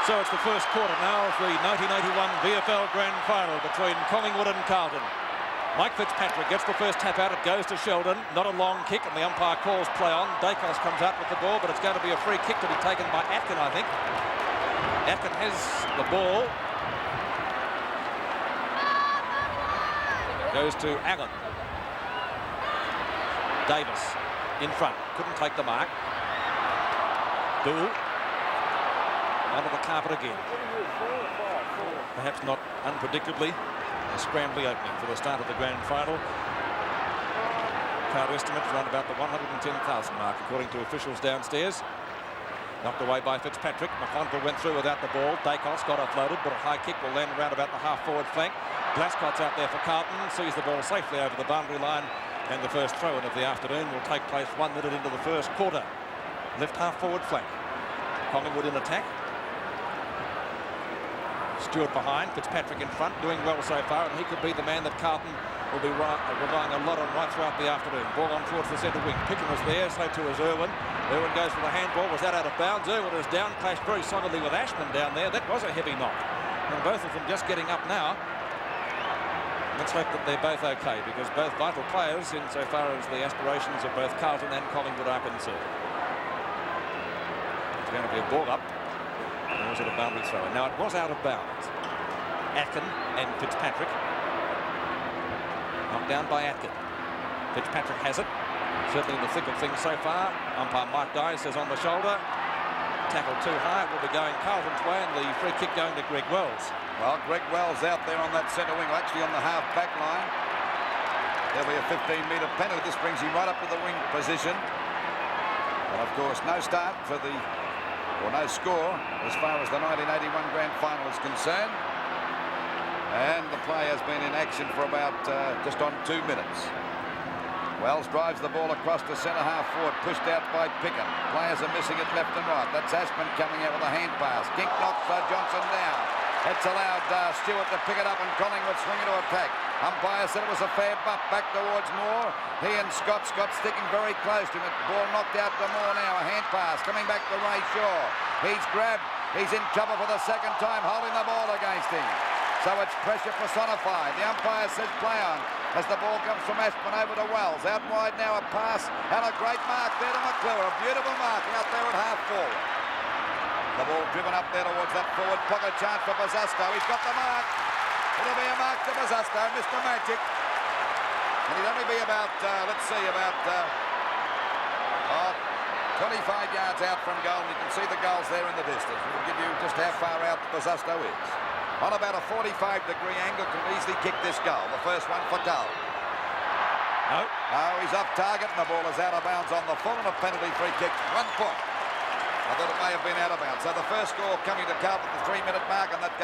So it's the first quarter now of the 1981 VFL Grand Final between Collingwood and Carlton. Mike Fitzpatrick gets the first tap out. It goes to Sheldon. Not a long kick, and the umpire calls play on. Dacos comes out with the ball, but it's going to be a free kick to be taken by Atkin, I think. Atkin has the ball. Goes to Allen. Davis in front. Couldn't take the mark. Doull. Under the carpet again. Perhaps not unpredictably, a scrambly opening for the start of the grand final. Crowd estimates around about the 110,000 mark, according to officials downstairs. Knocked away by Fitzpatrick. McConville went through without the ball. Dacos got offloaded, but a high kick will land around about the half-forward flank. Glascott's out there for Carlton, sees the ball safely over the boundary line, and the first throw-in of the afternoon will take place 1 minute into the first quarter. Left half-forward flank. Collingwood in attack. Stewart behind, Fitzpatrick in front, doing well so far, and he could be the man that Carlton will be relying a lot on right throughout the afternoon. Ball on towards the centre wing. Picken was there, so too is Irwin. Irwin goes for the handball. Was that out of bounds? Irwin is down, clashed very solidly with Ashman down there. That was a heavy knock. And both of them just getting up now. Let's hope that they're both okay, because both vital players insofar as the aspirations of both Carlton and Collingwood are concerned. It's going to be a ball up. Or was it a boundary throw? Now it was out of bounds. Atkin and Fitzpatrick. Knocked down by Atkin. Fitzpatrick has it. Certainly in the thick of things so far. Umpire Mike Dye says on the shoulder. Tackle too high. It will be going Carlton's way, and the free kick going to Greg Wells. Well, Greg Wells out there on that centre wing, actually on the half-back line. There'll be a 15-metre penalty. This brings him right up to the wing position. And of course, no start for the... or no score as far as the 1981 Grand Final is concerned. And the play has been in action for about just on 2 minutes. Wells drives the ball across to centre half forward, pushed out by Picken. Players are missing it left and right. That's Ashman coming out with a hand pass. Kink knocks Johnson down. It's allowed Stewart to pick it up, and Collingwood swing into attack. Umpire said it was a fair bump back towards Moore. He and Scott sticking very close to him. Ball knocked out to Moore now. A hand pass coming back to Ray Shaw. He's grabbed. He's in trouble for the second time, holding the ball against him. So it's pressure personified. The umpire says play on as the ball comes from Ashman over to Wells. Out wide now, a pass and a great mark there to McClure. A beautiful mark out there at half forward. The ball driven up there towards that forward pocket, chance for Bosusto. He's got the mark. It'll be a mark to Bosusto, Mr. Magic. And he'd only be about, 25 yards out from goal. And you can see the goals there in the distance. We'll give you just how far out Bosusto is. On about a 45-degree angle, can easily kick this goal. The first one for Doull. No. No, he's off target, and the ball is out of bounds on the full, and a penalty free kick. 1 point. I thought it may have been out of bounds. So the first score coming to Carlton at the 3-minute mark, and that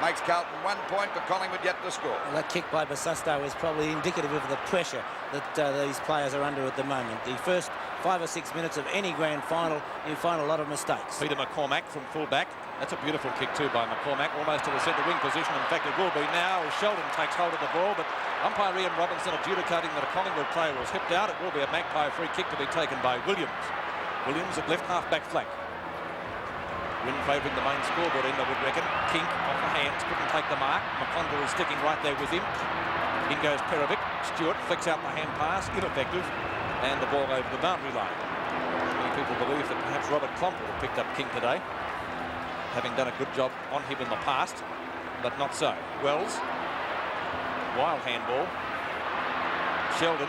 makes Carlton 1 point, but Collingwood yet to score. Well, that kick by Bosusto is probably indicative of the pressure that these players are under at the moment. The first 5 or 6 minutes of any grand final, you find a lot of mistakes. Peter McCormack from full-back. That's a beautiful kick too by McCormack, almost to the centre wing position. In fact, it will be now as Sheldon takes hold of the ball, but umpire Ian Robinson adjudicating that a Collingwood player was hipped out. It will be a Magpie free kick to be taken by Williams. Williams at left half-back flank. Wind favouring the main scoreboard end, I would reckon. Kink off the hands, couldn't take the mark. McConville is sticking right there with him. In goes Perovic. Stewart flicks out the hand pass, ineffective, and the ball over the boundary line. Many people believe that perhaps Robert Clomp would have picked up Kink today, having done a good job on him in the past, but not so. Wells, wild handball. Sheldon,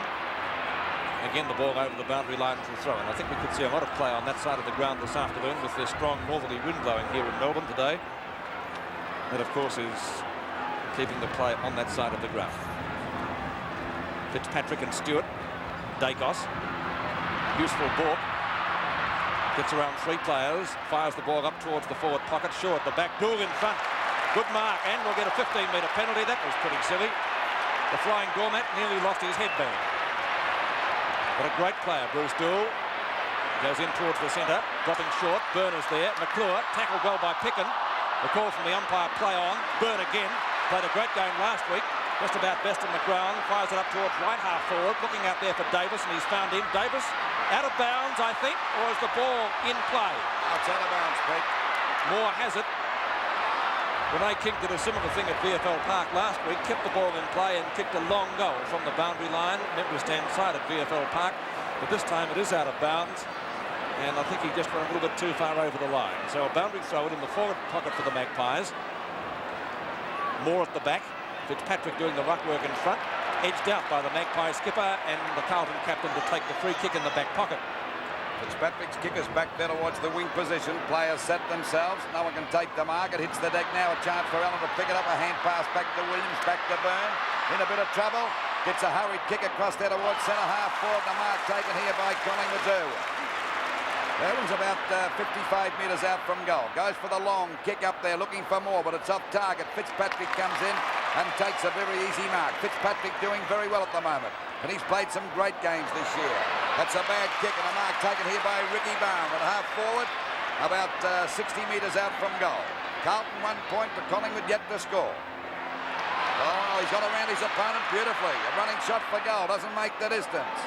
again the ball over the boundary line to throw, and I think we could see a lot of play on that side of the ground this afternoon with the strong northerly wind blowing here in Melbourne today. That of course is keeping the play on that side of the ground. Fitzpatrick and Stewart. Dacos, useful ball. Gets around 3 players, fires the ball up towards the forward pocket. Shaw at the back, Doull in front. Good mark, and we'll get a 15-metre penalty. That was pretty silly. The flying doormat nearly lost his headband. But a great player, Bruce Doull. Goes in towards the centre, dropping short. Burner's there. McClure, tackled well by Picken. The call from the umpire, play on. Burn again. Played a great game last week. Just about best on the ground. Fires it up towards right half forward. Looking out there for Davis, and he's found him. Davis out of bounds, I think, or is the ball in play? It's out of bounds, Pete. Moore has it. Renee King did a similar thing at VFL Park last week, kept the ball in play and kicked a long goal from the boundary line, member stand side at VFL Park, but this time it is out of bounds, and I think he just went a little bit too far over the line. So a boundary throw in the forward pocket for the Magpies. Moore at the back, Fitzpatrick doing the ruck work in front, edged out by the Magpie skipper and the Carlton captain to take the free kick in the back pocket. Fitzpatrick's kick is back there towards the wing position. Players set themselves. No one can take the mark. It hits the deck now. A chance for Allen to pick it up. A hand pass back to Williams. Back to Byrne. In a bit of trouble. Gets a hurried kick across there towards centre half forward. The mark taken here by Collingwood. Irwin's about 55 metres out from goal. Goes for the long kick up there, looking for more, but it's off target. Fitzpatrick comes in and takes a very easy mark. Fitzpatrick doing very well at the moment, and he's played some great games this year. That's a bad kick and a mark taken here by Ricky Barham at half forward, about 60 metres out from goal. Carlton 1 point, but Collingwood yet to score. Oh, he's got around his opponent beautifully. A running shot for goal, doesn't make the distance.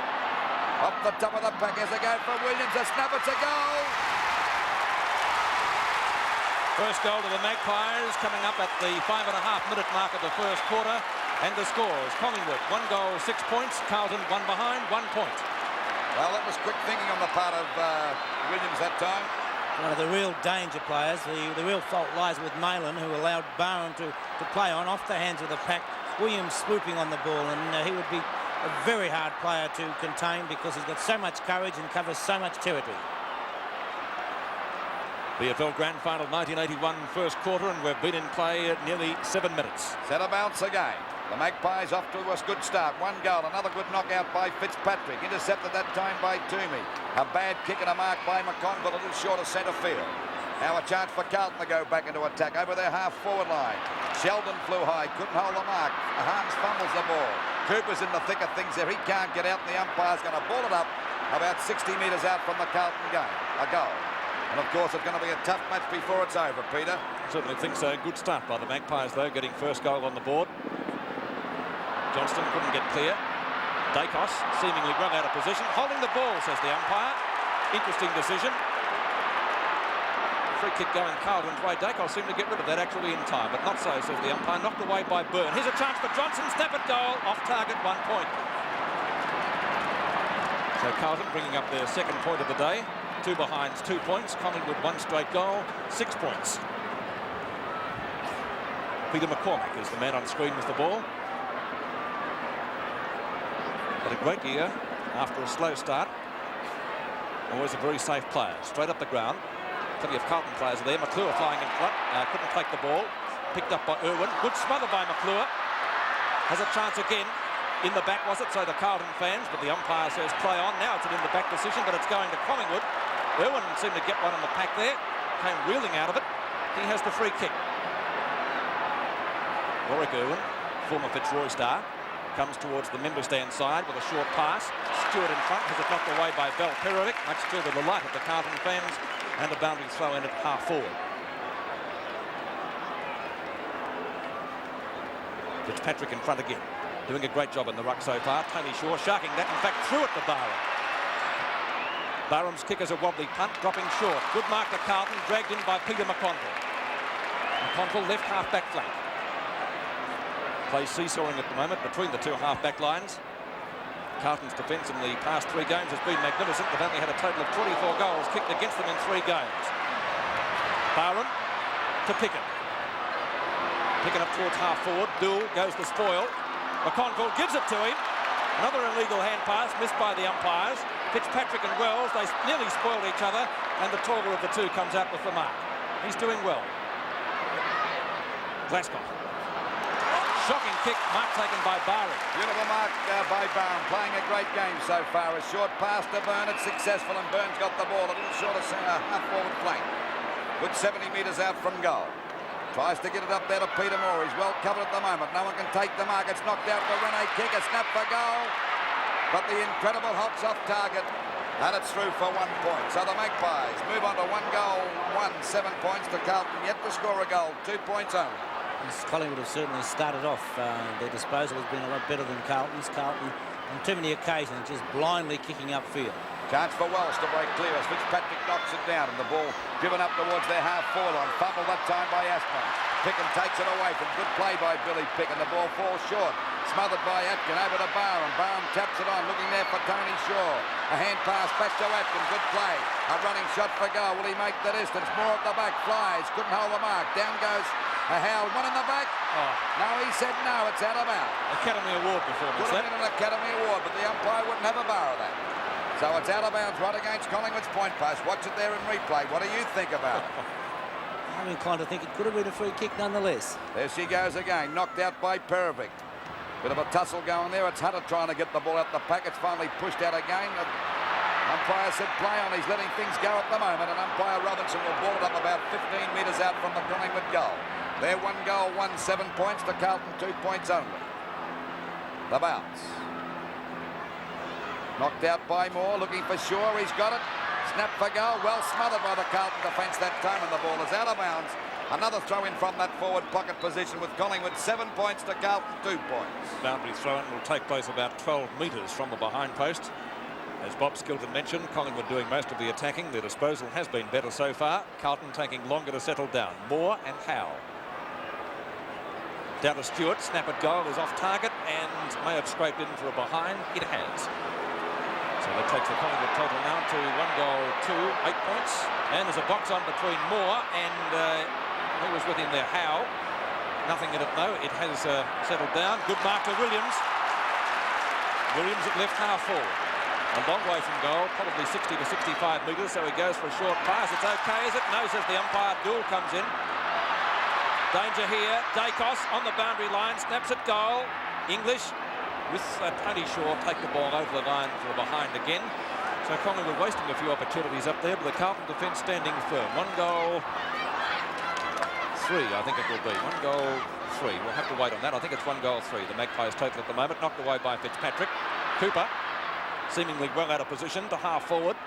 Up the top of the pack as a go for Williams. A snap, it's a goal. First goal to the Magpies coming up at the 5.5-minute mark of the first quarter. And the scores: Collingwood 1 goal, 6 points. Carlton 1 behind, 1 point. Well, that was quick thinking on the part of Williams that time. One of the real danger players. The real fault lies with Malin, who allowed Barham to play on off the hands of the pack. Williams swooping on the ball, and he would be a very hard player to contain because he's got so much courage and covers so much territory. VFL Grand Final 1981 first quarter, and we've been in play at nearly 7 minutes. Set a bounce again. The Magpies off to a good start. 1 goal, another good knockout by Fitzpatrick. Intercepted that time by Toomey. A bad kick and a mark by McConville, a little short of centre field. Now a chance for Carlton to go back into attack over their half-forward line. Sheldon flew high, couldn't hold the mark. Harms fumbles the ball. Cooper's in the thick of things there. He can't get out, and the umpire's going to ball it up about 60 metres out from the Carlton game. A goal. And, of course, it's going to be a tough match before it's over, Peter. Certainly think so. Good start by the Magpies, though, getting first goal on the board. Johnston couldn't get clear. Dacos seemingly run out of position. Holding the ball, says the umpire. Interesting decision. Free kick going Carlton's way. Dacos seemed to get rid of that actually in time, but not so, says the umpire. Knocked away by Byrne. Here's a chance for Johnson. Snap at goal. Off target, 1 point. So Carlton bringing up their second point of the day. 2 behinds, 2 points. Collingwood 1 straight goal, 6 points. Peter McCormack is the man on screen with the ball. Had a great year after a slow start. Always a very safe player. Straight up the ground. Plenty of Carlton players are there. McClure flying in front. Couldn't take the ball. Picked up by Irwin. Good smother by McClure. Has a chance again. In the back, was it? So the Carlton fans, but the umpire says play on. Now it's an in the back decision, but it's going to Collingwood. Irwin seemed to get one on the pack there. Came reeling out of it. He has the free kick. Warwick Irwin, former Fitzroy star, comes towards the member stand side with a short pass. Stewart in front, has it knocked away by Bell Perovic, much to the delight of the Carlton fans, and a boundary throw in at half forward. Fitzpatrick in front again, doing a great job in the ruck so far. Tony Shaw sharking that, in fact, threw it to Barham. Barham's kick is a wobbly punt, dropping short. Good mark to Carlton, dragged in by Peter McConville. McConville left half-back flank. Plays seesawing at the moment between the 2 half-back lines. Carlton's defence in the past 3 games has been magnificent. They've only had a total of 24 goals kicked against them in 3 games. Barham to Pickett. Pickett up towards half-forward. Doull goes the spoil. McConville gives it to him. Another illegal hand pass missed by the umpires. Fitzpatrick and Wells, they nearly spoiled each other, and the taller of the 2 comes out with the mark. He's doing well. Glasgow. Shocking kick, mark taken by Barham. Beautiful mark by Barham, playing a great game so far. A short pass to Byrne, it's successful, and Byrne's got the ball a little short of half-forward flank. Good 70 metres out from goal. Tries to get it up there to Peter Moore. He's well covered at the moment. No one can take the mark. It's knocked out for Renee Kick. A snap for goal. But the incredible Hops off target. And it's through for 1 point. So the Magpies move on to 1 goal, 7 points to Carlton. Yet to score a goal. 2 points only. Collingwood have certainly started off. Their disposal has been a lot better than Carlton's. Carlton, on too many occasions, just blindly kicking upfield. Chance for Wells to break clear as Fitzpatrick knocks it down, and the ball driven up towards their half-forward line. Fumble that time by Aspin. Picken takes it away from good play by Billy Picken. The ball falls short. Smothered by Atkin over to Barham. Barham taps it on, looking there for Tony Shaw. A hand pass back to Atkin. Good play. A running shot for goal. Will he make the distance? More at the back. Flies. Couldn't hold the mark. Down goes Howell. One in the back. Oh. No, he said no. It's out of bounds. Academy Award performance. Would have been an Academy Award, but the umpire wouldn't have a bar of that. So it's out of bounds right against Collingwood's point post. Watch it there in replay. What do you think about it? I'm inclined to think it could have been a free kick nonetheless. There she goes again. Knocked out by Perovic. Bit of a tussle going there. It's Hunter trying to get the ball out the pack. It's finally pushed out again. The umpire said play on. He's letting things go at the moment. And umpire Robinson will ball it up about 15 metres out from the Collingwood goal. Their 1 goal, 7 points to Carlton, 2 points only. The bounce. Knocked out by Moore, looking for Shaw. He's got it. Snap for goal. Well smothered by the Carlton defence that time, and the ball is out of bounds. Another throw in from that forward pocket position with Collingwood. 7 points to Carlton, 2 points. Boundary throw-in will take place about 12 metres from the behind post. As Bob Skilton mentioned, Collingwood doing most of the attacking. Their disposal has been better so far. Carlton taking longer to settle down. Moore and Howe. Down to Stewart. Snap at goal is off target and may have scraped in for a behind. It has. So that takes the Collingwood total now to 1 goal, 8 points. And there's a box on between Moore and who was with him there? Howe. Nothing in it, though. It has settled down. Good mark to Williams. Williams at left half forward. A long way from goal, probably 60 to 65 metres, so he goes for a short pass. It's okay, is it? No, says the umpire. Doull comes in. Danger here. Dacos on the boundary line, snaps at goal. English with Tony Shaw take the ball over the line for a behind again. So Collingwood wasting a few opportunities up there, but the Carlton defence standing firm. 1 goal, 3, I think it will be. 1 goal, 3. We'll have to wait on that. I think it's 1 goal, 3. The Magpies total at the moment, knocked away by Fitzpatrick. Cooper, seemingly well out of position to half forward.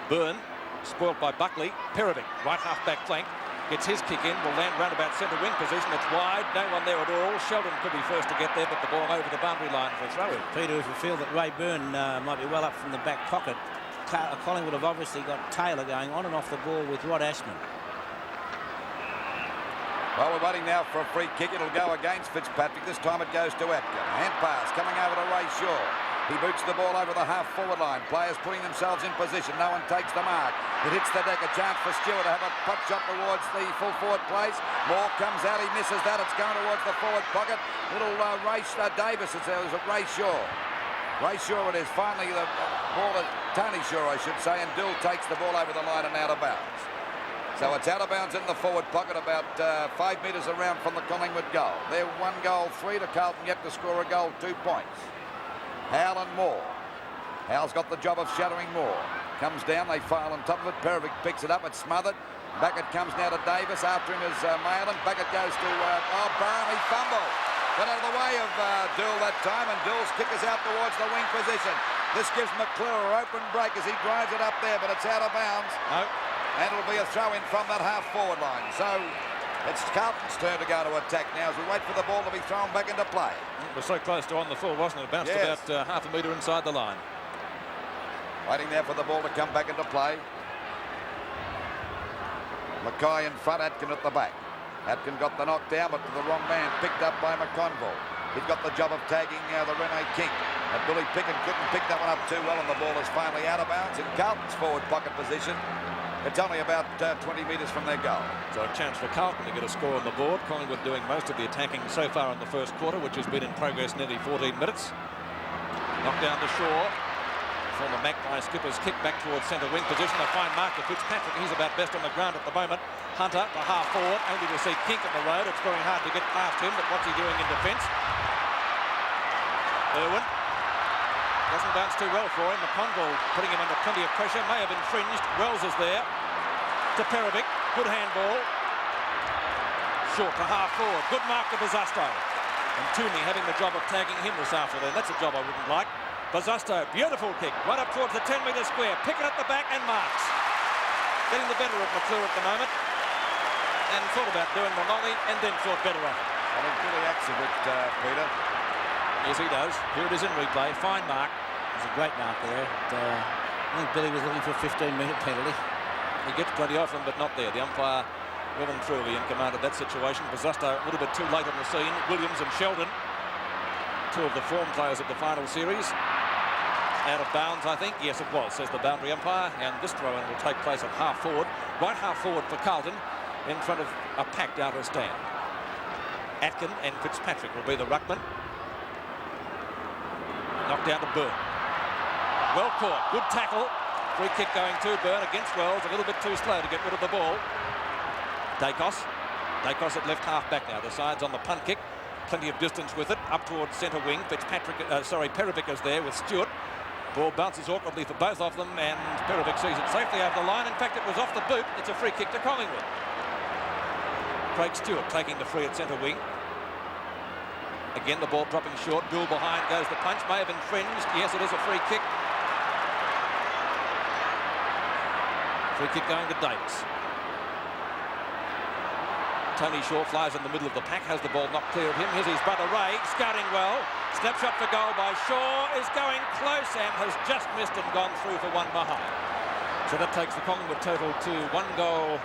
Byrne, spoilt by Buckley. Perovic, right half back flank. Gets his kick in, will land round about centre wing position. It's wide, no one there at all. Sheldon could be first to get there, but the ball over the boundary line for a throw. Peter, if you feel that Ray Byrne might be well up from the back pocket, Collingwood have obviously got Taylor going on and off the ball with Rod Ashman. Well, we're waiting now for a free kick. It'll go against Fitzpatrick. This time it goes to Atkin. Hand pass coming over to Ray Shaw. He boots the ball over the half-forward line. Players putting themselves in position. No one takes the mark. It hits the deck. A chance for Stewart to have a putt shot towards the full forward place. Moore comes out. He misses that. It's going towards the forward pocket. Little race Davis. It was a Ray Shaw. Ray Shaw it is. Finally the ball at Tony Shaw, I should say. And Doull takes the ball over the line and out of bounds. So it's out of bounds in the forward pocket, about 5 metres around from the Collingwood goal. They're 1 goal, 3 to Carlton yet to score a goal, 2 points. Howell and Moore. Howell's got the job of shadowing Moore. Comes down, they file on top of it. Perovic picks it up, it's smothered. Back it comes now to Davis. After him is Malin. Back it goes to Barham. He fumbled. Got out of the way of Doull that time, and Doull's kick is out towards the wing position. This gives McClure an open break as he drives it up there, but it's out of bounds. No. And it'll be a throw in from that half-forward line. So it's Carlton's turn to go to attack now as we wait for the ball to be thrown back into play. It was so close to on the full, wasn't it? It bounced Yes. about half a metre inside the line. Waiting there for the ball to come back into play. Mackay in front, Atkin at the back. Atkin got the knock down, but to the wrong man, picked up by McConville. He's got the job of tagging the Rene King. And Billy Picken couldn't pick that one up too well, and the ball is finally out of bounds in Carlton's forward pocket position. It's only about 20 metres from their goal. So a chance for Carlton to get a score on the board. Collingwood doing most of the attacking so far in the first quarter, which has been in progress nearly 14 minutes. Knocked down to Shaw. Former Magpie skipper's kick back towards centre wing position. A fine mark to Fitzpatrick. He's about best on the ground at the moment. Hunter, the half forward, only to see Kink on the road. It's very hard to get past him, but what's he doing in defence? Irwin. Doesn't bounce too well for him. McConville putting him under plenty of pressure. May have infringed. Wells is there. To Perovic. Good handball. Short to half forward. Good mark to Bazasto. And Toomey having the job of tagging him this afternoon. That's a job I wouldn't like. Bazasto, beautiful kick. Right up towards the 10-metre square. Picken at the back and marks. Getting the better of McClure at the moment. And thought about doing the nollie and then thought better of it. I think Billy acts of it, Peter. Yes, he does. Here it is in replay. Fine mark. It's a great mark there. I think Billy was looking for a 15-minute penalty. He gets 20 off them, but not there. The umpire well and truly in command of that situation. Buzusto a little bit too late on the scene. Williams and Sheldon, two of the form players of the final series. Out of bounds, I think. Yes, it was, says the boundary umpire. And this throw-in will take place at half forward. Right half forward for Carlton, in front of a packed outer stand. Atkin and Fitzpatrick will be the ruckman. Knocked down to Byrne. Well caught. Good tackle. Free kick going to Byrne against Wells. A little bit too slow to get rid of the ball. Dacos at left half back now. Decides on the punt kick. Plenty of distance with it. Up towards centre wing. Perovic is there with Stewart. Ball bounces awkwardly for both of them, and Perovic sees it safely over the line. In fact, it was off the boot. It's a free kick to Collingwood. Craig Stewart taking the free at centre wing. Again, the ball dropping short. Doull behind goes the punch. May have infringed. Yes, it is a free kick. Free kick going to Davis. Tony Shaw flies in the middle of the pack, has the ball knocked clear of him. Here's his brother Ray, scouting well. Snapshot for goal by Shaw, is going close and has just missed and gone through for one behind. So that takes the Collingwood total to 1 goal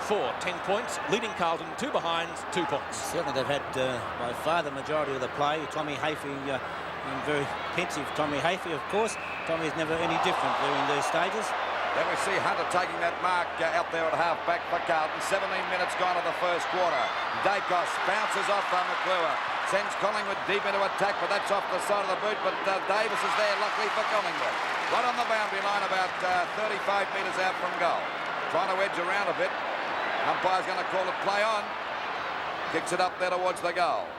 for 10 points, leading Carlton 2 behinds, 2 points. Certainly they've had by far the majority of the play. Tommy Hafey, very pensive Tommy Hafey, of course. Tommy's never any different during these stages. Then we see Hunter taking that mark out there at half-back for Carlton. 17 minutes gone of the first quarter. Dacos bounces off from McClure. Sends Collingwood deep into attack, but that's off the side of the boot. But Davis is there, luckily for Collingwood. Right on the boundary line, about 35 metres out from goal. Trying to edge around a bit. Umpire's going to call it play on. Kicks it up there towards the goals.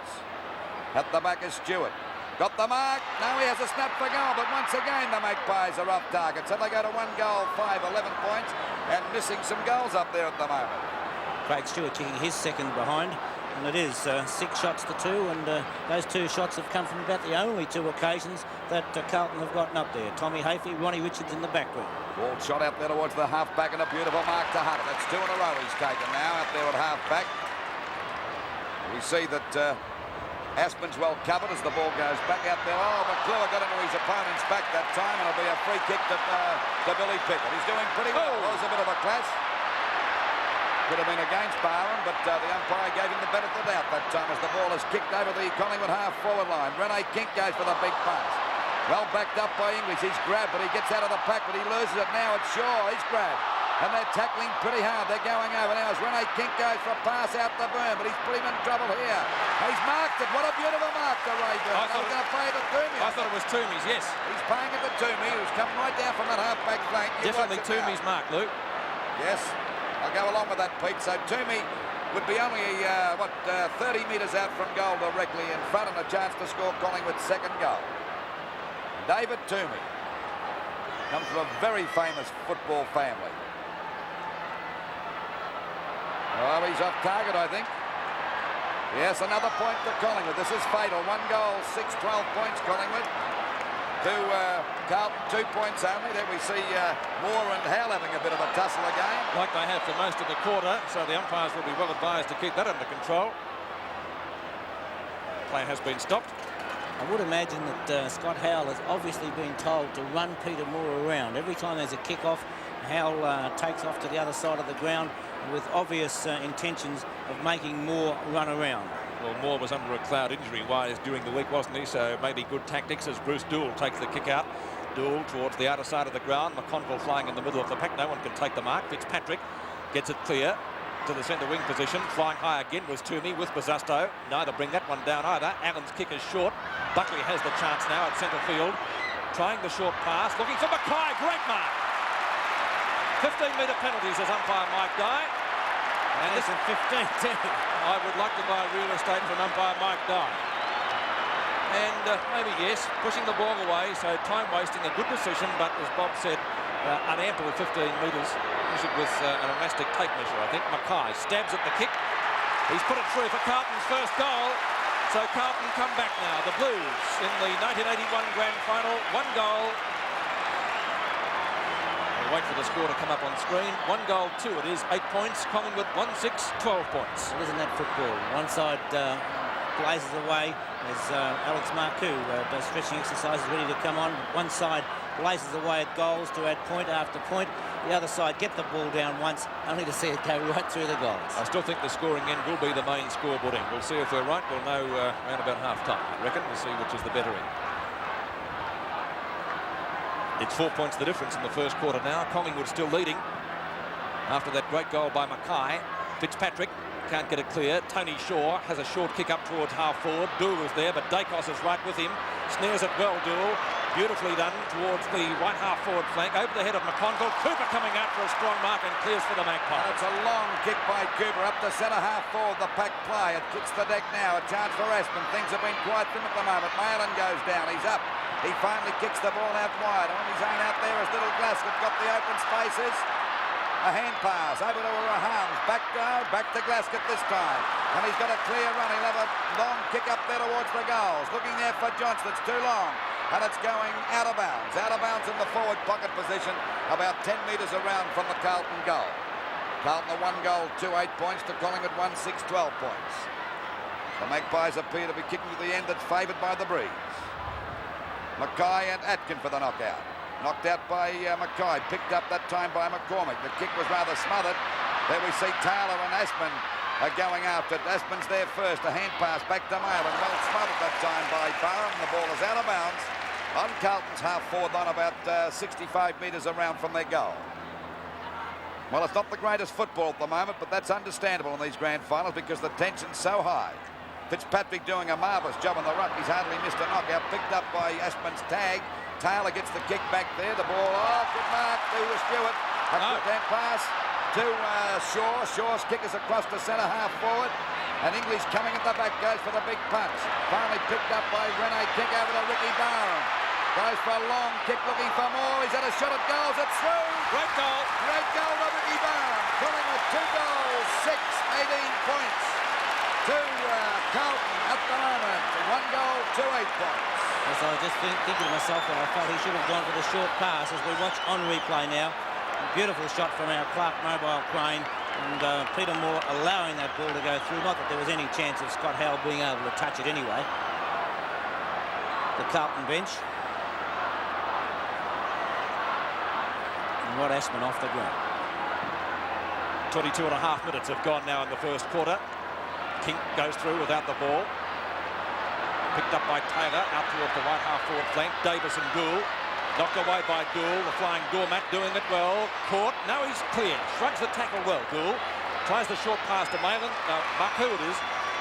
At the back is Stewart. Got the mark. Now he has a snap for goal, but once again the Magpies are off target. So they go to 1 goal, 5, 11 points, and missing some goals up there at the moment. Craig Stewart kicking his second behind, and it is 6 shots to 2, and those 2 shots have come from about the only 2 occasions that Carlton have gotten up there. Tommy Hafey, Ronnie Richards in the background. Ball shot out there towards the half-back, and a beautiful mark to Hunter. That's 2 in a row he's taken now out there at half-back. We see that Aspen's well covered as the ball goes back out there. Oh, McClure got into his opponent's back that time, and it'll be a free kick to Billy Pickett. He's doing pretty well. That was a bit of a clash. Could have been against Barham, but the umpire gave him the benefit of the doubt that time as the ball is kicked over the Collingwood half-forward line. Rene Kink goes for the big punch. Well backed up by English. He's grabbed, but he gets out of the pack, but he loses it now. It's Shaw. He's grabbed. And they're tackling pretty hard. They're going over now as Rene Kink goes for a pass out the Byrne, but he's put him in trouble here. He's marked it. What a beautiful mark to Ray Byrne. I was going to pay it to Toomey. I thought it was Toomey's, yes. He's paying it to Toomey, who's coming right down from that half-back flank. Definitely Toomey's mark, Luke. Yes, I'll go along with that, Pete. So Toomey would be only, 30 metres out from goal directly in front and a chance to score Collingwood's second goal. David Toomey comes from a very famous football family. Well, he's off target, I think. Yes, another point to Collingwood. This is fatal. 1 goal, 6, 12 points, Collingwood. To Carlton, 2 points only. There we see Moore and Hale having a bit of a tussle again. Like they have for most of the quarter, so the umpires will be well advised to keep that under control. Play has been stopped. I would imagine that Scott Howell has obviously been told to run Peter Moore around. Every time there's a kick-off, Howell takes off to the other side of the ground with obvious intentions of making Moore run around. Well, Moore was under a cloud injury-wise during the week, wasn't he? So maybe good tactics as Bruce Doull takes the kick out. Doull towards the outer side of the ground. McConville flying in the middle of the pack. No one can take the mark. Fitzpatrick gets it clear to the centre wing position. Flying high again was Toomey with Buzusto. Neither bring that one down either. Allen's kick is short. Buckley has the chance now at centre field. Trying the short pass. Looking for Mackay. Great mark. 15-metre penalties as umpire Mike Dye. And this is 15 too. I would like to buy real estate from umpire Mike Dye. And maybe, yes, pushing the ball away, so time wasting, a good decision, but as Bob said, an ample 15 metres, measured with an elastic tape measure, I think. Mackay stabs at the kick. He's put it through for Carlton's first goal. So Carlton come back now. The Blues in the 1981 grand final, 1 goal. We'll wait for the score to come up on screen. 1 goal, 2 it is, 8 points. Collingwood 1-6, 12 points. Well, isn't that football? One side blazes away as Alex Marcoux does stretching exercises, ready to come on. One side blazes away at goals to add point after point. The other side get the ball down once, only to see it go right through the goals. I still think the scoring end will be the main scoreboard end. We'll see if we're right. We'll know around about half-time, I reckon. We'll see which is the better end. It's 4 points the difference in the first quarter now. Collingwood still leading after that great goal by Mackay. Fitzpatrick can't get it clear. Tony Shaw has a short kick up towards half-forward. Doull is there, but Dacos is right with him. Snares it well, Doull. Beautifully done towards the right half-forward flank. Over the head of McConville. Cooper coming out for a strong mark and clears for the Magpies. It's a long kick by Cooper up the centre half forward. The pack play. It kicks the deck now. A chance for Aspen. Things have been quite thin at the moment. Malin goes down. He's up. He finally kicks the ball out wide. On his own out there is Little Glasgow. Got the open spaces. A hand pass over to Rahams. Back to Glasgow this time. And he's got a clear run. He'll have a long kick up there towards the goals. Looking there for Johnson. It's too long. And it's going out of bounds. Out of bounds in the forward pocket position. About 10 metres around from the Carlton goal. Carlton a 1 goal, 2-8 points to Collingwood 1-6, 12 points. The Magpies appear to be kicking to the end that's favoured by the breeze. Mackay and Atkin for the knockout. Knocked out by Mackay, picked up that time by McCormick. The kick was rather smothered. There we see Taylor and Aspen are going after it. Aspen's there first, a hand pass back to Malin. Well smothered that time by Barham. The ball is out of bounds on Carlton's half-forward line, about 65 metres around from their goal. Well, it's not the greatest football at the moment, but that's understandable in these grand finals because the tension's so high. Fitzpatrick doing a marvellous job on the ruck. He's hardly missed a knockout. Picked up by Aspen's tag. Taylor gets the kick back there. The ball, good mark to Stewart. A good hand pass to Shaw. Shaw's kick is across the centre half forward. And English coming at the back goes for the big punch. Finally picked up by Rene. Kick over to Ricky Barham. Goes for a long kick looking for more. He's had a shot at goals. It's through. Great goal. Great goal to Ricky Barham. Collingwood 2 goals, 18 points to Carlton at the moment. 1 goal, 8 points. Yes, I was just thinking to myself that I felt he should have gone for the short pass as we watch on replay now. A beautiful shot from our Clark mobile crane, and Peter Moore allowing that ball to go through. Not that there was any chance of Scott Howell being able to touch it anyway. The Carlton bench. And Rod Aspen off the ground. 22 and a half minutes have gone now in the first quarter. King goes through without the ball. Picked up by Taylor out towards the right half-forward flank. Davis and Doull. Knocked away by Doull. The flying doormat doing it well. Caught. Now he's clear. Shrugs the tackle well, Doull. Tries the short pass to Malin. Marcoux it is.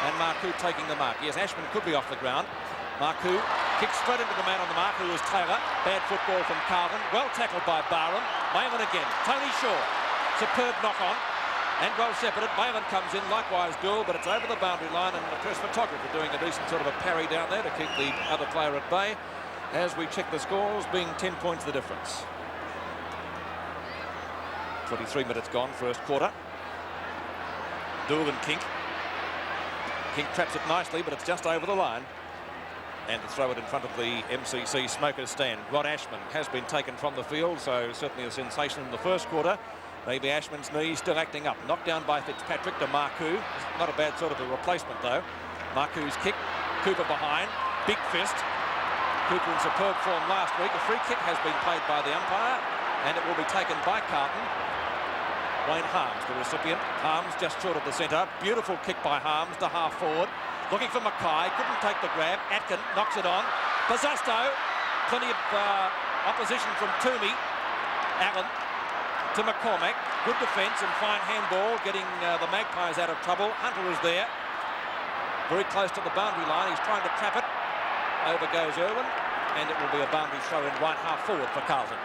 And Marcoux taking the mark. Yes, Ashman could be off the ground. Marcoux kicks straight into the man on the mark, who is Taylor. Bad football from Carlton. Well tackled by Barham. Malin again. Tony Shaw. Superb knock-on. And well shepherded. Malin comes in, likewise Doull, but it's over the boundary line, and the press photographer doing a decent sort of a parry down there to keep the other player at bay. As we check the scores, being 10 points the difference. 23 minutes gone, first quarter. Doull and Kink. Kink traps it nicely, but it's just over the line. And to throw it in front of the MCC smokers stand. Rod Ashman has been taken from the field, so certainly a sensation in the first quarter. Maybe Ashman's knee still acting up. Knocked down by Fitzpatrick to Marcoux. Not a bad sort of a replacement, though. Marcoux's kick. Cooper behind. Big fist. Cooper in superb form last week. A free kick has been played by the umpire, and it will be taken by Carlton. Wayne Harms, the recipient. Harms just short of the centre. Beautiful kick by Harms to half forward. Looking for Mackay. Couldn't take the grab. Atkin knocks it on. Pizzasto. Plenty of opposition from Toomey. Allen to McCormack. Good defence and fine handball, getting the Magpies out of trouble. Hunter is there. Very close to the boundary line. He's trying to trap it. Over goes Irwin. And it will be a boundary throw in right half forward for Carlton.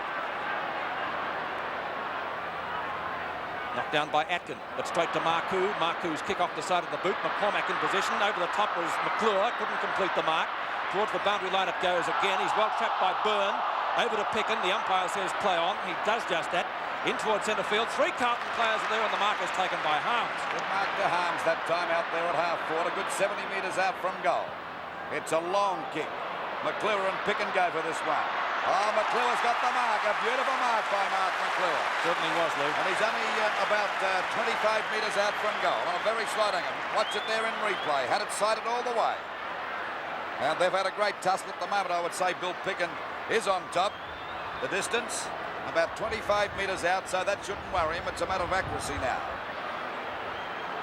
Knocked down by Atkin, but straight to Marcoux. Marcoux's kick off the side of the boot. McCormack in position. Over the top was McClure. Couldn't complete the mark. Towards the boundary line it goes again. He's well trapped by Byrne. Over to Picken. The umpire says play on. He does just that. In towards centre field. 3 Carlton players are there, and the mark is taken by Harms. Good mark to Harms that time out there at half forward. A good 70 metres out from goal. It's a long kick. McClure and Picken go for this one. Oh, McClure's got the mark. A beautiful mark by Mark McClure. Certainly was, Lou. And he's only about 25 metres out from goal on a very sliding. Watch it there in replay. Had it sighted all the way. And they've had a great tussle at the moment. I would say Bill Picken is on top. The distance, about 25 metres out, so that shouldn't worry him. It's a matter of accuracy now.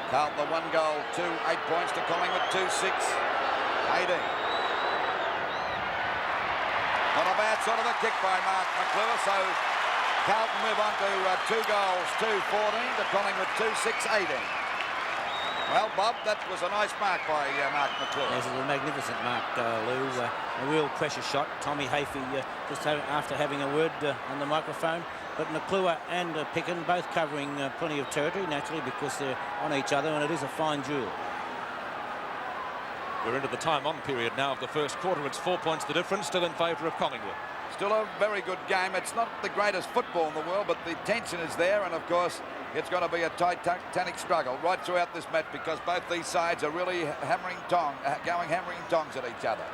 Carlton, the 1 goal, 2, 8 points to Collingwood, 2, 6, 18. Not a bad sort of a kick by Mark McClure, so Carlton move on to 2 goals, 2, 14 to Collingwood, 2, 6, 18. Well, Bob, that was a nice mark by Mark McClure. This is a magnificent mark, Lou. A real pressure shot. Tommy Hafey just after having a word on the microphone. But McClure and Picken both covering plenty of territory, naturally, because they're on each other, and it is a fine duel. We're into the time-on period now of the first quarter. It's 4 points the difference, still in favour of Collingwood. Still a very good game. It's not the greatest football in the world, but the tension is there, and of course it's going to be a titanic struggle right throughout this match, because both these sides are really hammering tongs at each other.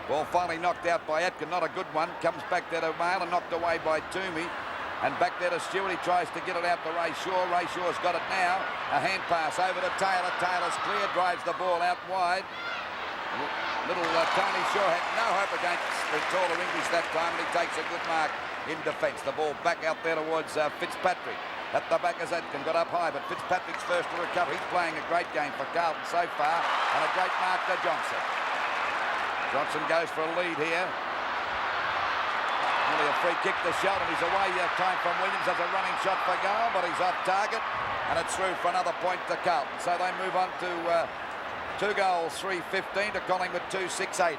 Ball finally knocked out by Atkin, not a good one. Comes back there to Mail and knocked away by Toomey. And back there to Stewart. He tries to get it out to Ray Shaw. Ray Shaw's got it now. A hand pass over to Taylor. Taylor's clear, drives the ball out wide. Little Tony Shaw had no hope against the taller English that time, and he takes a good mark in defence. The ball back out there towards Fitzpatrick. At the back as Atkin got up high, but Fitzpatrick's first to recover. He's playing a great game for Carlton so far, and a great mark to Johnson. Johnson goes for a lead here. Only a free kick to Sheldon. He's away. Time from Williams as a running shot for goal, but he's off target, and it's through for another point to Carlton. So they move on to 2 goals, 3-15 to Collingwood, 2-6-18.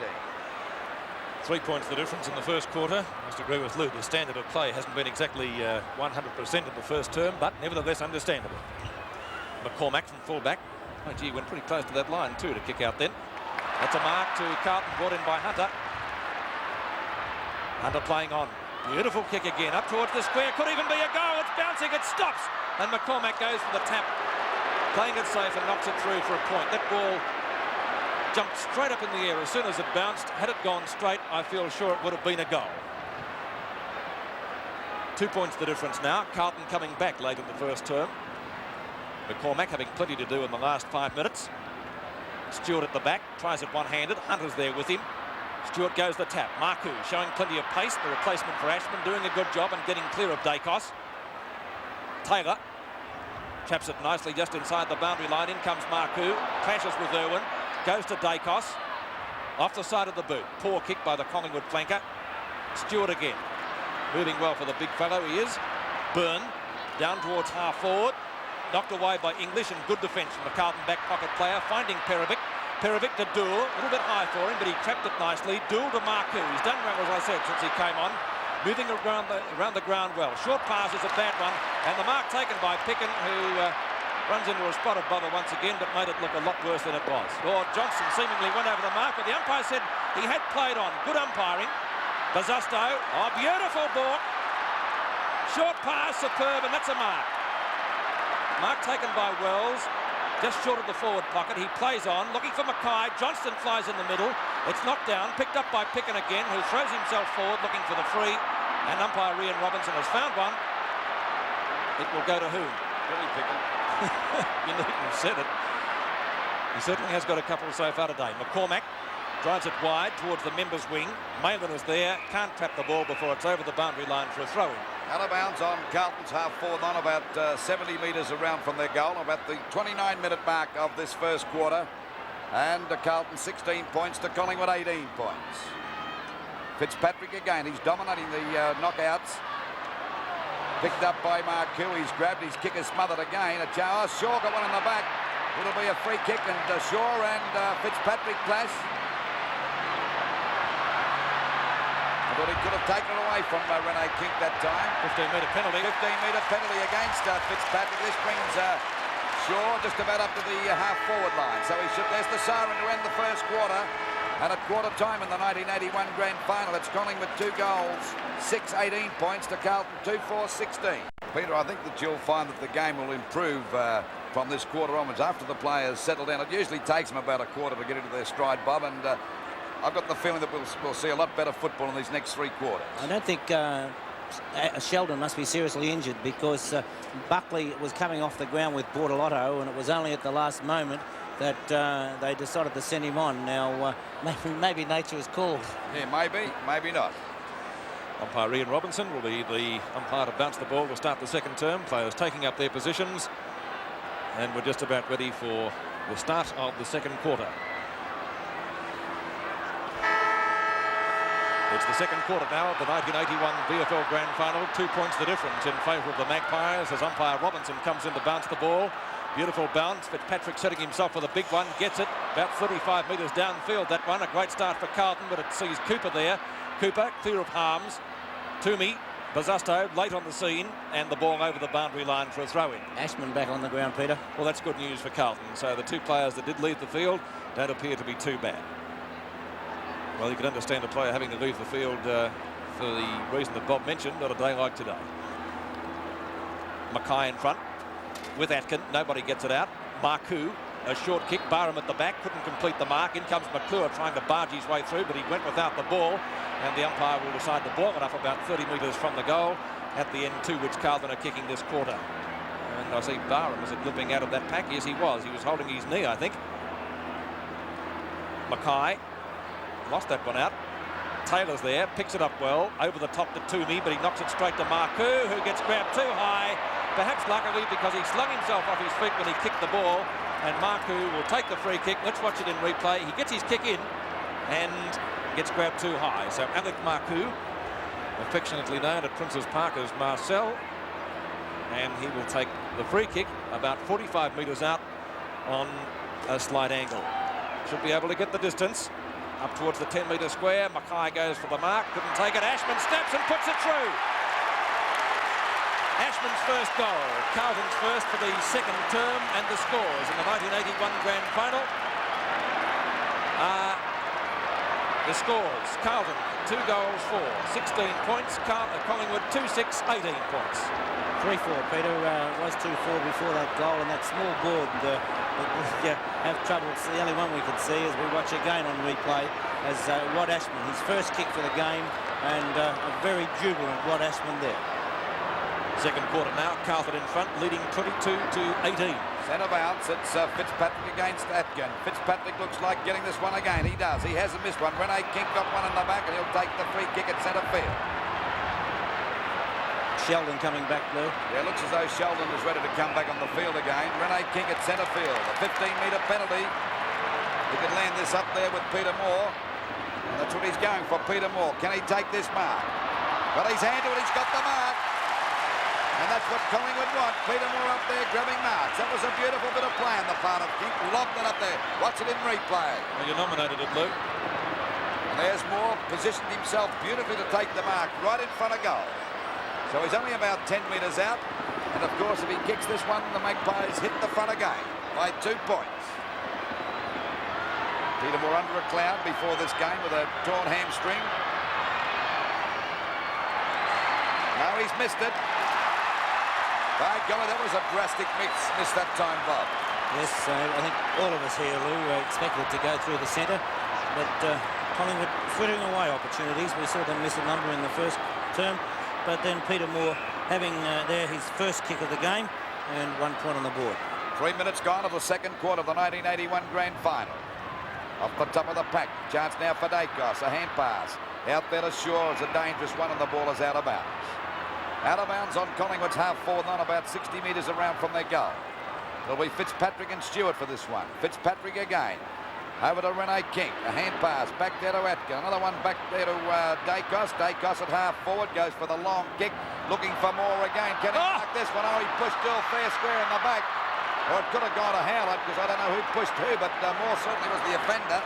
3 points the difference in the first quarter. I must agree with Lou. The standard of play hasn't been exactly 100% in the first term, but nevertheless understandable. McCormack from full-back. Oh, gee, went pretty close to that line too to kick out then. That's a mark to Carlton, brought in by Hunter. Hunter playing on. Beautiful kick again, up towards the square. Could even be a goal. It's bouncing, it stops. And McCormack goes for the tap. Playing it safe and knocks it through for a point. That ball jumped straight up in the air as soon as it bounced. Had it gone straight, I feel sure it would have been a goal. 2 points the difference now. Carlton coming back late in the first term. McCormack having plenty to do in the last 5 minutes. Stewart at the back, tries it one-handed. Hunter's there with him. Stewart goes the tap. Marku showing plenty of pace. The replacement for Ashman doing a good job and getting clear of Dacos. Taylor chaps it nicely just inside the boundary line. In comes Marku. Clashes with Irwin. Goes to Dacos. Off the side of the boot. Poor kick by the Collingwood flanker. Stewart again. Moving well for the big fellow, he is. Byrne down towards half forward. Knocked away by English, and good defence from the Carlton back pocket player. Finding Perovic. Perovic to Doull. A little bit high for him, but he trapped it nicely. Doull to Marku. He's done well, as I said, since he came on. Moving around the ground well. Short pass is a bad one. And the mark taken by Picken, who runs into a spot of bother once again, but made it look a lot worse than it was. Lord Johnson seemingly went over the mark, but the umpire said he had played on. Good umpiring. Bazusto. Oh, beautiful ball. Short pass, superb, and that's a mark. Mark taken by Wells, just short of the forward pocket. He plays on, looking for Mackay. Johnston flies in the middle. It's knocked down, picked up by Picken again, who throws himself forward, looking for the free. And umpire Ian Robinson has found one. It will go to whom? Billy Picken. You needn't have said it. He certainly has got a couple so far today. McCormack drives it wide towards the members' wing. Malin is there, can't trap the ball before it's over the boundary line for a throw-in. Out of bounds on Carlton's half-forward line, about 70 metres around from their goal, about the 29-minute mark of this first quarter. And Carlton 16 points to Collingwood 18 points. Fitzpatrick again, he's dominating the knockouts. Picked up by Marku, he's grabbed, his kick is smothered again. Shaw got one in the back. It'll be a free kick, and Shaw and Fitzpatrick clash. I thought he could have taken it away from Rene King that time. 15-metre penalty. 15-metre penalty against Fitzpatrick. This brings Shaw just about up to the half-forward line. So there's the siren to end the first quarter. And at quarter time in the 1981 grand final, it's Collingwood 2 goals, 6-18 points to Carlton 2-4-16. Peter, I think that you'll find that the game will improve from this quarter onwards after the players settle down. It usually takes them about a quarter to get into their stride, Bob, and I've got the feeling that we'll see a lot better football in these next 3 quarters. I don't think Sheldon must be seriously injured, because Buckley was coming off the ground with Bortolotto, and it was only at the last moment that they decided to send him on. Now, maybe nature is called. Yeah, maybe not. Umpire Ian Robinson will be the umpire to bounce the ball to start the second term. Players taking up their positions, and we're just about ready for the start of the second quarter. It's the second quarter now of the 1981 VFL Grand Final. 2 points the difference in favour of the Magpies as umpire Robinson comes in to bounce the ball. Beautiful bounce. Fitzpatrick setting himself for the big one. Gets it about 35 metres downfield, that one. A great start for Carlton, but it sees Cooper there. Cooper, clear of harms. Toomey, Bazusto late on the scene, and the ball over the boundary line for a throw-in. Ashman back on the ground, Peter. Well, that's good news for Carlton. So the 2 players that did leave the field don't appear to be too bad. Well, you can understand a player having to leave the field for the reason that Bob mentioned on a day like today. Mackay in front with Atkin. Nobody gets it out. Marcoux, a short kick. Barham at the back. Couldn't complete the mark. In comes McClure trying to barge his way through, but he went without the ball. And the umpire will decide the ball went up about 30 metres from the goal at the end to which Carlton are kicking this quarter. And I see Barham, was it limping out of that pack? Yes, he was. He was holding his knee, I think. Mackay lost that one out. Taylor's there, picks it up well, over the top to Toomey, but he knocks it straight to Marcoux, who gets grabbed too high, perhaps luckily because he slung himself off his feet when he kicked the ball, and Marcoux will take the free kick. Let's watch it in replay. He gets his kick in and gets grabbed too high. So Alec Marcoux, affectionately known at Princes Park as Marcel, and he will take the free kick about 45 metres out on a slight angle. Should be able to get the distance up towards the 10-metre square. Mackay goes for the mark, couldn't take it. Ashman steps and puts it through. Ashman's first goal, Carlton's first for the second term, and the scores in the 1981 Grand Final. The scores: Carlton 2 goals, 16 points. Collingwood 2-6, 18 points. 3-4, Peter. Was 2-4 before that goal, and that small board you have trouble. It's the only one we can see as we watch again on replay as Rod Ashman, his first kick for the game, and a very jubilant Rod Ashman there. Second quarter now, Carlton in front, leading 22-18. Centre bounce, it's Fitzpatrick against Atkin. Fitzpatrick looks like getting this one again. He does. He hasn't missed one. Rene King got one in the back, and he'll take the free kick at centre field. Sheldon coming back, Lou. Yeah, looks as though Sheldon is ready to come back on the field again. Rene King at centre field. A 15-metre penalty. He could land this up there with Peter Moore. And that's what he's going for, Peter Moore. Can he take this mark? Well, he's handled it. He's got the mark. And that's what Collingwood want. Peter Moore up there grabbing marks. That was a beautiful bit of play on the part of King. Lobbed it up there. Watch it in replay. Well, you nominated it, Lou. And there's Moore, positioned himself beautifully to take the mark right in front of goal. So he's only about 10 metres out. And of course, if he kicks this one, the Magpies hit the front again by 2 points. Peter Moore under a cloud before this game with a torn hamstring. Now he's missed it. By golly, that was a drastic miss that time, Bob. Yes, I think all of us here, Lou, expected to go through the centre, but Collingwood frittering away opportunities. We saw them miss a number in the first term, but then Peter Moore having there his first kick of the game and 1 point on the board. 3 minutes gone of the second quarter of the 1981 Grand Final. Off the top of the pack, chance now for Dacos, a hand pass. Out there to Shaw is a dangerous one, and the ball is out of bounds. Out of bounds on Collingwood's half-forward line, about 60 metres around from their goal. It'll be Fitzpatrick and Stewart for this one. Fitzpatrick again. Over to Rene King. A hand pass back there to Atkin. Another one back there to Dacos. Dacos at half-forward goes for the long kick. Looking for more again. Can he mark this one? Oh, he pushed Doull fair square in the back. Or it could have gone to Howlett because I don't know who pushed who, but Moore certainly was the offender.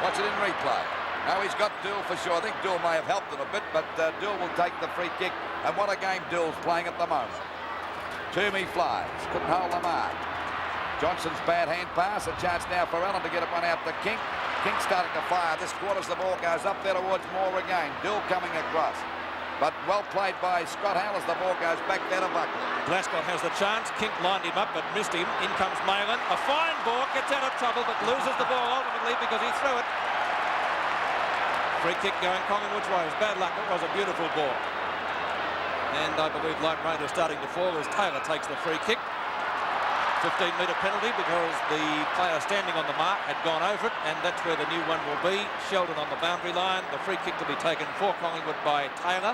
Watch it in replay. Now he's got Doull for sure. I think Doull may have helped him a bit, but Doull will take the free kick. And what a game Doull's playing at the moment. Toomey flies. Couldn't hold the mark. Johnson's bad hand pass. A chance now for Allen to get one out to King. King starting to fire. This quarter as the ball goes up there towards Moore again. Doull coming across. But well played by Scott Howell as the ball goes back there to Buckley. Glasgow has the chance. King lined him up but missed him. In comes Malin. A fine ball. Gets out of trouble but loses the ball ultimately because he threw it. Free kick going Collingwood's way. It was bad luck. It was a beautiful ball. And I believe light rain is starting to fall as Taylor takes the free kick. 15-metre penalty because the player standing on the mark had gone over it, and that's where the new one will be. Sheldon on the boundary line. The free kick to be taken for Collingwood by Taylor.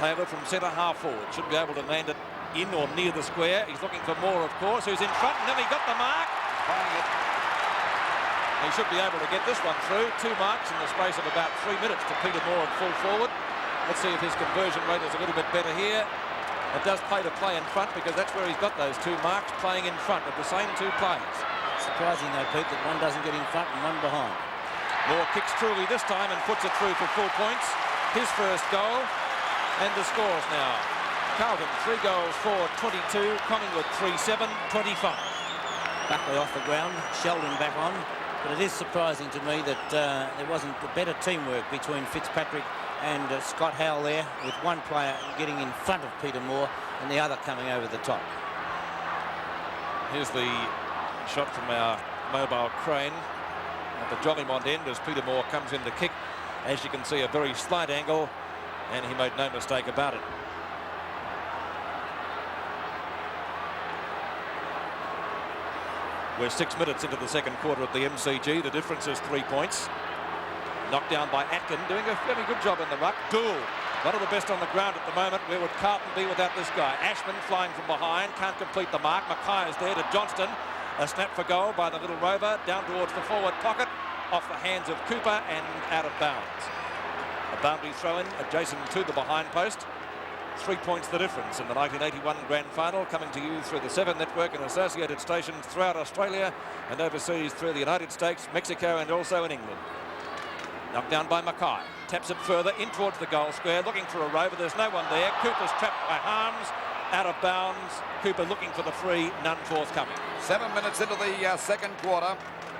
Taylor from centre half forward should be able to land it in or near the square. He's looking for Moore, of course, who's in front, and then he got the mark. He should be able to get this one through. 2 marks in the space of about 3 minutes to Peter Moore at full forward. Let's see if his conversion rate is a little bit better here. It does play to play in front because that's where he's got those 2 marks, playing in front of the same 2 players. Surprising though, Pete, that one doesn't get in front and one behind. Moore kicks truly this time and puts it through for full points. His first goal, and the scores now. Carlton 3 goals for 22, Collingwood 3-7, 25. Buckley off the ground, Sheldon back on. But it is surprising to me that there wasn't better teamwork between Fitzpatrick and Scott Howell there, with one player getting in front of Peter Moore and the other coming over the top. Here's the shot from our mobile crane at the Jollymont end as Peter Moore comes in to kick. As you can see, a very slight angle, and he made no mistake about it. We're 6 minutes into the second quarter at the MCG. The difference is 3 points. Knocked down by Atkin, doing a very good job in the ruck. Doull, one of the best on the ground at the moment. Where would Carlton be without this guy? Ashman flying from behind, can't complete the mark. Mackay is there to Johnston. A snap for goal by the little rover, down towards the forward pocket, off the hands of Cooper and out of bounds. A boundary throw-in adjacent to the behind post. 3 points the difference in the 1981 Grand Final, coming to you through the 7 network and associated stations throughout Australia and overseas through the United States, Mexico and also in England. Knocked down by Mackay. Taps it further in towards the goal square, looking for a rover. There's no one there. Cooper's trapped by Harms. Out of bounds. Cooper looking for the free, none forthcoming. 7 minutes into the second quarter.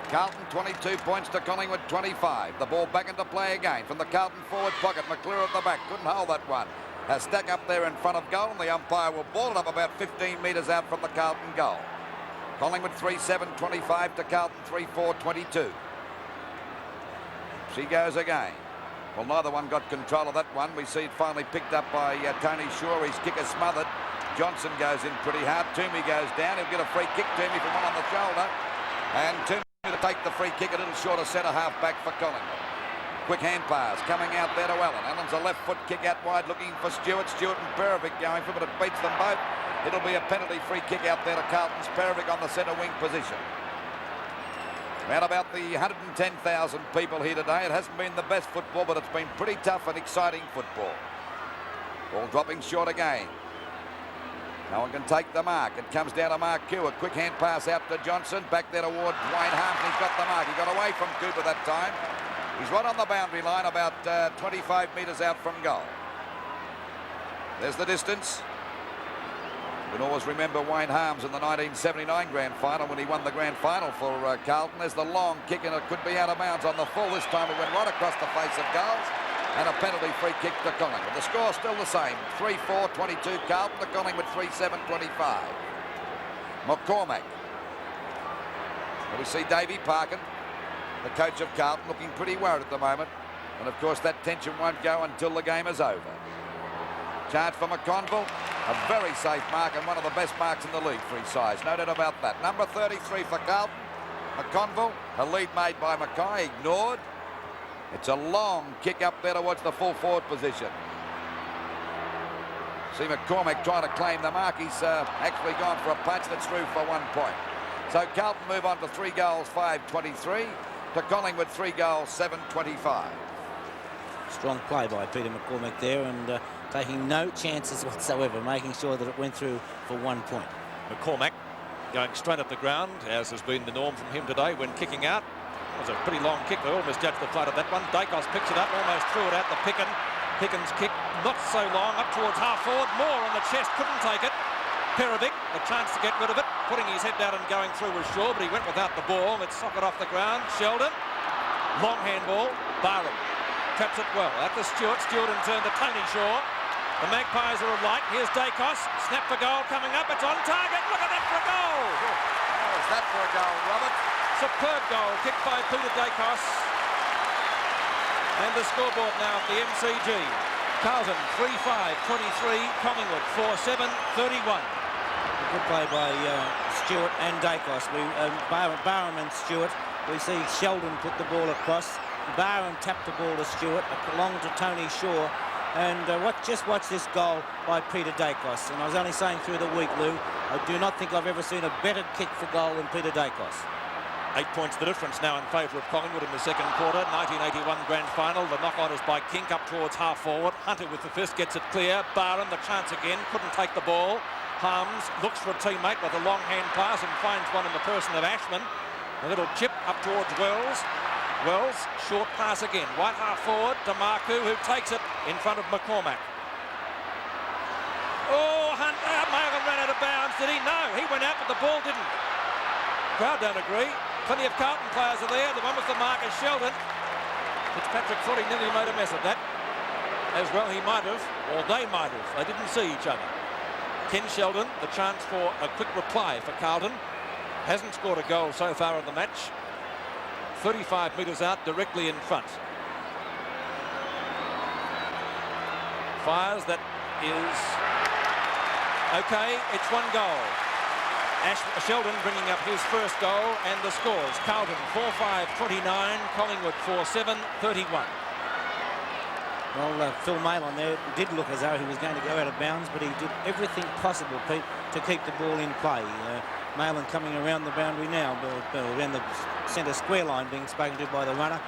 Carlton 22 points to Collingwood 25. The ball back into play again from the Carlton forward pocket. McClure at the back. Couldn't hold that one. A stack up there in front of goal, and the umpire will ball it up about 15 metres out from the Carlton goal. Collingwood 3-7, 25 to Carlton 3-4, 22. She goes again. Well, neither one got control of that one. We see it finally picked up by Tony Shaw. His kicker smothered. Johnson goes in pretty hard. Toomey goes down. He'll get a free kick. Toomey from one on the shoulder. And Toomey to take the free kick a little short of centre half back for Collingwood. Quick hand pass coming out there to Allen. Allen's a left foot kick out wide looking for Stewart. Stewart and Perovic going for it, but it beats them both. It'll be a penalty free kick out there to Carlton's. Perovic on the centre wing position. Around about the 110,000 people here today. It hasn't been the best football, but it's been pretty tough and exciting football. Ball dropping short again. No one can take the mark. It comes down to Mark Q. A quick hand pass out to Johnson. Back there toward Wayne Harms. He's got the mark. He got away from Cooper that time. He's right on the boundary line, about 25 metres out from goal. There's the distance. You can always remember Wayne Harms in the 1979 Grand Final when he won the Grand Final for Carlton. There's the long kick, and it could be out of bounds on the full. This time it went right across the face of goals. And a penalty free kick to Collingwood. The score's still the same. 3-4, 22 Carlton to Collingwood 3-7, 25. McCormack. And we see Davey Parkin, the coach of Carlton, looking pretty worried at the moment. And of course that tension won't go until the game is over. Charge for McConville. A very safe mark and one of the best marks in the league for his size. No doubt about that. Number 33 for Carlton. McConville. A lead made by Mackay. Ignored. It's a long kick up there towards the full forward position. See McCormack trying to claim the mark. He's actually gone for a punch that's through for 1 point. So Carlton move on to 3 goals, 5-23. To Collingwood, 3 goals, 7-25. Strong play by Peter McCormack there, and taking no chances whatsoever, making sure that it went through for 1 point. McCormack going straight up the ground, as has been the norm from him today when kicking out. It was a pretty long kick. They all misjudged the flight of that one. Dacos picks it up, almost threw it out to Picken. Picken's kick, not so long, up towards half forward. Moore on the chest, couldn't take it. Perovic, a chance to get rid of it, putting his head down and going through with Shaw, but he went without the ball. Let's sock it off the ground. Sheldon, long handball. Barham traps it well. Out to Stewart. Stewart in turn to Tony Shaw. The Magpies are alight. Here's Dacos. Snap for goal coming up. It's on target. Look at that for a goal. How was that for a goal, Robert? Superb goal kicked by Peter Dacos. And the scoreboard now at the MCG. Carlton 3-5, 23. Collingwood 4-7, 31. Good play by Stewart and Dacos. Barham and Stewart. We see Sheldon put the ball across. Barham tapped the ball to Stewart, along to Tony Shaw. And just watch this goal by Peter Dacos. And I was only saying through the week, Lou, I do not think I've ever seen a better kick for goal than Peter Dacos. 8 points the difference now in favour of Collingwood in the second quarter. 1981 grand final. The knock-on is by Kink up towards half forward. Hunter with the fist gets it clear. Barham the chance again. Couldn't take the ball. Harms looks for a teammate with a long hand pass and finds one in the person of Ashman. A little chip up towards Wells. Wells, short pass again. White half forward to Marku, who takes it in front of McCormack. Oh, Hunter, Malin ran out of bounds. Did he? No, he went out, but the ball didn't. Crowd don't agree. Plenty of Carlton players are there. The one with the mark is Sheldon. Fitzpatrick thought he nearly made a mess of that. As well he might have, or they might have. They didn't see each other. Ken Sheldon, the chance for a quick reply for Carlton. Hasn't scored a goal so far in the match. 35 metres out, directly in front. Fires, that is okay. It's one goal. Sheldon bringing up his first goal, and the scores: Carlton 4-5, 29, Collingwood 4-7, 31. Well, Phil Malin there did look as though he was going to go out of bounds, but he did everything possible, Pete, to keep the ball in play. Malin coming around the boundary now, around the centre square line, being spoken to by the runner.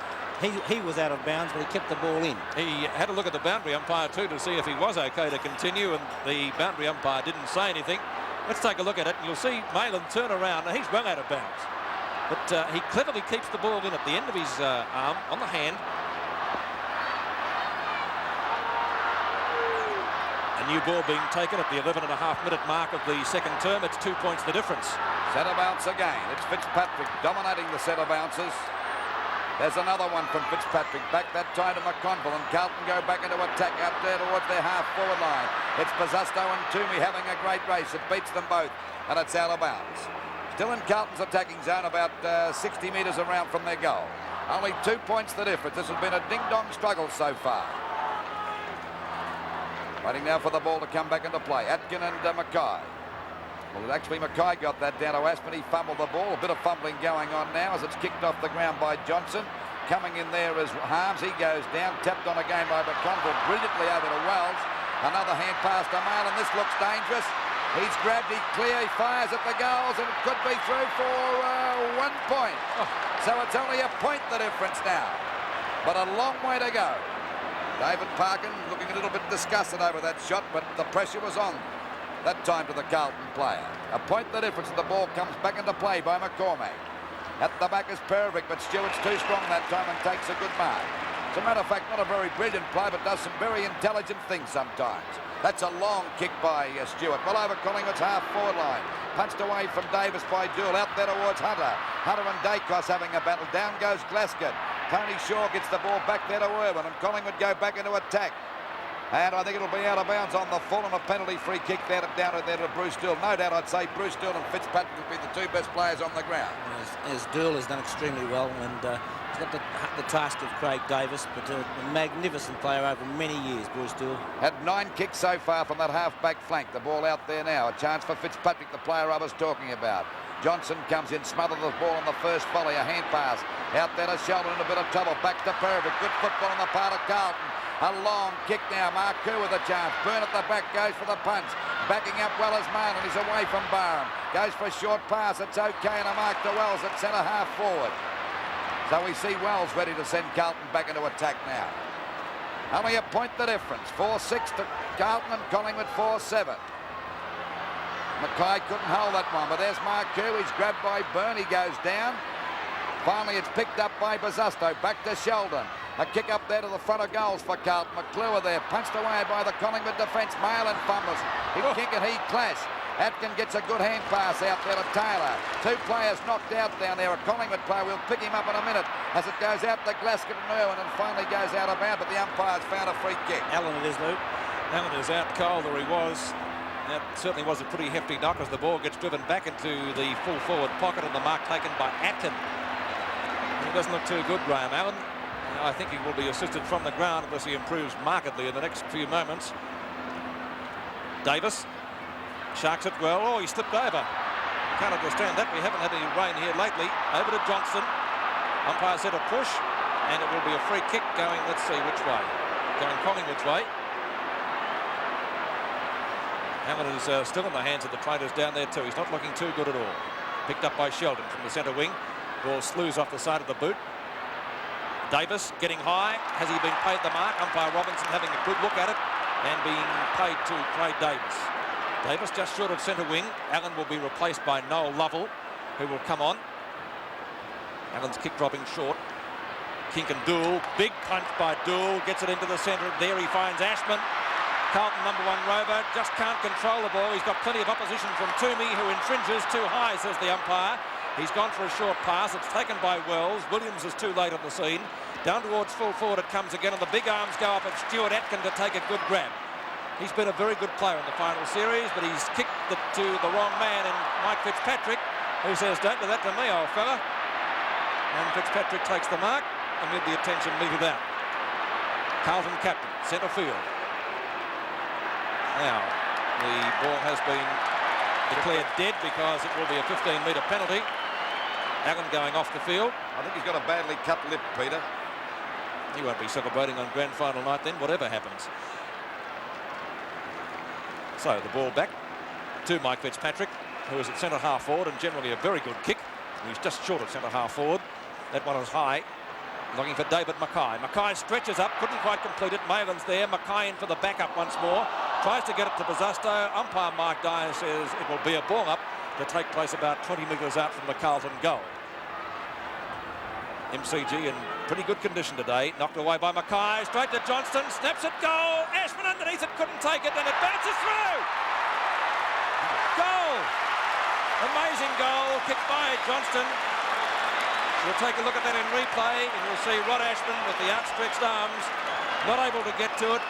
He was out of bounds, but he kept the ball in. He had a look at the boundary umpire too to see if he was okay to continue, and the boundary umpire didn't say anything. Let's take a look at it, and you'll see Malin turn around. Now, he's well out of bounds, but he cleverly keeps the ball in at the end of his arm, on the hand. A new ball being taken at the 11.5-minute mark of the second term. It's 2 points the difference. Centre bounce again. It's Fitzpatrick dominating the centre bounces. There's another one from Fitzpatrick. Back that time to McConville, and Carlton go back into attack out there towards their half-forward line. It's Pizzusto and Toomey having a great race. It beats them both, and it's out of bounds. Still in Carlton's attacking zone, about 60 metres around from their goal. Only 2 points the difference. This has been a ding-dong struggle so far. Waiting now for the ball to come back into play. Atkin and Mackay. Well, actually, Mackay got that down to Aspen. He fumbled the ball. A bit of fumbling going on now as it's kicked off the ground by Johnson. Coming in there is Harms. He goes down. Tapped on again by McConville. Brilliantly over to Wells. Another hand pass to Malin. This looks dangerous. He's grabbed. He's clear. He fires at the goals, and it could be through for 1 point. So it's only a point the difference now. But a long way to go. David Parkin looking a little bit disgusted over that shot, but the pressure was on that time to the Carlton player. A point the difference, and the ball comes back into play by McCormack. At the back is Perovic, but Stewart's too strong that time and takes a good mark. As a matter of fact, not a very brilliant play, but does some very intelligent things sometimes. That's a long kick by Stewart. Well over Collingwood's half-forward line. Punched away from Davis by Doull. Out there towards Hunter. Hunter and Dacos having a battle. Down goes Glasgow. Tony Shaw gets the ball back there to Irwin, and Collingwood go back into attack. And I think it'll be out of bounds on the full, and a penalty free kick down there to Bruce Doull. No doubt I'd say Bruce Doull and Fitzpatrick would be the two best players on the ground. As Doull has done extremely well, and he's got the task of Craig Davis, but a magnificent player over many years, Bruce Doull. Had 9 kicks so far from that half-back flank. The ball out there now. A chance for Fitzpatrick, the player I was talking about. Johnson comes in, smothers the ball on the first volley. A hand pass out there to Sheldon in a bit of trouble. Back to Perovic. Good football on the part of Carlton. A long kick now. Marku with a chance. Byrne at the back goes for the punch. Backing up well as Malin. He's away from Barham. Goes for a short pass. It's okay, and a mark to Wells at centre half forward. So we see Wells ready to send Carlton back into attack now. Only a point the difference. 4-6 to Carlton, and Collingwood 4-7. Mackay couldn't hold that one, but there's Marku. He's grabbed by Byrne. He goes down. Finally, it's picked up by Pizzusto. Back to Sheldon. A kick up there to the front of goals for Carlton. McClure there, punched away by the Collingwood defence. Malin fumbles. He kick and he clash. Atkin gets a good hand pass out there to Taylor. 2 players knocked out down there. A Collingwood player, we'll pick him up in a minute as it goes out to Glasgow and Irwin, and finally goes out of bounds, but the umpire's found a free kick. Allen it is, Luke. Allen is out cold, or he was. That certainly was a pretty hefty knock as the ball gets driven back into the full forward pocket, and the mark taken by Atkin. He doesn't look too good, Graham Allen. I think he will be assisted from the ground unless he improves markedly in the next few moments. Davis sharks it well. Oh, he slipped over. Can't understand that. We haven't had any rain here lately. Over to Johnson. Umpire said a push, and it will be a free kick going, let's see which way. Going Collingwood's way. Hammond is still in the hands of the Traders down there too. He's not looking too good at all. Picked up by Sheldon from the centre wing. Ball slews off the side of the boot. Davis getting high. Has he been paid the mark? Umpire Robinson having a good look at it and being paid to Craig Davis. Davis just short of centre wing. Allen will be replaced by Noel Lovell, who will come on. Allen's kick dropping short. Kink and Doull. Big punch by Doull. Gets it into the centre. There he finds Ashman. Carlton, number 1 rover, just can't control the ball. He's got plenty of opposition from Toomey, who infringes too high, says the umpire. He's gone for a short pass. It's taken by Wells. Williams is too late on the scene. Down towards full forward it comes again, and the big arms go up at Stuart Atkin to take a good grab. He's been a very good player in the final series, but he's kicked it to the wrong man in Mike Fitzpatrick, who says, "Don't do that to me, old fella." And Fitzpatrick takes the mark amid the attention meted out. Carlton captain, centre field. Now, the ball has been declared dead because it will be a 15-metre penalty. Allen going off the field. I think he's got a badly cut lip, Peter. He won't be celebrating on grand final night then, whatever happens. So the ball back to Mike Fitzpatrick, who is at centre half forward and generally a very good kick. He's just short of centre half forward. That one is high. Looking for David Mackay. Mackay stretches up, couldn't quite complete it. Maitland's there. Mackay in for the backup once more. Tries to get it to Bususto. Umpire Mark Dyer says it will be a ball up to take place about 20 metres out from the Carlton goal. MCG in pretty good condition today. Knocked away by Mackay. Straight to Johnston. Snaps it. Goal. Ashman underneath it. Couldn't take it. And it bounces through. Goal. Amazing goal. Kicked by Johnston. We'll take a look at that in replay, and you'll see Rod Ashman with the outstretched arms, not able to get to it.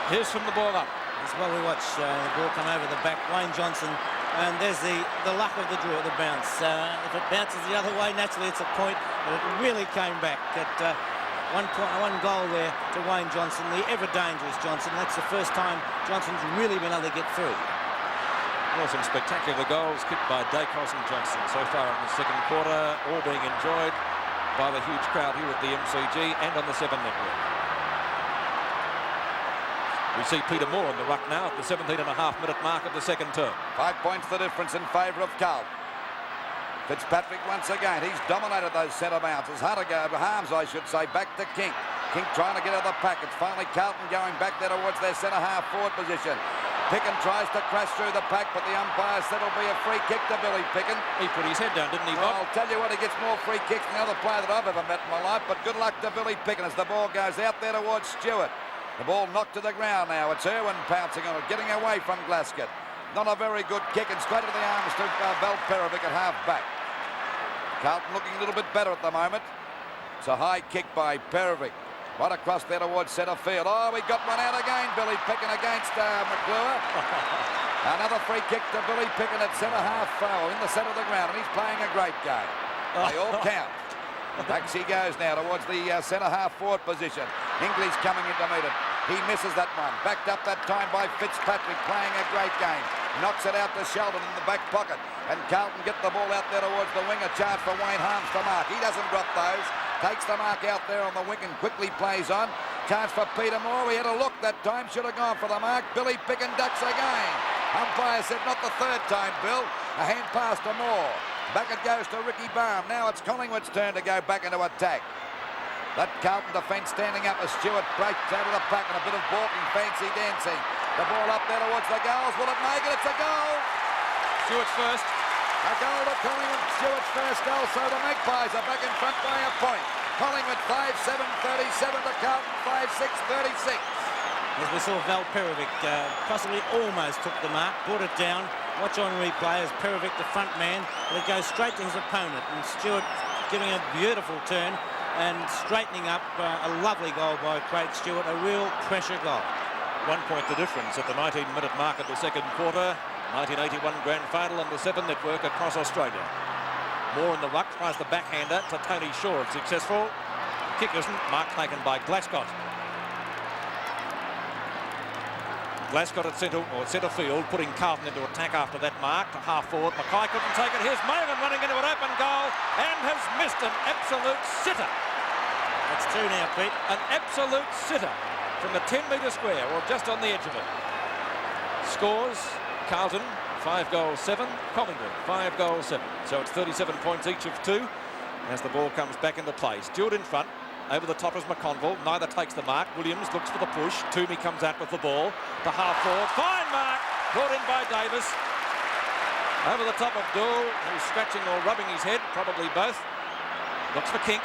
Here's from the ball up. As well, we watch the ball come over the back. Wayne Johnson, and there's the luck of the draw, the bounce. If it bounces the other way, naturally it's a point, but it really came back. At one goal there to Wayne Johnson, the ever dangerous Johnson. That's the first time Johnson's really been able to get through. Well, some spectacular goals kicked by Dacos and Johnson so far in the second quarter, all being enjoyed by the huge crowd here at the MCG and on the 7 network. We see Peter Moore on the ruck now at the 17.5-minute mark of the second term. 5 points the difference in favour of Carlton. Fitzpatrick once again. He's dominated those centre bounces. Harms, I should say, back to King. King trying to get out of the pack. It's finally Carlton going back there towards their centre half forward position. Picken tries to crash through the pack, but the umpire said it'll be a free kick to Billy Picken. He put his head down, didn't he, Well, Bob? I'll tell you what, he gets more free kicks than any other player that I've ever met in my life, but good luck to Billy Picken as the ball goes out there towards Stewart. The ball knocked to the ground now. It's Irwin pouncing on it, getting away from Glasgow. Not a very good kick, and straight to the arms to Val Perovic at half-back. Carlton looking a little bit better at the moment. It's a high kick by Perovic. Right across there towards centre field. Oh, we got one out again. Billy Picken against McClure. Another free kick to Billy Picken at centre half foul in the centre of the ground, and he's playing a great game. They all count. Back he goes now towards the centre half forward position. Inglis coming in to meet him. He misses that one. Backed up that time by Fitzpatrick, playing a great game. Knocks it out to Sheldon in the back pocket. And Carlton get the ball out there towards the wing. A chance for Wayne Harms to mark. He doesn't drop those. Takes the mark out there on the wing and quickly plays on. Chance for Peter Moore. We had a look that time. Should have gone for the mark. Billy Picken ducks again. Umpire said not the third time, Bill. A hand pass to Moore. Back it goes to Ricky Barham. Now it's Collingwood's turn to go back into attack. That Carlton defence standing up as Stewart breaks out of the pack and a bit of balking, fancy dancing. The ball up there towards the goals. Will it make it? It's a goal. Stewart's first. A goal to Collingwood. Stewart's first goal. So the Magpies are back in front by a point. Collingwood 5-7-37 to Carlton 5-6-36. As we saw Val Perovic possibly almost took the mark, brought it down. Watch on replay as Perovic, the front man, but it goes straight to his opponent. And Stewart giving a beautiful turn and straightening up a lovely goal by Craig Stewart, a real pressure goal. 1 point the difference at the 19-minute mark of the second quarter. 1981 grand final on the 7 network across Australia. Moore in the ruck, tries the backhander to Tony Shaw. It's successful. kick isn't. Mark taken by Glasgow. Glasgow at centre field, putting Carlton into attack after that mark to half forward. Mackay couldn't take it. Here's Maven running into an open goal and has missed an absolute sitter. That's two now, Pete. An absolute sitter from the 10-metre square, or just on the edge of it. Scores, Carlton, 5-7. Collingwood, 5-7. So it's 37 points each of 2 as the ball comes back into play. Stewart in front. Over the top is McConville. Neither takes the mark. Williams looks for the push. Toomey comes out with the ball to half forward. Fine mark. Brought in by Davis. Over the top of Doull, who's scratching or rubbing his head. Probably both. Looks for Kink.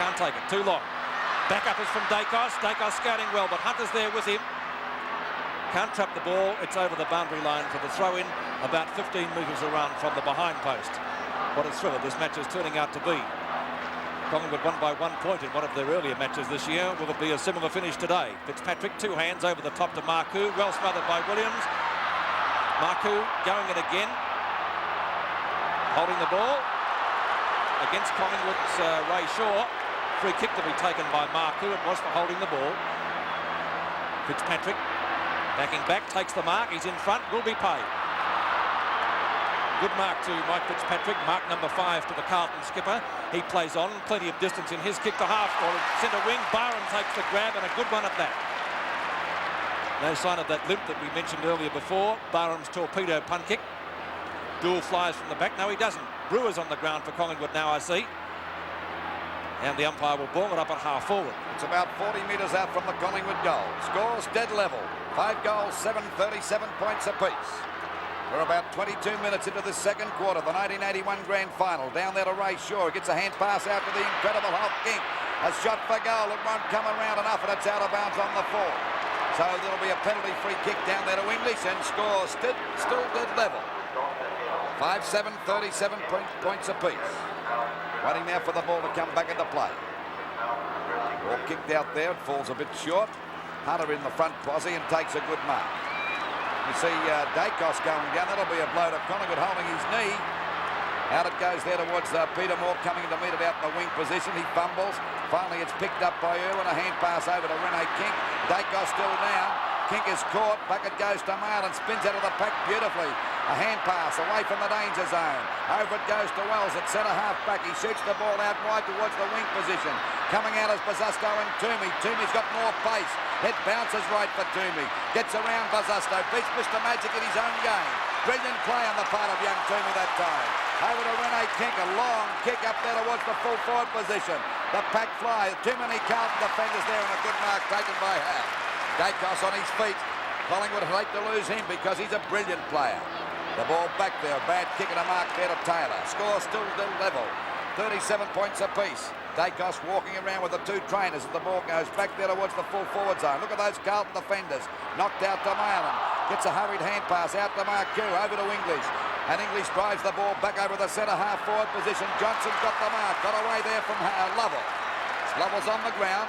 Can't take it. Too long. Back up is from Dacos. Dacos scouting well, but Hunter's there with him. Can't trap the ball. It's over the boundary line for the throw-in. About 15 metres around from the behind post. What a thriller this match is turning out to be. Collingwood won by 1 point in one of their earlier matches this year. Will it be a similar finish today? Fitzpatrick, 2 hands over the top to Marcoux. Well smothered by Williams. Marcoux going in again. Holding the ball against Collingwood's Ray Shaw. Free kick to be taken by Marcoux. It was for holding the ball. Fitzpatrick backing back, takes the mark. He's in front, will be paid. Good mark to Mike Fitzpatrick, mark number 5 to the Carlton skipper. He plays on, plenty of distance in his kick to half or centre wing. Byron takes the grab and a good one at that. No sign of that limp that we mentioned earlier before. Barham's torpedo punt kick. Doull flies from the back. No, he doesn't. Brewer's on the ground for Collingwood now, I see. And the umpire will ball it up at half forward. It's about 40 metres out from the Collingwood goal. Scores dead level. 5 goals, 7, 37 points apiece. We're about 22 minutes into the second quarter, the 1981 grand final. Down there to Ray Shaw, gets a hand pass out to the incredible Hulk King. A shot for goal, it won't come around enough, and it's out of bounds on the 4. So there'll be a penalty free kick down there to English, and scores still dead level. 5-7, 37 points apiece. Waiting now for the ball to come back into play. Ball kicked out there, it falls a bit short. Hunter in the front posse and takes a good mark. You see Dacos going down. That'll be a blow to Collingwood holding his knee. Out it goes there towards Peter Moore coming to meet it out in the wing position. He fumbles. Finally, it's picked up by Irwin. A hand pass over to Rene Kink. Dacos still down. Kink is caught. Back it goes to Mail and spins out of the pack beautifully. A hand pass away from the danger zone. Over it goes to Wells at centre half back. He shoots the ball out wide towards the wing position. Coming out is Bazusto and Toomey. Toomey's got more pace. It bounces right for Toomey. Gets around Bazusto. Beats Mr. Magic in his own game. Brilliant play on the part of young Toomey that time. Over to Rene Kink. A long kick up there towards the full forward position. The pack flies. Too many Carlton defenders there and a good mark taken by Howe. Dacos on his feet. Collingwood would hate to lose him because he's a brilliant player. The ball back there. Bad kick and a mark there to Taylor. Score still level. 37 points apiece. Dacos walking around with the 2 trainers as the ball goes back there towards the full forward zone. Look at those Carlton defenders. Knocked out to Malin. Gets a hurried hand pass out to Marcoux. Over to English. And English drives the ball back over the centre half forward position. Johnson's got the mark. Got away there from Lovell. Lovell's on the ground.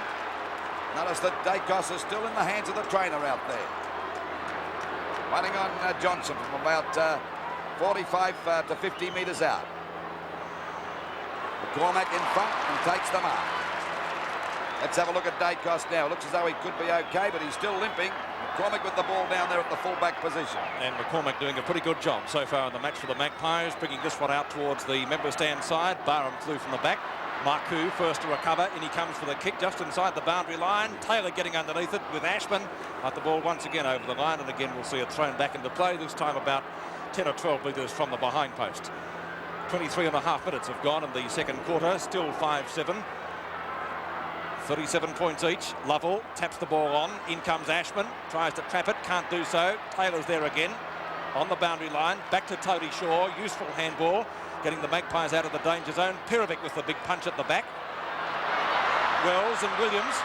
Notice that Dacos is still in the hands of the trainer out there. Running on Johnson from about 45 to 50 metres out. McCormack in front and takes the mark. Let's have a look at Dacos now. Looks as though he could be okay, but he's still limping. McCormack with the ball down there at the full-back position. And McCormack doing a pretty good job so far in the match for the Magpies, bringing this one out towards the member stand side. Barham flew from the back. Marcoux first to recover. In he comes for the kick just inside the boundary line. Taylor getting underneath it with Ashman. But the ball once again over the line, and again we'll see it thrown back into play, this time about 10 or 12 metres from the behind post. 23 and a half minutes have gone in the second quarter. Still 5-7. 37 points each. Lovell taps the ball on. In comes Ashman. Tries to trap it. Can't do so. Taylor's there again. On the boundary line. Back to Toadie Shaw. Useful handball. Getting the Magpies out of the danger zone. Perovic with the big punch at the back. Wells and Williams.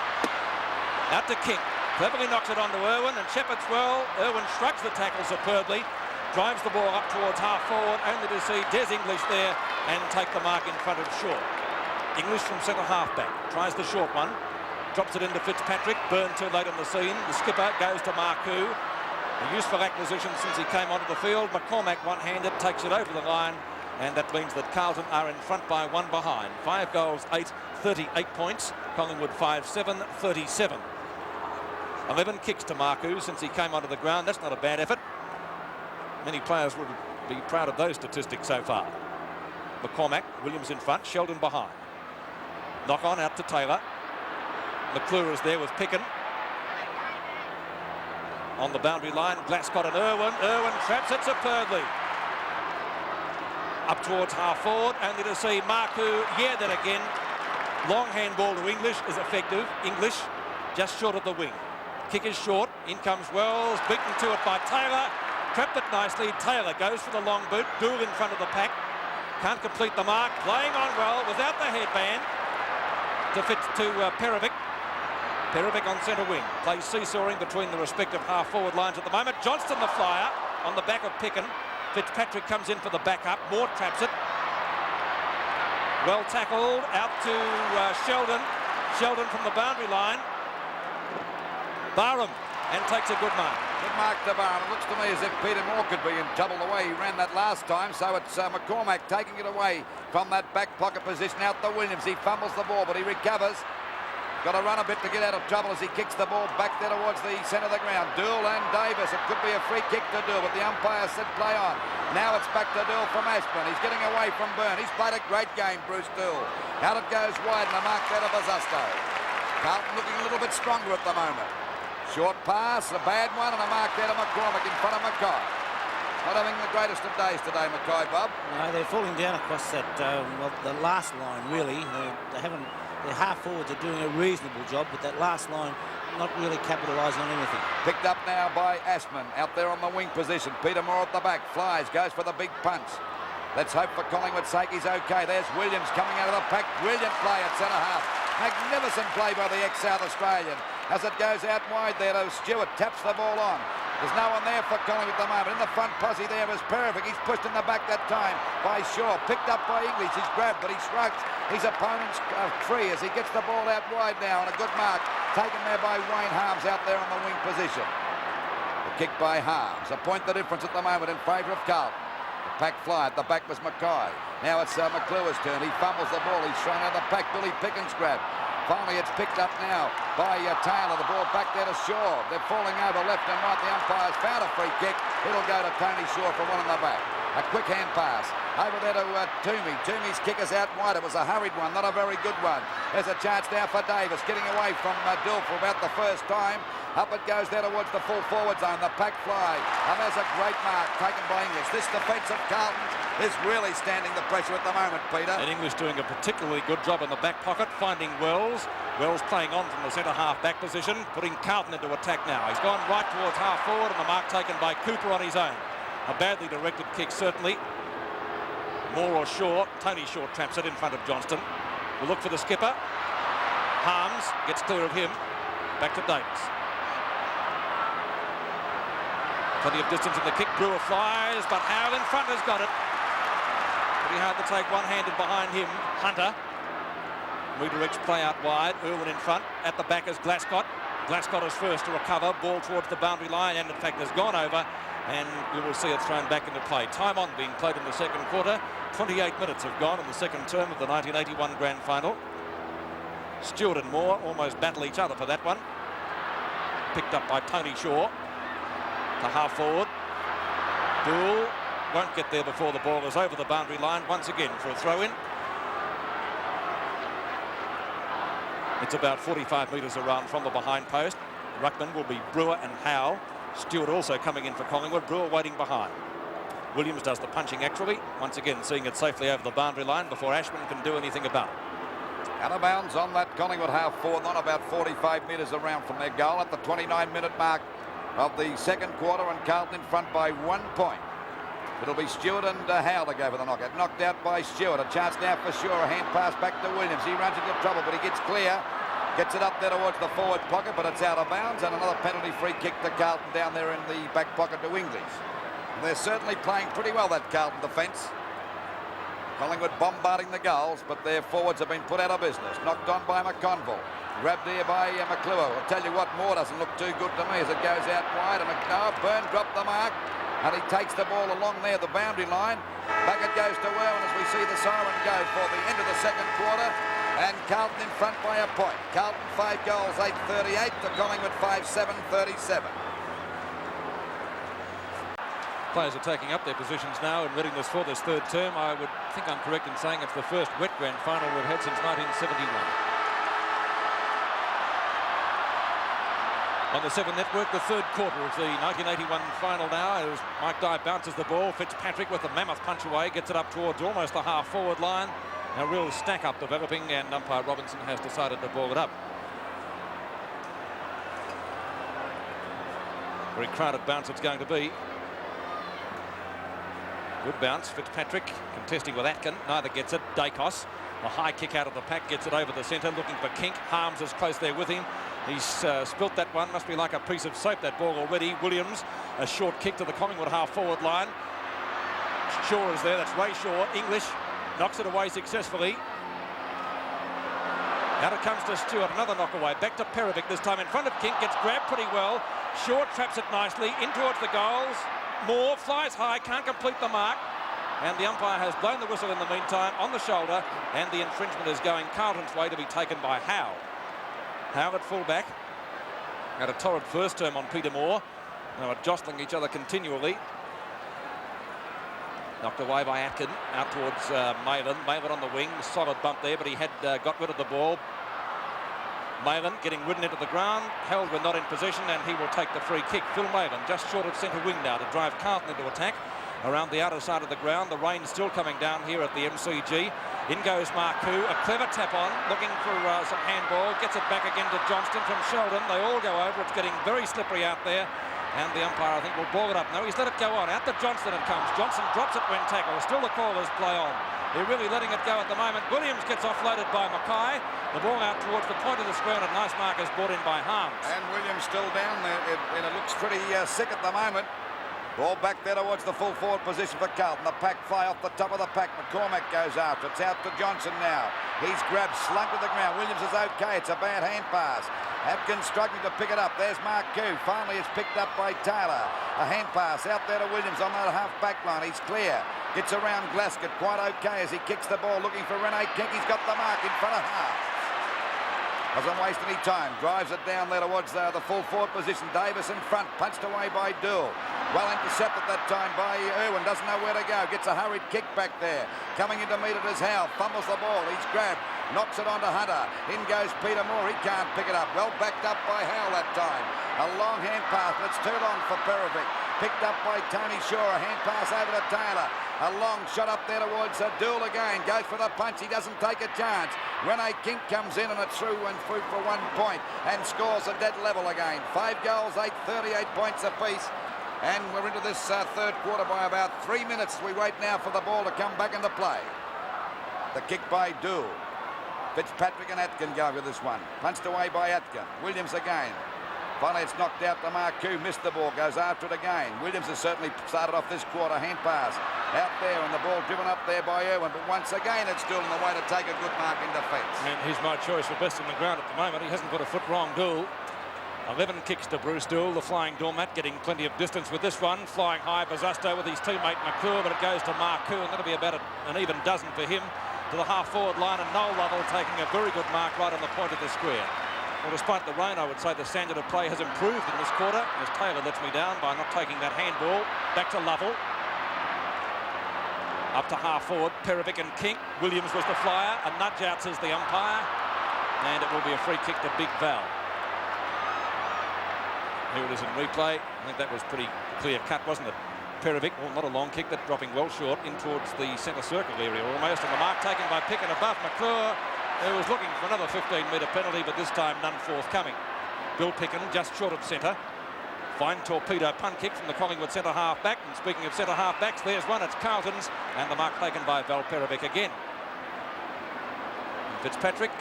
Out to King. Cleverly knocks it onto Irwin and Shepherd's well. Irwin shrugs the tackle superbly. Drives the ball up towards half forward. Only to see Des English there and take the mark in front of Shaw. English from centre half back. Tries the short one. Drops it into Fitzpatrick. Burned too late on the scene. The skipper goes to Marcoux. A useful acquisition since he came onto the field. McCormack one-handed takes it over the line And that means that Carlton are in front by 1 behind. 5 goals, 8, 38 points. Collingwood 5-7, 37. 11 kicks to Marku since he came onto the ground. That's not a bad effort. Many players would be proud of those statistics so far. McCormack, Williams in front, Sheldon behind. Knock on out to Taylor. McClure is there with Picken. On the boundary line, Glascott and Irwin. Irwin traps it superbly. Up towards half forward, only to see Marku, that again. Long handball to English is effective. English just short of the wing. Kick is short, in comes Wells, beaten to it by Taylor. Trapped it nicely, Taylor goes for the long boot. Doull in front of the pack. Can't complete the mark, playing on well without the headband. To fit to Perovic. Perovic on centre wing. Plays seesawing between the respective half-forward lines at the moment. Johnston the flyer on the back of Picken. Fitzpatrick comes in for the backup. Moore traps it. Well tackled. Out to Sheldon. Sheldon from the boundary line. Barham. And takes a good mark. Good mark to Barham. It looks to me as if Peter Moore could be in trouble the way he ran that last time. So it's McCormack taking it away from that back pocket position out to Williams. He fumbles the ball, but he recovers. Got to run a bit to get out of trouble as he kicks the ball back there towards the centre of the ground. Doull and Davis. It could be a free kick to Doull, but the umpire said play on. Now it's back to Doull from Ashburn. He's getting away from Byrne. He's played a great game, Bruce Doull. Out it goes wide and a mark there to Bazusto. Carlton looking a little bit stronger at the moment. Short pass, a bad one, and a mark there to McCormack in front of Mackay. Not having the greatest of days today, Mackay, Bob. No, they're falling down across that, the last line, really. Their half-forwards are doing a reasonable job, but that last line not really capitalising on anything. Picked up now by Ashman, out there on the wing position. Peter Moore at the back, flies, goes for the big punch. Let's hope for Collingwood's sake he's okay. There's Williams coming out of the pack. Brilliant play at centre-half. Magnificent play by the ex-South Australian. As it goes out wide there, Stewart taps the ball on. There's no one there for Collingwood at the moment. In the front posse there is Perovic. He's pushed in the back that time by Shaw. Picked up by English. He's grabbed, but he shrugs his opponent's free as he gets the ball out wide now. And a good mark taken there by Wayne Harms out there on the wing position. The kick by Harms. A point the difference at the moment in favour of Carlton. The pack fly. At the back was Mackay. Now it's McClure's turn. He fumbles the ball. He's thrown out the pack. Billy Pickens grab. Finally, it's picked up now by Taylor. The ball back there to Shaw. They're falling over left and right. The umpire's found a free kick. It'll go to Tony Shaw for one in the back. A quick hand pass. Over there to Toomey. Toomey's kick is out wide. It was a hurried one, not a very good one. There's a chance now for Davis. Getting away from Doull for about the first time. Up it goes there towards the full forward zone. The pack fly. And there's a great mark taken by English. This defence of Carlton is really standing the pressure at the moment, Peter. And English doing a particularly good job in the back pocket, finding Wells. Wells playing on from the centre-half back position, putting Carlton into attack now. He's gone right towards half forward and the mark taken by Cooper on his own. A badly directed kick, certainly. Moore or Shaw. Tony Shaw traps it in front of Johnston. We'll look for the skipper. Harms gets clear of him. Back to Davis. Plenty of distance in the kick. Brewer flies, but Howell in front has got it. Pretty hard to take one-handed behind him. Hunter redirects play out wide. Irwin in front. At the back is Glascott. Glascott is first to recover. Ball towards the boundary line and in fact has gone over. And you will see it thrown back into play. Time on being played in the second quarter. 28 minutes have gone in the second term of the 1981 Grand Final. Stewart and Moore almost battle each other for that one. Picked up by Tony Shaw. To half forward. Doull won't get there before the ball is over the boundary line once again for a throw-in. It's about 45 metres around from the behind post. Ruckman will be Brewer and Howe. Stewart also coming in for Collingwood. Brewer waiting behind. Williams does the punching actually. Once again seeing it safely over the boundary line before Ashman can do anything about it. Out of bounds on that Collingwood half forward, on about 45 metres around from their goal at the 29-minute mark of the second quarter, and Carlton in front by 1 point. It'll be Stewart and Howe to go for the knockout. Knocked out by Stewart. A chance now for Shaw. A hand pass back to Williams. He runs into trouble, but he gets clear. Gets it up there towards the forward pocket, but it's out of bounds. And another penalty free kick to Carlton down there in the back pocket to English. And they're certainly playing pretty well, that Carlton defence. Collingwood bombarding the goals, but their forwards have been put out of business. Knocked on by McConville. Grabbed here by McClure. I'll tell you what, Moore doesn't look too good to me as it goes out wide. And Byrne dropped the mark. And he takes the ball along there, the boundary line. Back it goes to Irwin as we see the siren go for the end of the second quarter. And Carlton in front by a point. Carlton 5 goals, 8-38 to Collingwood 5-7, 37. Players are taking up their positions now in readiness for this third term. I would think I'm correct in saying it's the first wet grand final we've had since 1971. On the Seven Network, the third quarter of the 1981 final now, as Mike Dye bounces the ball. Fitzpatrick with a mammoth punch away, gets it up towards almost the half-forward line. A real stack-up developing, and umpire Robinson has decided to ball it up. Very crowded bounce it's going to be. Good bounce. Fitzpatrick contesting with Atkin. Neither gets it. Dacos. A high kick out of the pack. Gets it over the centre. Looking for Kink. Harms is close there with him. He's spilt that one. Must be like a piece of soap, that ball already. Williams. A short kick to the Collingwood half-forward line. Shaw is there. That's Ray Shaw. English. Knocks it away successfully. Out it comes to Stewart. Another knock away. Back to Perovic. This time in front of Kink. Gets grabbed pretty well. Shaw traps it nicely. In towards the goals. Moore flies high, can't complete the mark, and the umpire has blown the whistle in the meantime on the shoulder, and the infringement is going Carlton's way to be taken by Howe. Howe at fullback. Had a torrid first term on Peter Moore. They were jostling each other continually. Knocked away by Atkin, out towards Malin. Malin on the wing, solid bump there, but he had got rid of the ball. Malin getting ridden into the ground, held when not in possession, and he will take the free kick. Phil Malin just short of centre wing now to drive Carlton into attack around the outer side of the ground. The rain still coming down here at the MCG. In goes Marcoux, a clever tap on, looking for some handball, gets it back again to Johnston from Sheldon. They all go over. It's getting very slippery out there, and the umpire, I think, will ball it up. No, he's let it go on. Out to Johnston it comes. Johnson drops it when tackled. Still the call is play on. They're really letting it go at the moment. Williams gets offloaded by Mackay. The ball out towards the point of the square, and a nice mark is brought in by Harms. And Williams still down there, and it looks pretty sick at the moment. Ball back there towards the full forward position for Carlton. The pack fly off the top of the pack. McCormack goes after. It's out to Johnson now. He's grabbed, slung to the ground. Williams is okay. It's a bad hand pass. Atkins struggling to pick it up. There's Marcoux. Finally, it's picked up by Taylor. A hand pass out there to Williams on that half-back line. He's clear. Gets around Glasgow quite okay as he kicks the ball, looking for Rene Kink. He's got the mark in front of half. Doesn't waste any time. Drives it down there towards the full forward position. Davis in front. Punched away by Doull. Well intercepted that time by Irwin. Doesn't know where to go. Gets a hurried kick back there. Coming in to meet it is Howe. Fumbles the ball. He's grabbed. Knocks it onto Hunter. In goes Peter Moore. He can't pick it up. Well backed up by Howe that time. A long hand pass, but it's too long for Perovic. Picked up by Tony Shaw. A hand pass over to Taylor. A long shot up there towards Doull again. Goes for the punch. He doesn't take a chance. Rene Kink comes in and it's through and through for 1 point and scores a dead level again. 5 goals, 38 points apiece. And we're into this third quarter by about 3 minutes. We wait now for the ball to come back into play. The kick by Doull. Fitzpatrick and Atkin go with this one. Punched away by Atkin. Williams again. Finally, it's knocked out to Marcoux. Missed the ball. Goes after it again. Williams has certainly started off this quarter. Hand pass out there, and the ball driven up there by Irwin. But once again, it's Doull in the way to take a good mark in defence. And he's my choice for best in the ground at the moment. He hasn't put a foot wrong, Doull. 11 kicks to Bruce Doull, the flying doormat, getting plenty of distance with this one. Flying high, Bazusto with his teammate McClure, but it goes to Marcoux, and that'll be about an even dozen for him to the half-forward line, and Noel Lovell taking a very good mark right on the point of the square. Well, despite the rain, I would say the standard of play has improved in this quarter, as Taylor lets me down by not taking that handball. Back to Lovell. Up to half-forward, Perovic and Kink. Williams was the flyer. A nudge out, says the umpire, and it will be a free kick to Big Val. Here it is in replay. I think that was pretty clear cut, wasn't it? Perovic, well, not a long kick, that dropping well short in towards the centre circle area almost, and the mark taken by Pickett above McClure, who was looking for another 15-metre penalty, but this time none forthcoming. Bill Picken just short of centre. Fine torpedo punt kick from the Collingwood centre half back, and speaking of centre half backs, there's one, it's Carlton's, and the mark taken by Val Perovic again. And Fitzpatrick,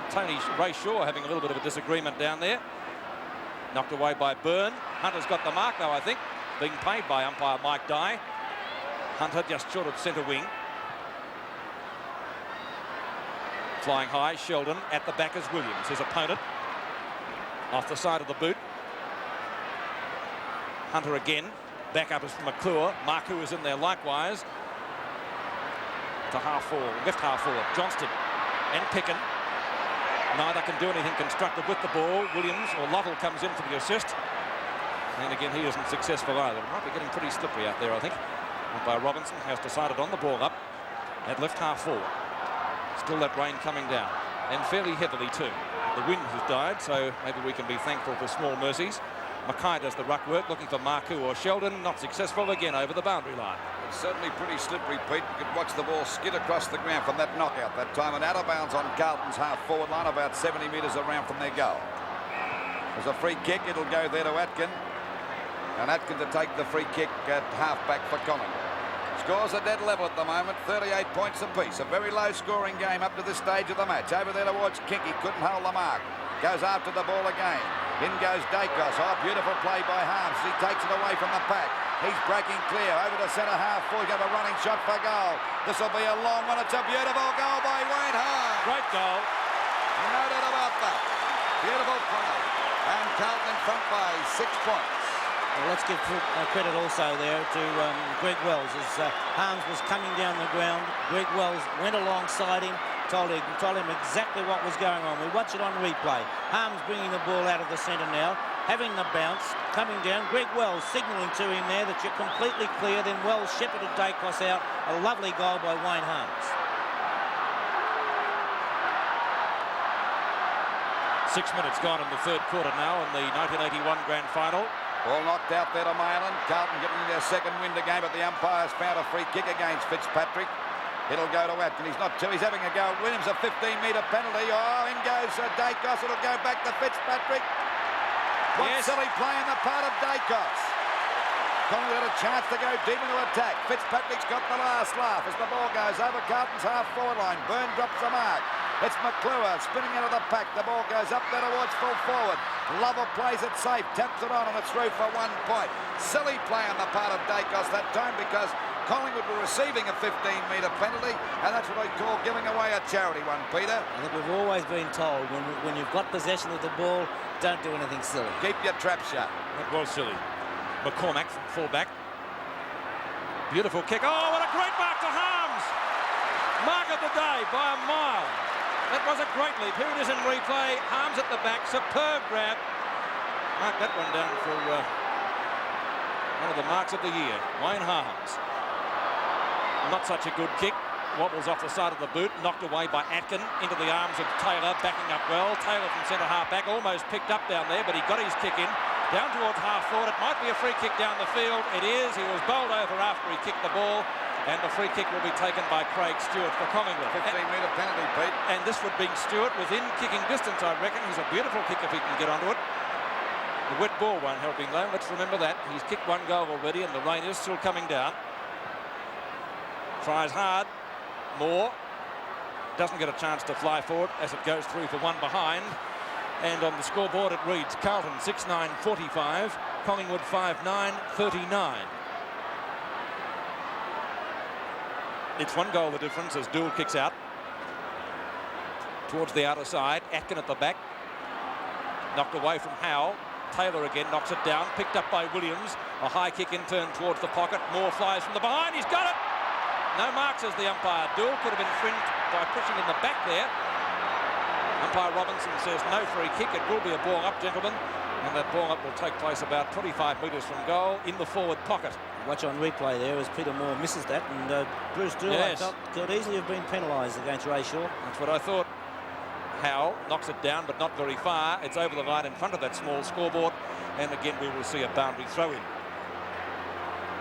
Tony Ray Shaw having a little bit of a disagreement down there. Knocked away by Byrne. Hunter's got the mark though, I think, being paid by umpire Mike Dye. Hunter just short of centre wing. Flying high, Sheldon at the back as Williams, his opponent. Off the side of the boot. Hunter again. Backup is from McClure. Marku is in there likewise. To half forward, left half forward. Johnston and Picken. Neither can do anything constructive with the ball. Williams or Lovell comes in for the assist. And again, he isn't successful either. It might be getting pretty slippery out there, I think. By Robinson has decided on the ball up at left half forward. Still that rain coming down, and fairly heavily too. The wind has died, so maybe we can be thankful for small mercies. Mackay does the ruck work, looking for Marku or Sheldon. Not successful again over the boundary line. It's certainly pretty slippery, Pete. You could watch the ball skid across the ground from that knockout that time, and out of bounds on Carlton's half-forward line, about 70 metres around from their goal. There's a free kick. It'll go there to Atkin. And Atkin to take the free kick at half-back for Collingwood. Scores are dead level at the moment, 38 points apiece. A very low-scoring game up to this stage of the match. Over there towards Kinky, couldn't hold the mark. Goes after the ball again. In goes Dacos. Oh, beautiful play by Harms. He takes it away from the pack. He's breaking clear over to centre half. He's got a running shot for goal. This will be a long one. It's a beautiful goal by Wayne Harms. Great goal. No doubt about that. Beautiful play. And Carlton in front by 6 points. Well, let's give credit also there to Greg Wells. As Harms was coming down the ground, Greg Wells went alongside him, told him exactly what was going on. We watch it on replay. Harms bringing the ball out of the centre now, having the bounce, coming down. Greg Wells signalling to him there that you're completely clear. Then Wells shepherded Dacos out. A lovely goal by Wayne Harms. 6 minutes gone in the third quarter now in the 1981 grand final. Ball knocked out there to Maylan. Carlton getting their second win of the game, but the umpire's found a free kick against Fitzpatrick. It'll go to Atkin. He's not two. He's having a go. Williams, a 15-metre penalty. Oh, in goes Dacos. It'll go back to Fitzpatrick. What silly play on the part of Dacos. Collingwood had a chance to go deep into attack. Fitzpatrick's got the last laugh as the ball goes over Carlton's half-forward line. Byrne drops the mark. It's McClure spinning out of the pack. The ball goes up there towards full forward. Lovell plays it safe, taps it on, and it's through for 1 point. Silly play on the part of Dacos that time because Collingwood were receiving a 15-metre penalty, and that's what I call giving away a charity one, Peter. I think we've always been told when you've got possession of the ball, don't do anything silly. Keep your trap shut. That was silly. McCormack from full-back. Beautiful kick. Oh, what a great mark to Harms. Mark of the day by a mile. That was a great leap. Here it is in replay. Harms at the back. Superb grab. Mark that one down for one of the marks of the year. Wayne Harms. Not such a good kick. Wobbles off the side of the boot. Knocked away by Atkin into the arms of Taylor. Backing up well. Taylor from centre half back. Almost picked up down there, but he got his kick in. Down towards half forward. It might be a free kick down the field. It is. He was bowled over after he kicked the ball. And the free kick will be taken by Craig Stewart for Collingwood. 15-metre penalty, Pete. And this would be Stewart within kicking distance, I reckon. He's a beautiful kick if he can get onto it. The wet ball won't help him, though. Let's remember that. He's kicked 1 goal already, and the rain is still coming down. Tries hard. Moore doesn't get a chance to fly forward as it goes through for 1 behind. And on the scoreboard, it reads Carlton 6-9-45, Collingwood 5-9-39. It's 1 goal the difference as Doull kicks out towards the outer side. Atkin at the back. Knocked away from Howe. Taylor again knocks it down. Picked up by Williams. A high kick in turn towards the pocket. Moore flies from the behind. He's got it. No marks as the umpire. Doull could have been fringed by pushing in the back there. Umpire Robinson says no free kick. It will be a ball up, gentlemen. And that ball up will take place about 25 metres from goal in the forward pocket. Watch on replay there as Peter Moore misses that, and Bruce Doull, yes, could easily have been penalised against Ray Shaw. That's what I thought. Howe knocks it down, but not very far. It's over the line in front of that small scoreboard, and again we will see a boundary throw-in.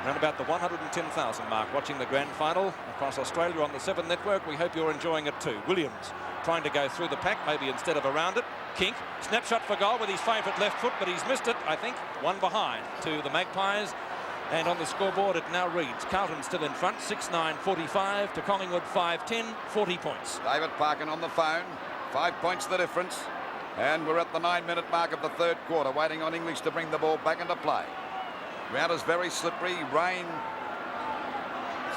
Around about the 110,000 mark, watching the grand final across Australia on the 7 network. We hope you're enjoying it too. Williams trying to go through the pack, maybe instead of around it. Kink, snapshot for goal with his favourite left foot, but he's missed it, I think. 1 behind to the Magpies. And on the scoreboard, it now reads Carlton still in front, 6-9-45 to Collingwood 5-10, 40 points. David Parkin on the phone, 5 points the difference. And we're at the 9-minute mark of the third quarter, waiting on English to bring the ball back into play. Ground is very slippery, rain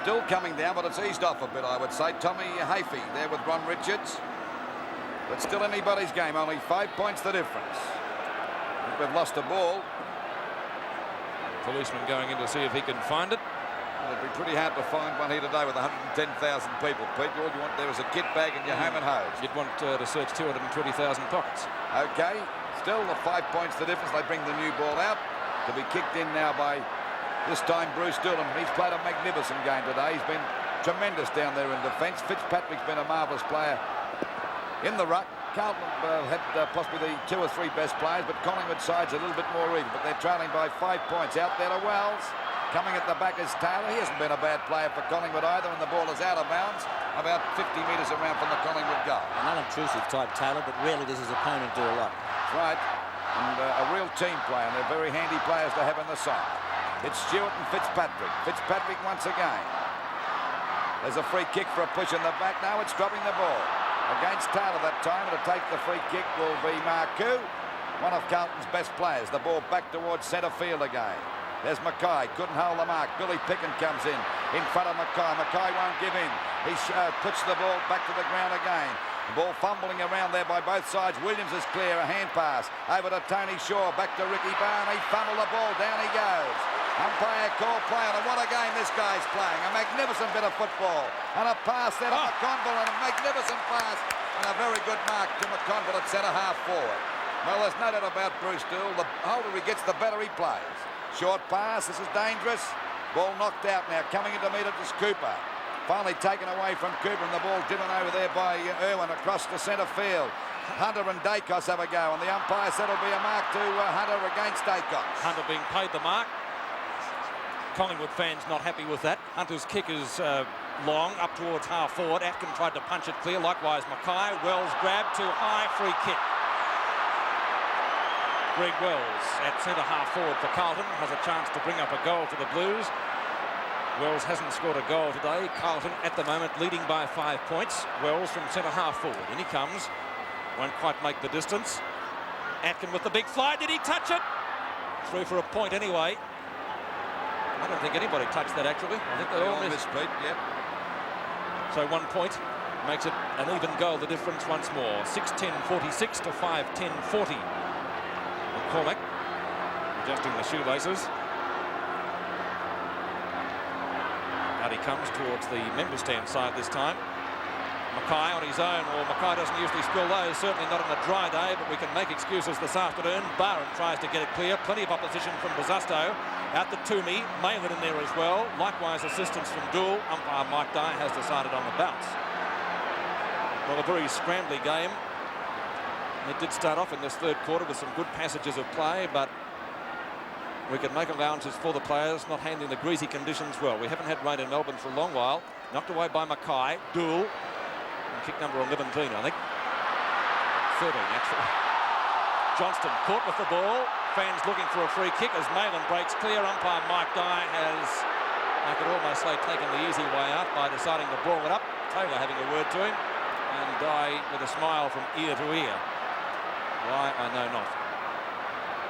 still coming down, but it's eased off a bit, I would say. Tommy Hafey there with Ron Richards. But still anybody's game, only 5 points the difference. We've lost a ball. Policeman going in to see if he can find it. It'd be pretty hard to find one here today with 110,000 people, Pete. All you want there is a kit bag and your home and hose. You'd want to search 220,000 pockets. Okay, still the 5 points the difference. They bring the new ball out to be kicked in now by, this time, Bruce Doull. He's played a magnificent game today. He's been tremendous down there in defence. Fitzpatrick's been a marvellous player in the ruck. Carlton had possibly the 2 or 3 best players, but Collingwood side's a little bit more even. But they're trailing by 5 points. Out there to Wells. Coming at the back is Taylor. He hasn't been a bad player for Collingwood either, and the ball is out of bounds about 50 metres around from the Collingwood goal. An unobtrusive type, Taylor, but rarely does his opponent do a lot. That's right. And a real team player, and they're very handy players to have in the side. It's Stewart and Fitzpatrick. Fitzpatrick once again. There's a free kick for a push in the back. Now it's dropping the ball. Against Taylor that time. To take the free kick will be Marcoux, one of Carlton's best players. The ball back towards centre field again. There's Mackay, couldn't hold the mark. Billy Picken comes in front of Mackay. Mackay won't give in. He puts the ball back to the ground again. The ball fumbling around there by both sides. Williams is clear, a hand pass. Over to Tony Shaw, back to Ricky Barham. He fumbled the ball, down he goes. Umpire call play on, and what a game this guy's playing. A magnificent bit of football. And a pass there to McConville, and a magnificent pass. And a very good mark to McConville at centre-half forward. Well, there's no doubt about Bruce Doull. The older he gets, the better he plays. Short pass, this is dangerous. Ball knocked out now, coming in to meet it is Cooper. Finally taken away from Cooper, and the ball driven over there by Irwin across the centre field. Hunter and Dacos have a go, and the umpire said it'll be a mark to Hunter against Dacos. Hunter being paid the mark. Collingwood fans not happy with that. Hunter's kick is long, up towards half forward. Atkin tried to punch it clear, likewise Mackay. Wells grabbed too high, free kick. Greg Wells at centre-half forward for Carlton has a chance to bring up a goal for the Blues. Wells hasn't scored a goal today. Carlton at the moment leading by 5 points. Wells from centre-half forward. In he comes. Won't quite make the distance. Atkin with the big fly. Did he touch it? Through for a point anyway. I don't think anybody touched that actually. I think they all missed. Pete, yep. So 1 point makes it an even goal, the difference once more. 6-10-46 to 5-10-40. McCormack adjusting the shoelaces. Out he comes towards the member stand side this time. Mackay on his own. Well, Mackay doesn't usually spill those, certainly not on a dry day, but we can make excuses this afternoon. Barham tries to get it clear. Plenty of opposition from Bosusto. Out to Toomey. Malin in there as well. Likewise assistance from Doull. Umpire Mike Dye has decided on the bounce. Well, a very scrambly game. It did start off in this third quarter with some good passages of play, but we can make allowances for the players not handling the greasy conditions well. We haven't had rain in Melbourne for a long while. Knocked away by Mackay. Doull. And kick number 11, I think. 13, actually. Johnston caught with the ball. Fans looking for a free kick as Malin breaks clear. Umpire Mike Dye has, I could almost say, taken the easy way out by deciding to ball it up. Taylor having a word to him. And Dye with a smile from ear to ear. Why, I know not.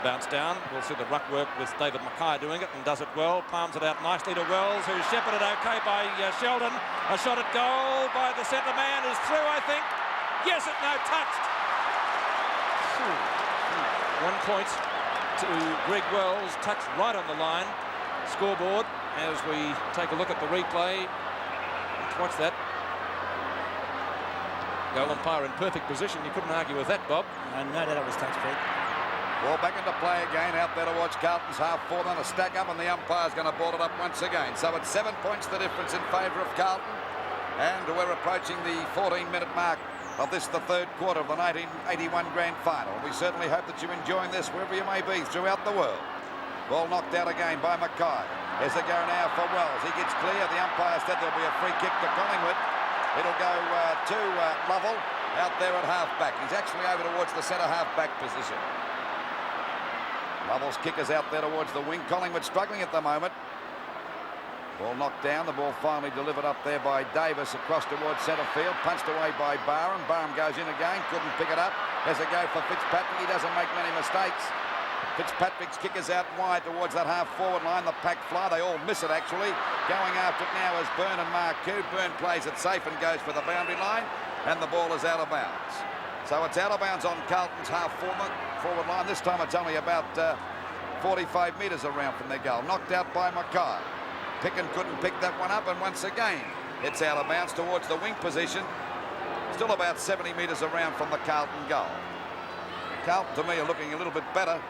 Bounce down. We'll see the ruck work with David Mackay doing it, and does it well. Palms it out nicely to Wells, who's shepherded okay by Sheldon. A shot at goal by the centre man is through, I think. Yes, no, touched. 1 point to Greg Wells. Touched right on the line. Scoreboard as we take a look at the replay. Let's watch that. Goal umpire in perfect position. You couldn't argue with that, Bob. No doubt it was touch, Pete. Ball back into play again, out there towards Carlton's half forward on a stack up, and the umpire's going to ball it up once again. So it's 7 points the difference in favour of Carlton, and we're approaching the 14-minute mark of this, the third quarter of the 1981 Grand Final. We certainly hope that you're enjoying this wherever you may be throughout the world. Ball knocked out again by Mackay. There's a go now for Wells. He gets clear. The umpire said there'll be a free kick to Collingwood. It'll go to Lovell out there at half-back. He's actually over towards the centre half-back position. Lovell's kick is out there towards the wing. Collingwood struggling at the moment. Ball knocked down. The ball finally delivered up there by Davis across towards centre field. Punched away by Barham. Barham goes in again. Couldn't pick it up. There's a go for Fitzpatrick. He doesn't make many mistakes. Fitzpatrick's kick is out wide towards that half-forward line. The pack fly. They all miss it, actually. Going after it now is Byrne and Marcoux. Byrne plays it safe and goes for the boundary line. And the ball is out of bounds. So it's out of bounds on Carlton's half-forward line. This time it's only about 45 metres around from their goal. Knocked out by Mackay. Picken couldn't pick that one up, and once again it's out of bounds towards the wing position. Still about 70 metres around from the Carlton goal. Carlton, to me, are looking a little bit better.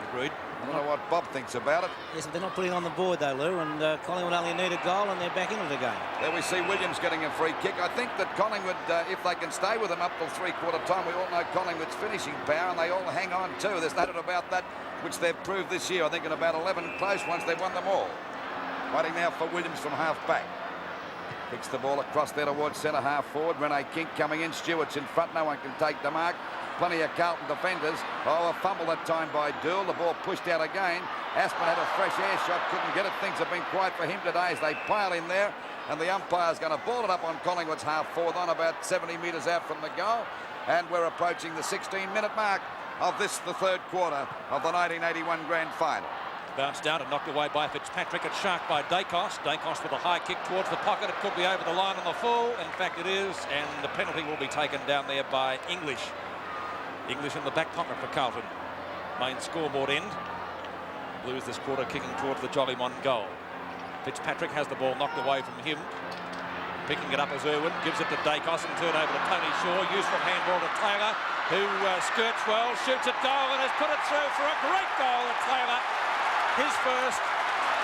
Agreed. I don't know what Bob thinks about it. Yes, but they're not putting on the board though, Lou, and Collingwood only need a goal and they're back into the game. There we see Williams getting a free kick. I think that Collingwood, if they can stay with them up till three-quarter time, we all know Collingwood's finishing power, and they all hang on too. There's no doubt about that, which they've proved this year. I think in about 11 close ones, they've won them all. Waiting now for Williams from half-back. Kicks the ball across there towards centre-half forward. Rene King coming in. Stewart's in front. No one can take the mark. Plenty of Carlton defenders. Oh, a fumble that time by Doull. The ball pushed out again. Aspen had a fresh air shot. Couldn't get it. Things have been quiet for him today as they pile in there. And the umpire's going to ball it up on Collingwood's half-forward on about 70 metres out from the goal. And we're approaching the 16-minute mark of this, the third quarter of the 1981 Grand Final. Bounced down and knocked away by Fitzpatrick. It's sharked by Dacos. Dacos with a high kick towards the pocket. It could be over the line on the full. In fact, it is. And the penalty will be taken down there by English. English in the back pocket for Carlton. Main scoreboard end. Blues this quarter kicking towards the Jollymon goal. Fitzpatrick has the ball knocked away from him. Picking it up as Irwin. Gives it to Dacos and turn over to Tony Shaw. Useful handball to Taylor, who skirts well, shoots at goal and has put it through for a great goal at Taylor. His first.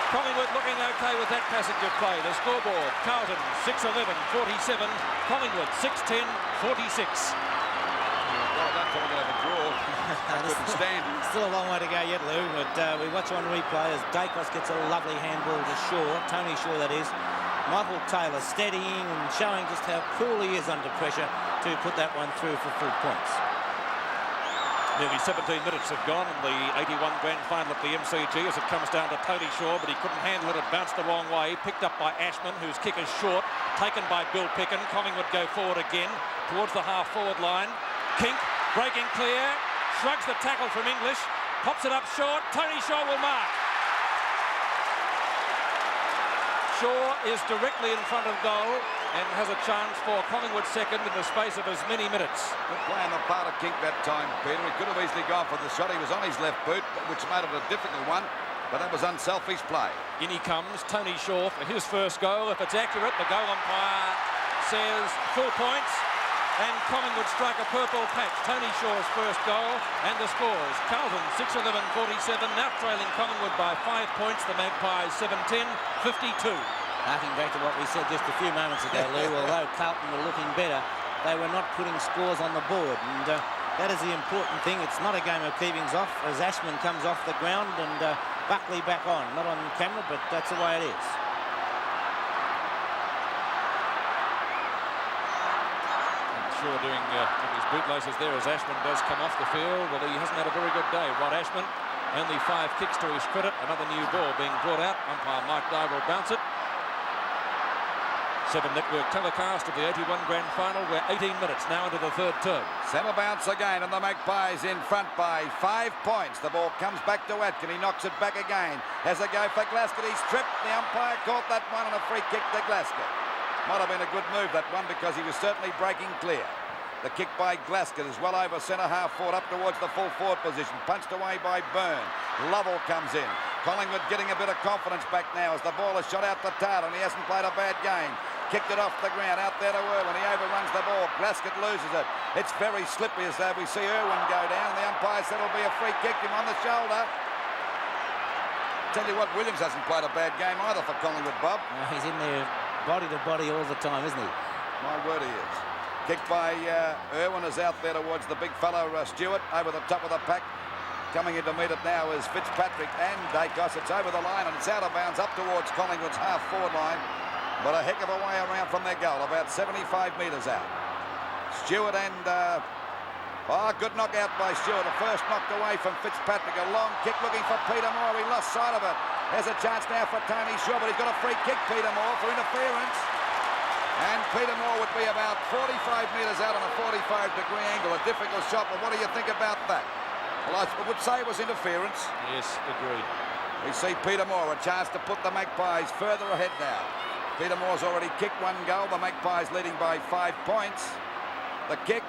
Collingwood looking okay with that passage of play. The scoreboard, Carlton 6-11-47, Collingwood 6-10-46. Well, I don't think we're going to have a draw. I couldn't stand. Still a long way to go yet, Lou, but we watch on replay as Dacos gets a lovely handball to Shaw, Tony Shaw that is. Michael Taylor steadying and showing just how cool he is under pressure to put that one through for full points. Nearly 17 minutes have gone in the 81 Grand Final at the MCG as it comes down to Tony Shaw, but he couldn't handle it. It bounced the wrong way. Picked up by Ashman, whose kick is short. Taken by Bill Picken. Collingwood go forward again towards the half-forward line. Kink breaking clear. Shrugs the tackle from English. Pops it up short. Tony Shaw will mark. Shaw is directly in front of goal and has a chance for Collingwood second in the space of as many minutes. Good play on the part of King that time, Peter. He could have easily gone for the shot. He was on his left boot, which made it a difficult one, but that was unselfish play. In he comes, Tony Shaw for his first goal. If it's accurate, the goal umpire says full points, and Collingwood strike a purple patch. Tony Shaw's first goal, and the scores. Carlton 6-11-47, now trailing Collingwood by 5 points. The Magpies 7-10-52. Harking back to what we said just a few moments ago, Lou, although Carlton were looking better, they were not putting scores on the board, and that is the important thing. It's not a game of keepings off as Ashman comes off the ground and Buckley back on. Not on camera, but that's the way it is. Shaw doing his bootlaces there as Ashman does come off the field. Well, he hasn't had a very good day. Rod Ashman, only 5 kicks to his credit. Another new ball being brought out. Umpire Mike Doull will bounce it. 7 Network telecast of the 81 Grand Final. We're 18 minutes now into the third term. Centre bounce again, and the Magpies in front by 5 points. The ball comes back to Atkin. He knocks it back again. Has a go for Glasgow. He's tripped. The umpire caught that one and a free kick to Glasgow. Might have been a good move, that one, because he was certainly breaking clear. The kick by Glasgow is well over centre half forward up towards the full forward position. Punched away by Byrne. Lovell comes in. Collingwood getting a bit of confidence back now as the ball is shot out to Taylor, and he hasn't played a bad game. Kicked it off the ground, out there to Irwin. He overruns the ball. Glasgow loses it. It's very slippery as we see Irwin go down. The umpire said it'll be a free kick, him on the shoulder. Tell you what, Williams hasn't played a bad game either for Collingwood, Bob. He's in there body to body all the time, isn't he? My word, he is. Kicked by Irwin is out there towards the big fellow Stewart over the top of the pack. Coming in to meet it now is Fitzpatrick and Dacos. It's over the line and it's out of bounds up towards Collingwood's half-forward line. But a heck of a way around from their goal, about 75 metres out. Stewart and... good knockout by Stewart. The first knocked away from Fitzpatrick. A long kick looking for Peter Moore. He lost sight of it. There's a chance now for Tony Shaw, but he's got a free kick, Peter Moore, for interference. And Peter Moore would be about 45 metres out on a 45-degree angle. A difficult shot, but what do you think about that? Well, I would say it was interference. Yes, agreed. We see Peter Moore, a chance to put the Magpies further ahead now. Peter Moore's already kicked 1 goal. The Magpies leading by 5 points. The kick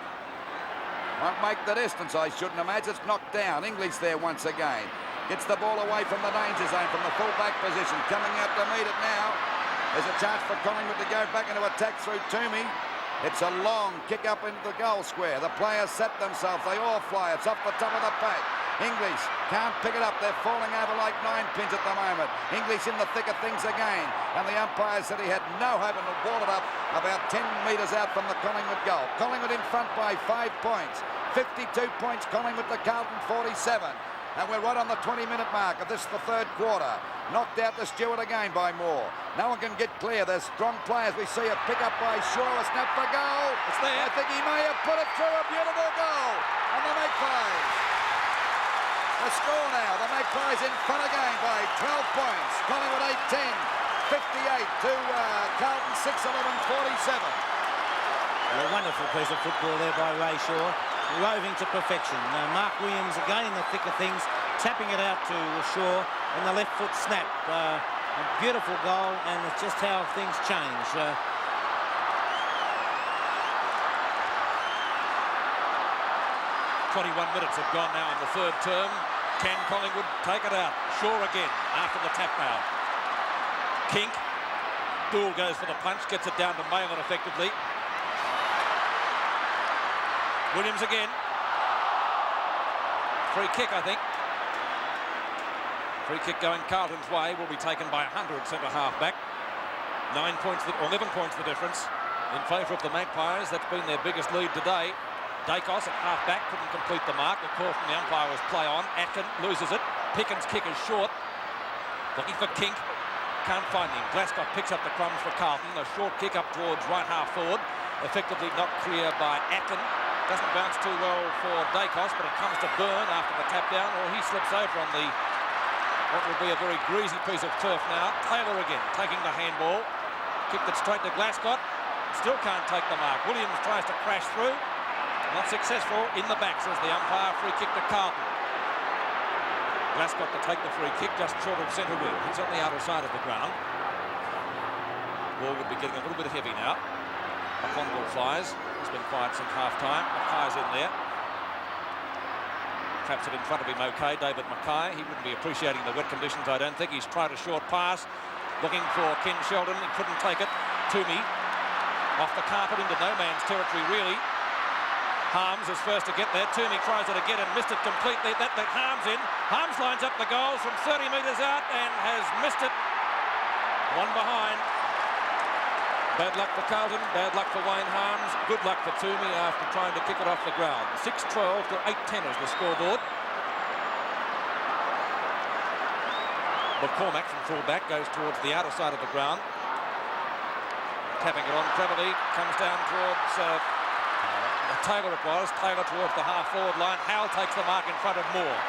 won't make the distance, I shouldn't imagine. It's knocked down. English there once again. Gets the ball away from the danger zone, from the full-back position. Coming out to meet it now. There's a chance for Collingwood to go back into attack through Toomey. It's a long kick up into the goal square. The players set themselves. They all fly. It's off the top of the pack. English can't pick it up. They're falling over like 9 pins at the moment. English in the thick of things again. And the umpire said he had no hope and ball it up about 10 metres out from the Collingwood goal. Collingwood in front by 5 points. 52 points Collingwood to Carlton 47. And we're right on the 20-minute mark of this, the third quarter. Knocked out the Stewart again by Moore. No one can get clear. There's strong players. We see a pick-up by Shaw, a snap for goal. It's there. I think he may have put it through. A beautiful goal. And the Magpies. The score now. The Magpies in front again by 12 points. Collingwood 8-10. 58 to Carlton 6-11-47. A wonderful piece of football there by Ray Shaw. Roving to perfection. Mark Williams again in the thick of things, tapping it out to Shaw, and the left foot snap. A beautiful goal, and it's just how things change. 21 minutes have gone now in the third term. Can Collingwood take it out? Shaw again after the tap now. Kink. Doull goes for the punch, gets it down to Malin effectively. Williams again. Free kick, I think. Free kick going Carlton's way will be taken by 100 centre-half back. 9 points, or 11 points the difference in favour of the Magpies. That's been their biggest lead today. Dacos at half-back couldn't complete the mark. The call from the umpire was play on. Atkin loses it. Pickens' kick is short. Looking for Kink. Can't find him. Glasgow picks up the crumbs for Carlton. A short kick up towards right half forward. Effectively not clear by Atkin. Doesn't bounce too well for Dacos, but it comes to Byrne after the tap down, or he slips over on the what will be a very greasy piece of turf now. Taylor again taking the handball. Kicked it straight to Glasgow. Still can't take the mark. Williams tries to crash through. Not successful. In the back, says the umpire. Free kick to Carlton. Glasgow to take the free kick just short of centre wing. He's on the outer side of the ground. Ball would be getting a little bit heavy now. McConville flies. He's been quiet since half-time. Mackay's in there. Traps it in front of him, okay. David Mackay. He wouldn't be appreciating the wet conditions, I don't think. He's tried a short pass. Looking for Ken Sheldon. He couldn't take it. Toomey. Off the carpet into no man's territory, really. Harms is first to get there. Toomey tries it again and missed it completely. That let Harms in. Harms lines up the goal from 30 metres out and has missed it. One behind. Bad luck for Carlton, bad luck for Wayne Harms, good luck for Toomey after trying to kick it off the ground. 6-12 to 8-10 is the scoreboard. McCormack from full-back goes towards the outer side of the ground. Tapping it on cleverly, comes down towards Taylor it was. Taylor towards the half-forward line. Howell takes the mark in front of Moore.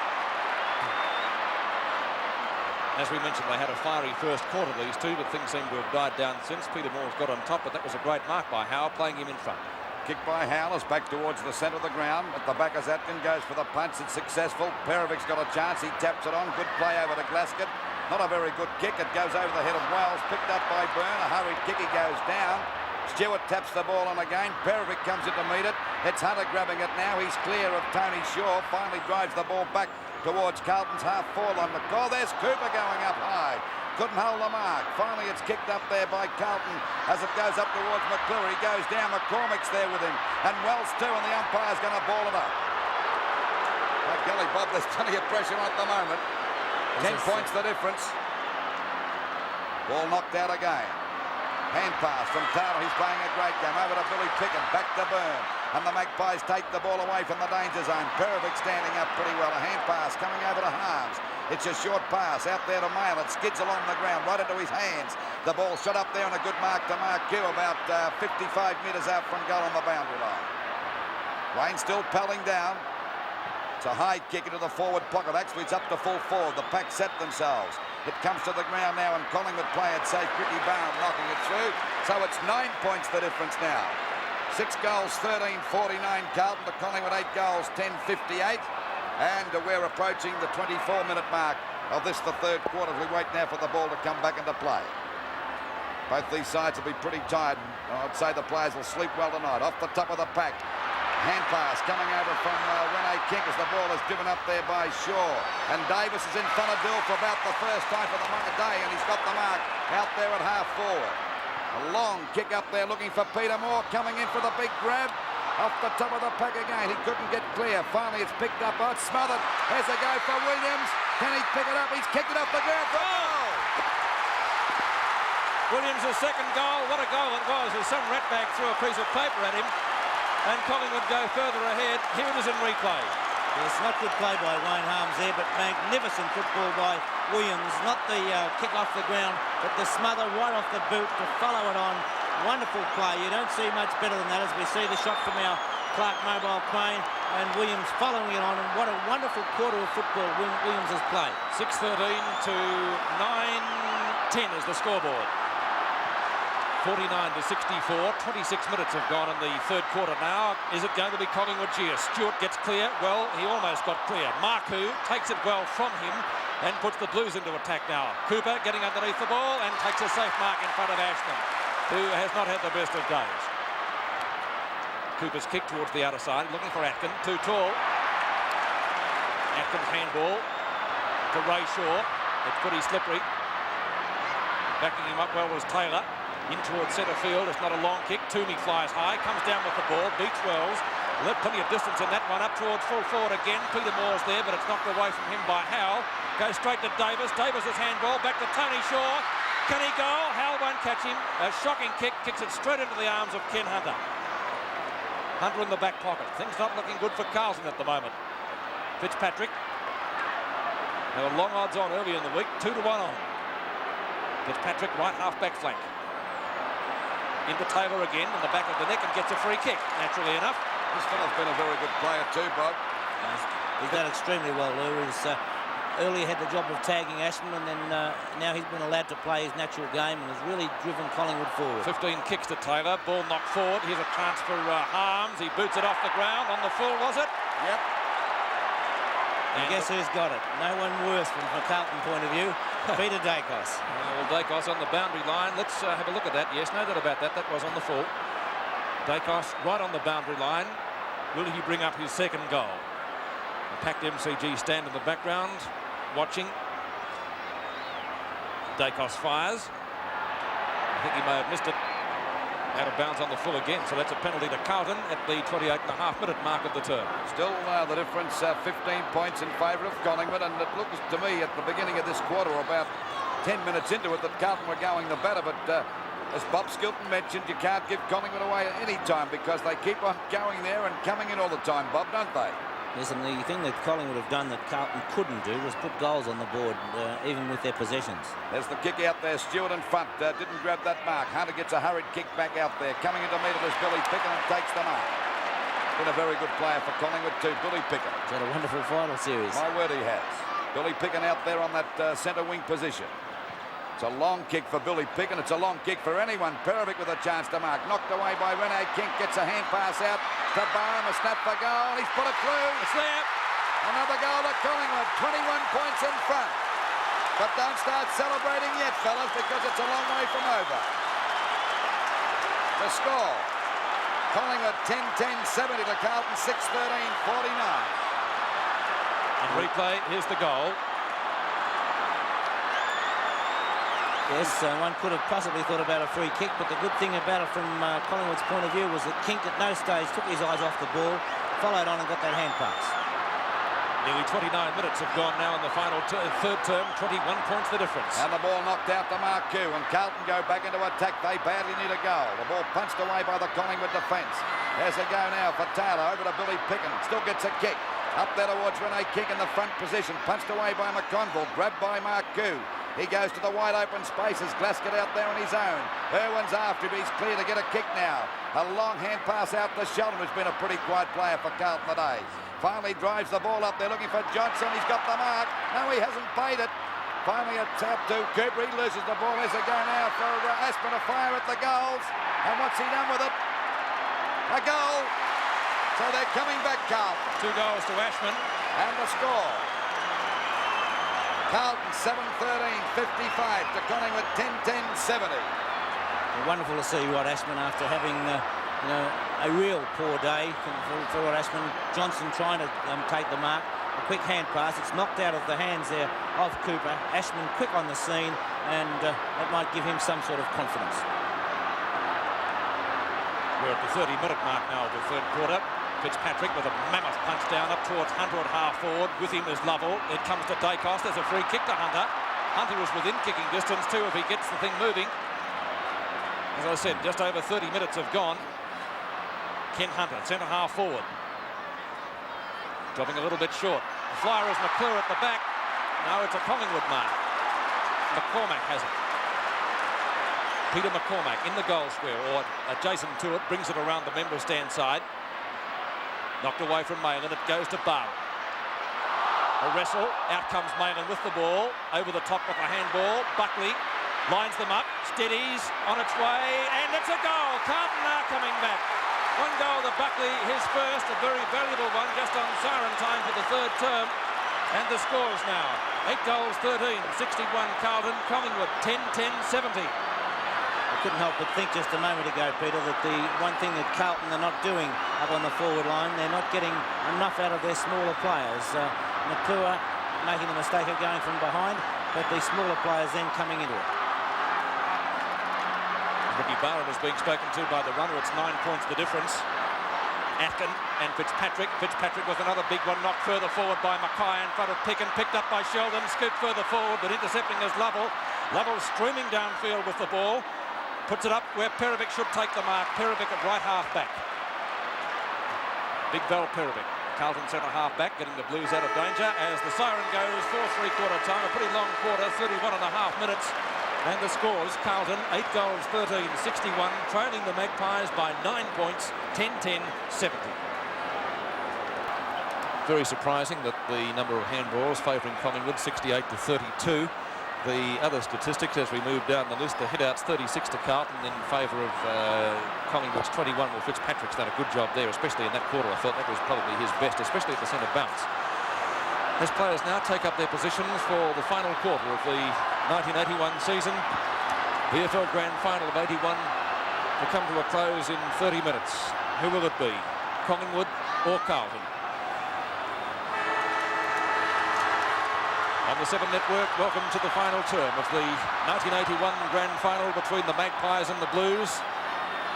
As we mentioned, they had a fiery first quarter, these two, but things seem to have died down since. Peter Moore's got on top, but that was a great mark by Howell, playing him in front. Kick by Howell is back towards the centre of the ground. At the back as Atkin goes for the punch. It's successful. Perovic's got a chance. He taps it on. Good play over to Glasgow. Not a very good kick. It goes over the head of Wells. Picked up by Byrne. A hurried kick. He goes down. Stewart taps the ball on again. Perovic comes in to meet it. It's Hunter grabbing it now. He's clear of Tony Shaw. Finally drives the ball back towards Carlton's half-forward on the call. There's Cooper going up high. Couldn't hold the mark. Finally, it's kicked up there by Carlton as it goes up towards McClure. He goes down. McCormick's there with him. And Wells too, and the umpire's going to ball it up. By golly, Bob, there's plenty of pressure on at the moment. 10 points the difference. Ball knocked out again. Hand pass from Taylor. He's playing a great game. Over to Billy Pickett. Back to Byrne. And the Magpies take the ball away from the danger zone. Perovic standing up pretty well. A hand pass coming over to Harms. It's a short pass out there to Mail. It skids along the ground right into his hands. The ball shot up there on a good mark to Mark Q, about 55 metres out from goal on the boundary line. Wayne still pelling down. It's a high kick into the forward pocket. Actually, it's up to full forward. The pack set themselves. It comes to the ground now, and Collingwood play it safe. Ricky Barham knocking it through. So it's 9 points the difference now. 6 goals, 13-49 Carlton to Collingwood, 8 goals, 10-58. And we're approaching the 24-minute mark of this, the third quarter. We wait now for the ball to come back into play. Both these sides will be pretty tired. I'd say the players will sleep well tonight. Off the top of the pack. Hand pass coming over from Rene Kink as the ball is driven up there by Shaw. And Davis is in front of Doull for about the first time for the day, and he's got the mark out there at half forward. A long kick up there looking for Peter Moore, coming in for the big grab. Off the top of the pack again. He couldn't get clear. Finally, it's picked up. Oh, it's smothered. There's a go for Williams. Can he pick it up? He's kicked it off the ground for goal. Williams' second goal. What a goal it was as some ratbag threw a piece of paper at him. And Collingwood go further ahead. Here it is in replay. Yes, not good play by Wayne Harms there, but magnificent football by Williams. Not the kick off the ground, but the smother right off the boot to follow it on. Wonderful play. You don't see much better than that as we see the shot from our Clark mobile crane and Williams following it on. And what a wonderful quarter of football Williams has played. 6:13 to 9:10 is the scoreboard. 49 to 64. 26 minutes have gone in the third quarter now. Is it going to be Collingwood here? Stewart gets clear. Well, he almost got clear. Marku takes it well from him and puts the Blues into attack now. Cooper getting underneath the ball and takes a safe mark in front of Ashman, who has not had the best of days. Cooper's kick towards the outer side, looking for Atkin, too tall. Atkin's handball to Ray Shaw. It's pretty slippery. Backing him up well was Taylor. In towards centre field. It's not a long kick. Toomey flies high, comes down with the ball, beats Wells. Left plenty of distance in that one. Up towards full forward again. Peter Moore's there, but it's knocked away from him by Howell. Goes straight to Davis. Davis's handball back to Tony Shaw. Can he go? Howell won't catch him. A shocking kick, kicks it straight into the arms of Ken Hunter. Hunter in the back pocket. Things not looking good for Carlton at the moment. Fitzpatrick. They were long odds on early in the week. 2-1 on. Fitzpatrick right half back flank. Into Taylor again in the back of the neck and gets a free kick, naturally enough. This fella's been a very good player too, Bob. He's done extremely well, Lou. He's earlier had the job of tagging Ashman, and then now he's been allowed to play his natural game and has really driven Collingwood forward. 15 kicks to Taylor, ball knocked forward. Here's a chance for Harms. He boots it off the ground on the full, was it? Yep. And guess who's got it? No one worse from a Carlton point of view. Peter Dacos. Well, Dacos on the boundary line. Let's have a look at that. Yes, no doubt about that. That was on the full. Dacos right on the boundary line. Will he bring up his second goal? The packed MCG stand in the background, watching. Dacos fires. I think he may have missed it. Out of bounds on the full again, so that's a penalty to Carlton at the 28.5-minute mark of the term. Still the difference, 15 points in favour of Collingwood, and it looks to me at the beginning of this quarter, about 10 minutes into it, that Carlton were going the better, but as Bob Skilton mentioned, you can't give Collingwood away at any time because they keep on going there and coming in all the time, Bob, don't they? Yes, and the thing that Collingwood have done that Carlton couldn't do was put goals on the board, even with their possessions. There's the kick out there. Stewart in front. Didn't grab that mark. Hunter gets a hurried kick back out there. Coming into meet it is Billy Picken and takes the mark. Been a very good player for Collingwood too, Billy Picken. He's had a wonderful final series. My word, he has. Billy Picken out there on that centre wing position. It's a long kick for Billy Picken. It's a long kick for anyone. Perovic with a chance to mark. Knocked away by Rene Kink. Gets a hand pass out to Barham. A snap for goal. He's put it through. It's there. Another goal to Collingwood. 21 points in front. But don't start celebrating yet, fellas, because it's a long way from over. The score. Collingwood 10-10-70 to Carlton 6-13-49. In replay, here's the goal. Yes, one could have possibly thought about a free kick, but the good thing about it from Collingwood's point of view was that Kink at no stage took his eyes off the ball, followed on and got that hand pass. Nearly 29 minutes have gone now in the final third term, 21 points the difference. And the ball knocked out to Marku, and Carlton go back into attack. They badly need a goal. The ball punched away by the Collingwood defence. There's a go now for Taylor, over to Billy Picken. Still gets a kick. Up there towards Rene Kink in the front position. Punched away by McConville, grabbed by Marku. He goes to the wide open spaces. Glasgow out there on his own. Irwin's after him. He's clear to get a kick now. A long hand pass out to Sheldon, who's been a pretty quiet player for Carlton today. Finally drives the ball up there looking for Johnson. He's got the mark. No, he hasn't played it. Finally it's out to Cooper. He loses the ball. There's a go now for Aspen to fire at the goals. And what's he done with it? A goal. So they're coming back, Carlton. 2 goals to Ashman. And the score. Carlton 7-13-55 to Collingwood 10-10-70. Wonderful to see Rod Ashman after having you know, a real poor day for Ashman. Johnson trying to take the mark. A quick hand pass. It's knocked out of the hands there of Cooper. Ashman quick on the scene, and that might give him some sort of confidence. We're at the 30-minute mark now of the third quarter. Fitzpatrick with a mammoth punch down up towards Hunter at half forward. With him is Lovell. It comes to Dacos. There's a free kick to Hunter. Hunter is within kicking distance too if he gets the thing moving. As I said, just over 30 minutes have gone. Ken Hunter, centre half forward. Dropping a little bit short. The flyer is McClure at the back. Now it's a Collingwood mark. McCormack has it. Peter McCormack in the goal square, or adjacent to it, brings it around the member stand side. Knocked away from Malin. It goes to Barr. A wrestle. Out comes Malin with the ball. Over the top with a handball. Buckley lines them up. Steadies on its way. And it's a goal. Carlton now coming back. One goal to Buckley, his first, a very valuable one, just on siren time for the third term. And the scores now. 8 goals, 13, 61 Carlton, Collingwood, 10-10-70. I couldn't help but think just a moment ago, Peter, that the one thing that Carlton are not doing up on the forward line, they're not getting enough out of their smaller players. McClure making the mistake of going from behind, but the smaller players then coming into it. Ricky Barron is being spoken to by the runner. It's 9 points the difference. Atkin and Fitzpatrick. Fitzpatrick with another big one, knocked further forward by Mackay in front of Picken, picked up by Sheldon, scooped further forward, but intercepting is Lovell. Lovell streaming downfield with the ball. Puts it up where Perovic should take the mark. Perovic at right half back. Big Val Perovic. Carlton centre half back, getting the Blues out of danger as the siren goes for three-quarter time. A pretty long quarter, 31 and a half minutes. And the scores, Carlton, 8 goals, 13, 61, trailing the Magpies by 9 points, 10-10, 70. Very surprising that the number of handballs favouring Collingwood, 68 to 32. The other statistics as we move down the list, the hit-outs 36 to Carlton in favour of Collingwood's 21. Well, Fitzpatrick's done a good job there, especially in that quarter. I thought that was probably his best, especially at the centre bounce. As players now take up their positions for the final quarter of the 1981 season. VFL Grand Final of 81 to come to a close in 30 minutes. Who will it be? Collingwood or Carlton? On the 7 Network, welcome to the final term of the 1981 Grand Final between the Magpies and the Blues.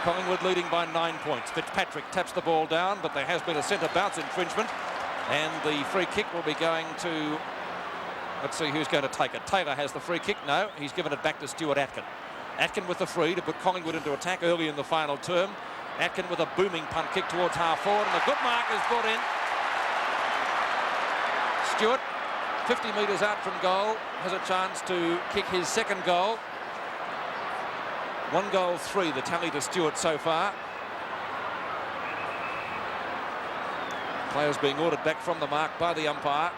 Collingwood leading by 9 points. Fitzpatrick taps the ball down, but there has been a centre bounce infringement. And the free kick will be going to, let's see who's going to take it. Taylor has the free kick. No, he's given it back to Stuart Atkin. Atkin with the free to put Collingwood into attack early in the final term. Atkin with a booming punt kick towards half forward, and a good mark is brought in. Stuart, 50 metres out from goal, has a chance to kick his second goal. 1 goal, 3, the tally to Stuart so far. Players being ordered back from the mark by the umpire.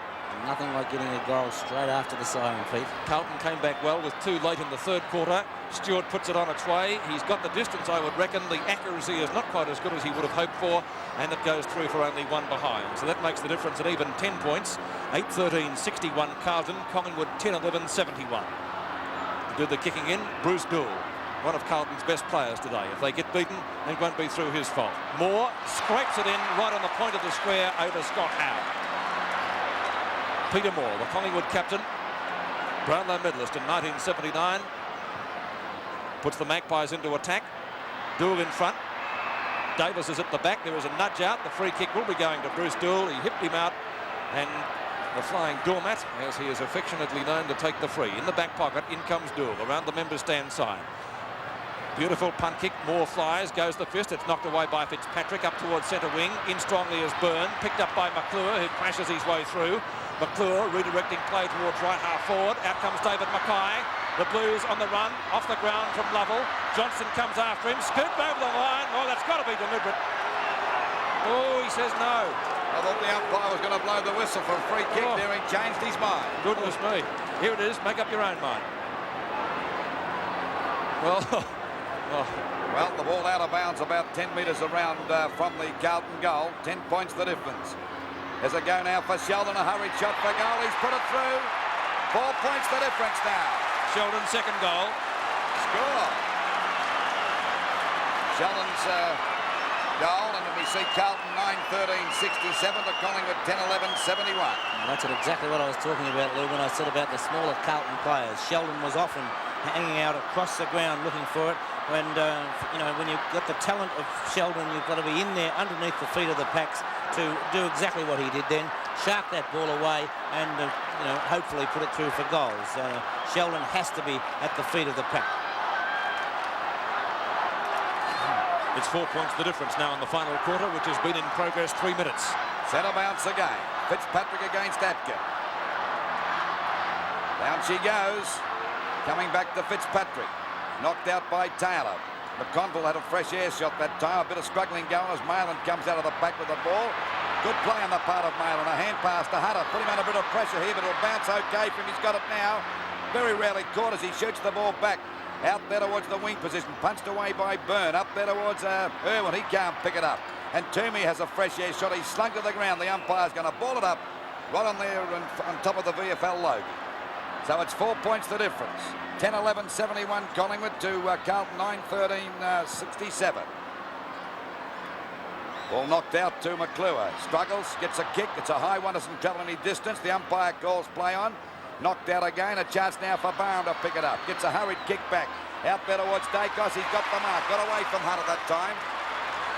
Nothing like getting a goal straight after the siren, Pete. Carlton came back well with 2 late in the third quarter. Stewart puts it on its way. He's got the distance, I would reckon. The accuracy is not quite as good as he would have hoped for, and it goes through for only 1 behind. So that makes the difference at even 10 points. 8-13, 61 Carlton. Collingwood 10-11, 71. To do the kicking in, Bruce Doull, one of Carlton's best players today. If they get beaten, it won't be through his fault. Moore scrapes it in right on the point of the square over Scott Howe. Peter Moore, the Collingwood captain, Brownlow medalist in 1979, puts the Magpies into attack. Doull in front. Davis is at the back. There is a nudge out. The free kick will be going to Bruce Doull. He hipped him out, and the flying doormat, as he is affectionately known, to take the free. In the back pocket, in comes Doull around the member stand side. Beautiful punt kick. Moore flies, goes the fist. It's knocked away by Fitzpatrick up towards centre wing. In strongly is Byrne, picked up by McClure, who crashes his way through. McClure redirecting play towards right half forward. Out comes David Mackay. The Blues on the run, off the ground from Lovell. Johnson comes after him, scooped over the line. Oh, that's got to be deliberate. Oh, he says no. I thought the umpire was going to blow the whistle for a free kick there. He changed his mind. Goodness me. Here it is. Make up your own mind. Well, well, the ball out of bounds about 10 metres around from the Carlton goal. 10 points the difference. There's a go now for Sheldon, a hurried shot for goal. He's put it through. 4 points the difference now. Sheldon's second goal. Score. Sheldon's goal, and we see Carlton 9-13-67 to Collingwood 10-11-71. That's exactly what I was talking about, Lou, when I said about the smaller Carlton players. Sheldon was often hanging out across the ground looking for it. And, you know, when you've got the talent of Sheldon, you've got to be in there underneath the feet of the packs to do exactly what he did then, shark that ball away and, you know, hopefully put it through for goals. Sheldon has to be at the feet of the pack. It's 4 points the difference now in the final quarter, which has been in progress 3 minutes. Centre bounce again. Fitzpatrick against Atkin. Down she goes. Coming back to Fitzpatrick. Knocked out by Taylor. McConville had a fresh air shot that time. A bit of struggling going as Malin comes out of the back with the ball. Good play on the part of Malin. A hand pass to Hutter. Put him under a bit of pressure here, but it'll bounce okay for him. He's got it now. Very rarely caught as he shoots the ball back. Out there towards the wing position. Punched away by Byrne. Up there towards Irwin. He can't pick it up. And Toomey has a fresh air shot. He's slung to the ground. The umpire's going to ball it up right on there on top of the VFL logo. So it's 4 points the difference. 10-11-71 Collingwood to Carlton 9-13-67. Ball knocked out to McClure. Struggles, gets a kick. It's a high one, doesn't travel any distance. The umpire calls play on. Knocked out again. A chance now for Barham to pick it up. Gets a hurried kick back. Out there towards Dacos. He's got the mark. Got away from Hutter that time.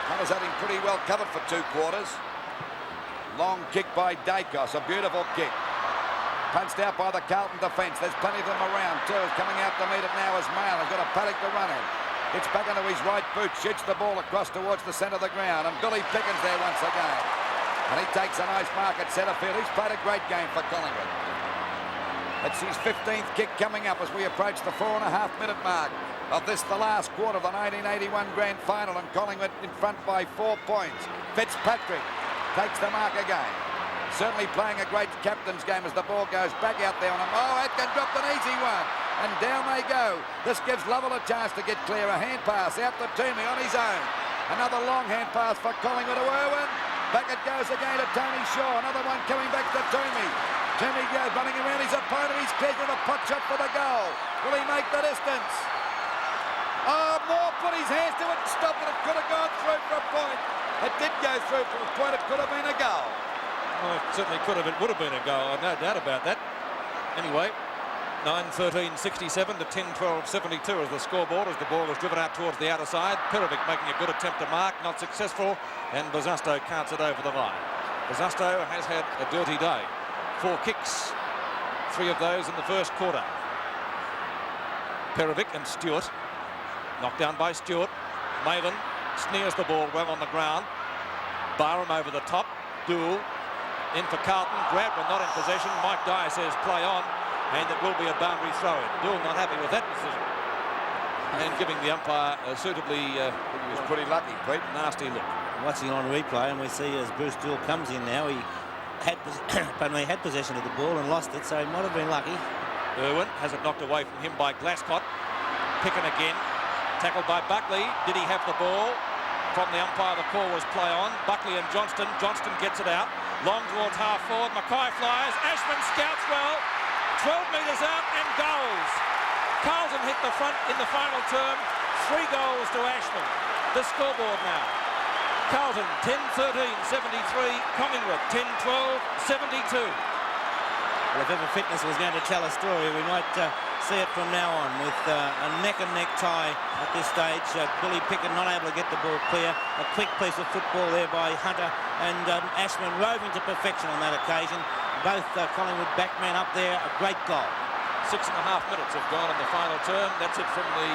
Hunter's had him pretty well covered for 2 quarters. Long kick by Dacos. A beautiful kick. Punched out by the Carlton defence. There's plenty of them around too. Coming out to meet it now is Mail. He's got a paddock to run in. Gets back into his right boot. Shoots the ball across towards the centre of the ground. And Billy Pickens there once again. And he takes a nice mark at centre field. He's played a great game for Collingwood. It's his 15th kick coming up as we approach the 4.5-minute mark of this, the last quarter of the 1981 Grand Final, and Collingwood in front by 4 points. Fitzpatrick takes the mark again. Certainly playing a great captain's game as the ball goes back out there on him. Oh, Atkin dropped an easy one. And down they go. This gives Lovell a chance to get clear. A hand pass out to Toomey on his own. Another long hand pass for Collingwood to Irwin. Back it goes again to Tony Shaw. Another one coming back to Toomey. Toomey goes running around his opponent. He's cleared with a pot shot for the goal. Will he make the distance? Oh, Moore put his hands to it and stopped it. It could have gone through for a point. It did go through for a point. It could have been a goal. Well, it certainly could have. It would have been a goal. No doubt about that. Anyway, 9-13-67 to 10-12-72 as the scoreboard, as the ball was driven out towards the outer side. Perovic making a good attempt to mark, not successful, and Bosustow carts it over the line. Bosustow has had a dirty day. 4 kicks, 3 of those in the first quarter. Perovic and Stewart, knocked down by Stewart. Maven sneers the ball well on the ground. Barham over the top. Doull in for Carlton. Grabbed but not in possession. Mike Dyer says play on, and it will be a boundary throw-in. Doull not happy with that decision, and giving the umpire a suitably he was pretty lucky, Pete. Nasty look. Watching on replay, and we see as Bruce Doull comes in now, he had had possession of the ball and lost it, so he might have been lucky. Irwin has it knocked away from him by Glasscott. Picken again. Tackled by Buckley. Did he have the ball? From the umpire, the call was play on. Buckley and Johnston. Johnston gets it out. Long towards half forward. Mackay flies. Ashman scouts well. 12 metres out and goals. Carlton hit the front in the final term. 3 goals to Ashman. The scoreboard now. Carlton 10-13-73. Collingwood 10-12-72. Well, if ever fitness was going to tell a story, we might see it from now on with a neck-and-neck tie at this stage. Billy Pickett not able to get the ball clear. A quick piece of football there by Hunter, and Ashman roving to perfection on that occasion. Both Collingwood backmen up there. A great goal. 6.5 minutes have gone in the final term. That's it from the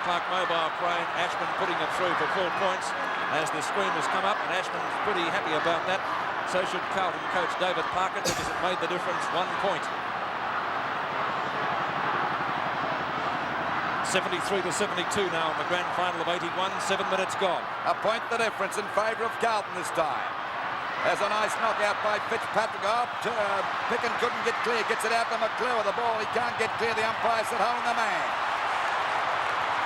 Clark mobile crane. Ashman putting it through for 4 points as the screen has come up, and Ashman's pretty happy about that. So should Carlton coach David Parker, because it made the difference 1 point. 73-72 now in the grand final of 81. 7 minutes gone. A point the difference in favour of Carlton this time. There's a nice knockout by Fitzpatrick. Oh, Picken couldn't get clear. Gets it out to McClure. The ball, he can't get clear. The umpire said holding the man.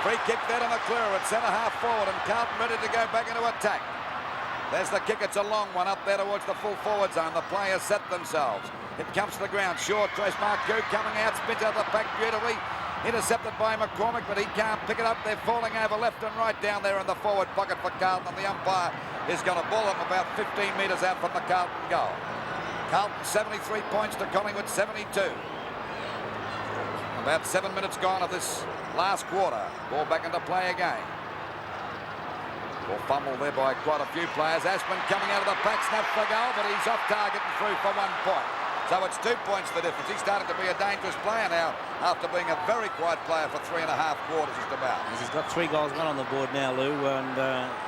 Free kick there to McClure at centre-half forward, and Carlton ready to go back into attack. There's the kick. It's a long one up there towards the full forward zone. The players set themselves. It comes to the ground. Shaw tries Mark Goode coming out. Spins out the back beautifully. Intercepted by McCormick, but he can't pick it up. They're falling over left and right down there in the forward pocket for Carlton. And the umpire is going to ball up about 15 metres out from the Carlton goal. Carlton 73 points to Collingwood 72. About 7 minutes gone of this last quarter. Ball back into play again. Ball fumbled there by quite a few players. Ashman coming out of the pack, snaps the goal, but he's off target and through for 1 point. So it's 2 points the difference. He's starting to be a dangerous player now after being a very quiet player for 3.5 quarters just about. He's got 3 goals, 1 on the board now, Lou, and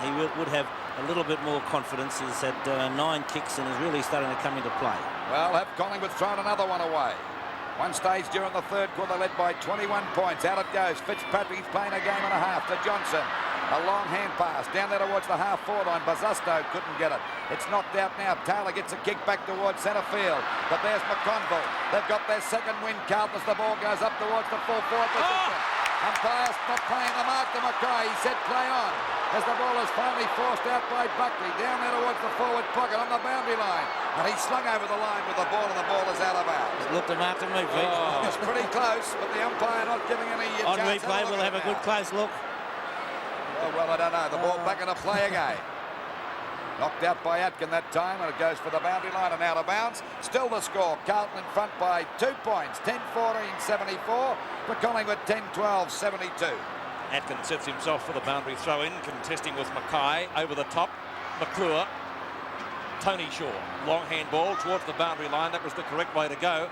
he would have a little bit more confidence. He's had 9 kicks and is really starting to come into play. Well, have Collingwood thrown another one away. One stage during the third quarter, led by 21 points. Out it goes. Fitzpatrick's playing a game and a half to Johnson. A long hand pass down there towards the half-forward line. Bazusto couldn't get it. It's knocked out now. Taylor gets a kick back towards centre field. But there's McConville. They've got their second win, Carlton, as the ball goes up towards the full forward position. Umpire's not playing the mark to Mackay. He said play on. As the ball is finally forced out by Buckley. Down there towards the forward pocket on the boundary line. And he's slung over the line with the ball, and the ball is out of bounds. It looked a mark to me, Pete. It's pretty close, but the umpire not giving any On chance. replay, we'll have a good close look. Well, I don't know. The ball back into play again. Knocked out by Atkin that time, and it goes for the boundary line and out of bounds. Still the score. Carlton in front by 2 points. 10-14-74. For Collingwood, 10-12-72. Atkin sets himself for the boundary throw-in, contesting with Mackay. Over the top, McClure. Tony Shaw. Long handball towards the boundary line. That was the correct way to go.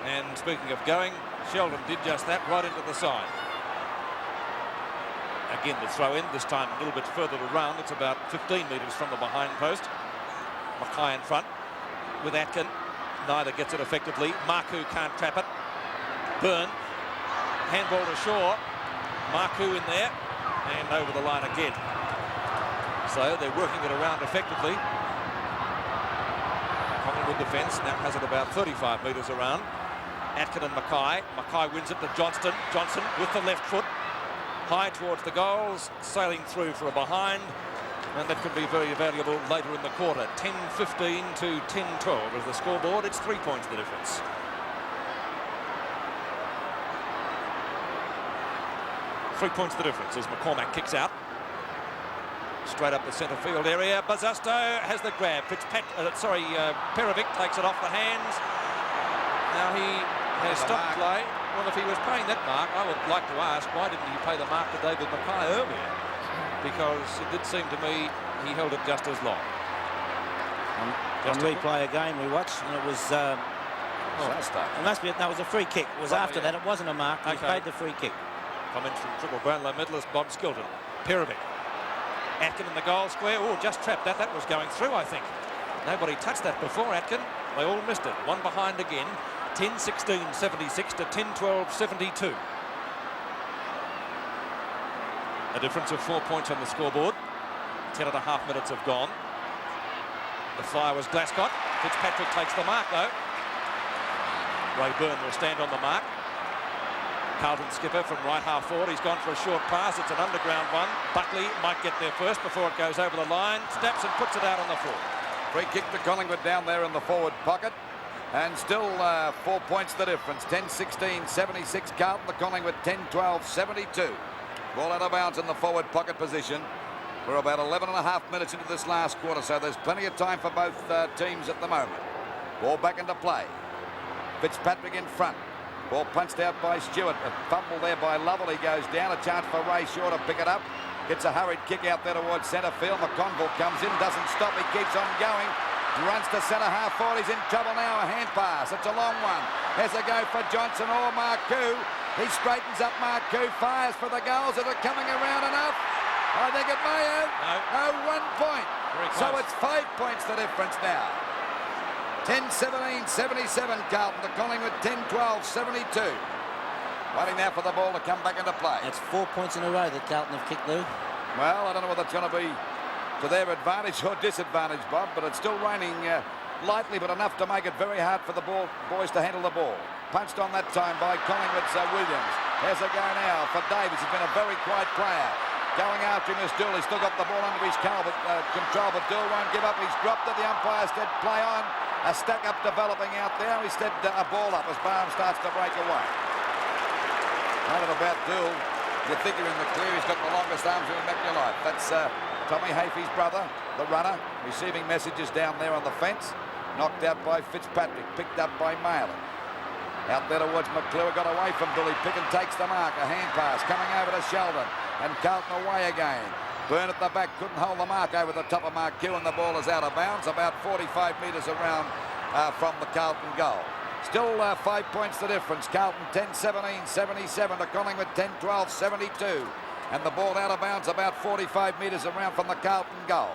And speaking of going, Sheldon did just that, right into the side. Again, the throw-in, this time a little bit further around. It's about 15 metres from the behind post. Mackay in front with Atkin. Neither gets it effectively. Marku can't trap it. Byrne. Handball to Shaw. Marku in there. And over the line again. So they're working it around effectively. Collingwood defence now has it about 35 metres around. Atkin and Mackay. Mackay wins it to Johnston. Johnson with the left foot. High towards the goals, sailing through for a behind, and that could be very valuable later in the quarter. 10-15 to 10-12 is the scoreboard. It's 3 points the difference. Three points the difference as McCormack kicks out. Straight up the centre field area. Bazusto has the grab. Perovic takes it off the hands. Now he has stopped play. Well, if he was paying that mark, I would like to ask, why didn't he pay the mark to David Mackay earlier? Because it did seem to me he held it just as long. On replay again, we watched, and it was... it must be... No, it was a free kick. It was after that. It wasn't a mark. He paid the free kick. Comment from Triple Brownlow medalist Bob Skilton. Perovic. Atkin in the goal square. Oh, just trapped that. That was going through, I think. Nobody touched that before, Atkin. They all missed it. One behind again. 10-16-76 to 10-12-72. A difference of 4 points on the scoreboard. 10.5 minutes have gone. The flyer was Glascott. Fitzpatrick takes the mark, though. Ray Byrne will stand on the mark. Carlton skipper from right half forward. He's gone for a short pass. It's an underground one. Buckley might get there first before it goes over the line. Snaps and puts it out on the floor. Free kick to Collingwood down there in the forward pocket. And still 4 points the difference. 10-16-76 Carlton to Collingwood 10-12-72. Ball out of bounds in the forward pocket position. We're about 11.5 minutes into this last quarter, so there's plenty of time for both teams at the moment. Ball back into play. Fitzpatrick in front. Ball punched out by Stewart. A fumble there by Lovell. He goes down. A chance for Ray Shaw to pick it up. Gets a hurried kick out there towards centre field. McConville comes in, doesn't stop. He keeps on going. Runs to centre half forward. He's in trouble now. A hand pass. It's a long one. There's a go for Johnson or Marku. He straightens up Marku. Fires for the goals. Is it coming around enough? I think it may have. No, 1 point. So it's 5 points the difference now. 10-17-77 Carlton to Collingwood 10-12-72. Waiting now for the ball to come back into play. That's 4 points in a row that Carlton have kicked, Lou. Well, I don't know whether it's going to be to their advantage or disadvantage, Bob, but it's still raining lightly, but enough to make it very hard for the boys to handle the ball. Punched on that time by Collingwood's Williams. There's a go now for Davis. He's been a very quiet player. Going after him is Doull. He's still got the ball under his control, but Doull won't give up. He's dropped it. The umpire said play on. A stack-up developing out there. Instead, a ball up as Barham starts to break away. Right about Doull. You think you're in the clear. He's got the longest arms you'll make your life. That's Tommy Hafey's brother, the runner, receiving messages down there on the fence. Knocked out by Fitzpatrick, picked up by Malin. Out there towards McClure, got away from Billy. Picken takes the mark, a hand pass coming over to Sheldon, and Carlton away again. Byrne at the back, couldn't hold the mark over the top of Mark Q, and the ball is out of bounds, about 45 metres around from the Carlton goal. Still 5 points the difference. Carlton 10-17, 77 to Collingwood 10-12, 72. And the ball out of bounds about 45 metres around from the Carlton goal.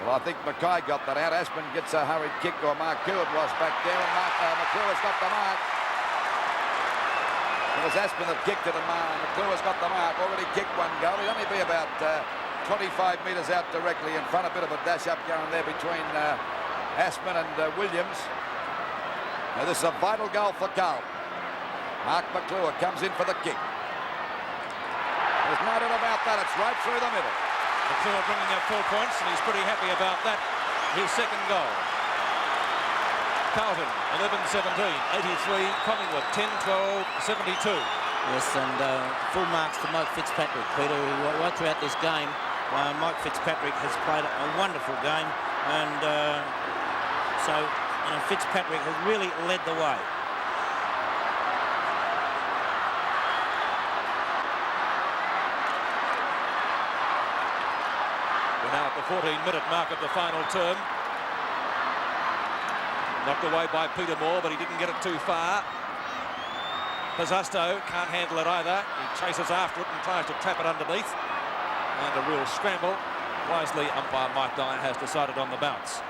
Well, I think Mackay got that out. Aspin gets a hurried kick, or Mark Q it was back there, and McClure's got the mark. It was Aspin that kicked it, and McClure's got the mark. Already kicked one goal. He'd only be about 25 metres out directly in front. A bit of a dash-up going there between Aspin and Williams. Now this is a vital goal for Carlton. Mark McClure comes in for the kick. There's no doubt about that. It's right through the middle. McClure bringing up 4 points, and he's pretty happy about that. His second goal. Carlton 11-17, 83. Collingwood 10-12, 72. Yes, and full marks to Mike Fitzpatrick, Peter. Right throughout this game, Mike Fitzpatrick has played a wonderful game, and so Fitzpatrick has really led the way. We're now at the 14-minute mark of the final term. Knocked away by Peter Moore, but he didn't get it too far. Pizzusto can't handle it either. He chases after it and tries to trap it underneath. And a real scramble. Wisely, umpire Mike Dyer has decided on the bounce.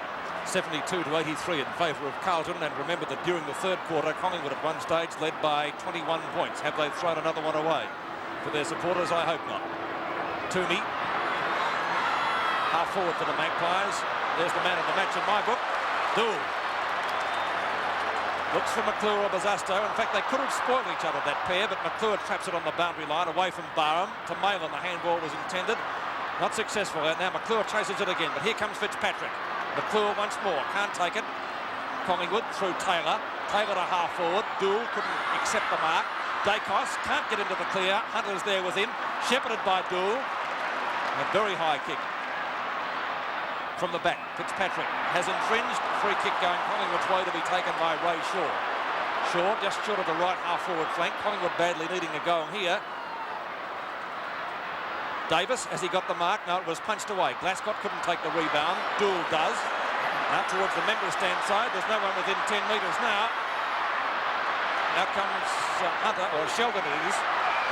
72-83 in favour of Carlton. And remember that during the third quarter, Collingwood at one stage led by 21 points. Have they thrown another one away? For their supporters, I hope not. Tooney, half forward for the Magpies. There's the man of the match in my book, Doull. Looks for McClure or Pizzusto. In fact, they could have spoiled each other, that pair, but McClure traps it on the boundary line away from Barham. To Malin, the handball was intended. Not successful. And now McClure chases it again, but here comes Fitzpatrick. McClure once more, can't take it. Collingwood through Taylor. Taylor to half forward. Doull couldn't accept the mark. Dacos can't get into the clear. Hunter's there with him. Shepherded by Doull. A very high kick from the back. Fitzpatrick has infringed. Free kick going Collingwood's way to be taken by Ray Shaw. Shaw just short of the right half-forward flank. Collingwood badly needing a goal here. Davis, has he got the mark? No, it was punched away. Glascott couldn't take the rebound. Doull does. Now towards the member stand side. There's no one within 10 metres now. Now comes Hunter, or Sheldon it is.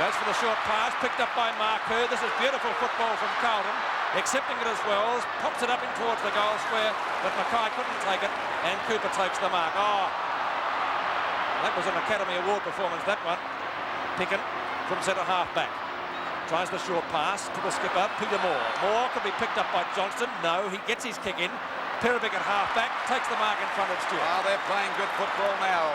Goes for the short pass, picked up by Mark Kerr. This is beautiful football from Carlton. Accepting it as well, pops it up in towards the goal square, but Mackay couldn't take it, and Cooper takes the mark. Oh, that was an Academy Award performance, that one. Picken from centre half back. Tries the short pass to the skipper, Peter Moore. Moore could be picked up by Johnston. No, he gets his kick in. Perevic at half back, takes the mark in front of Stewart. Oh, they're playing good football now,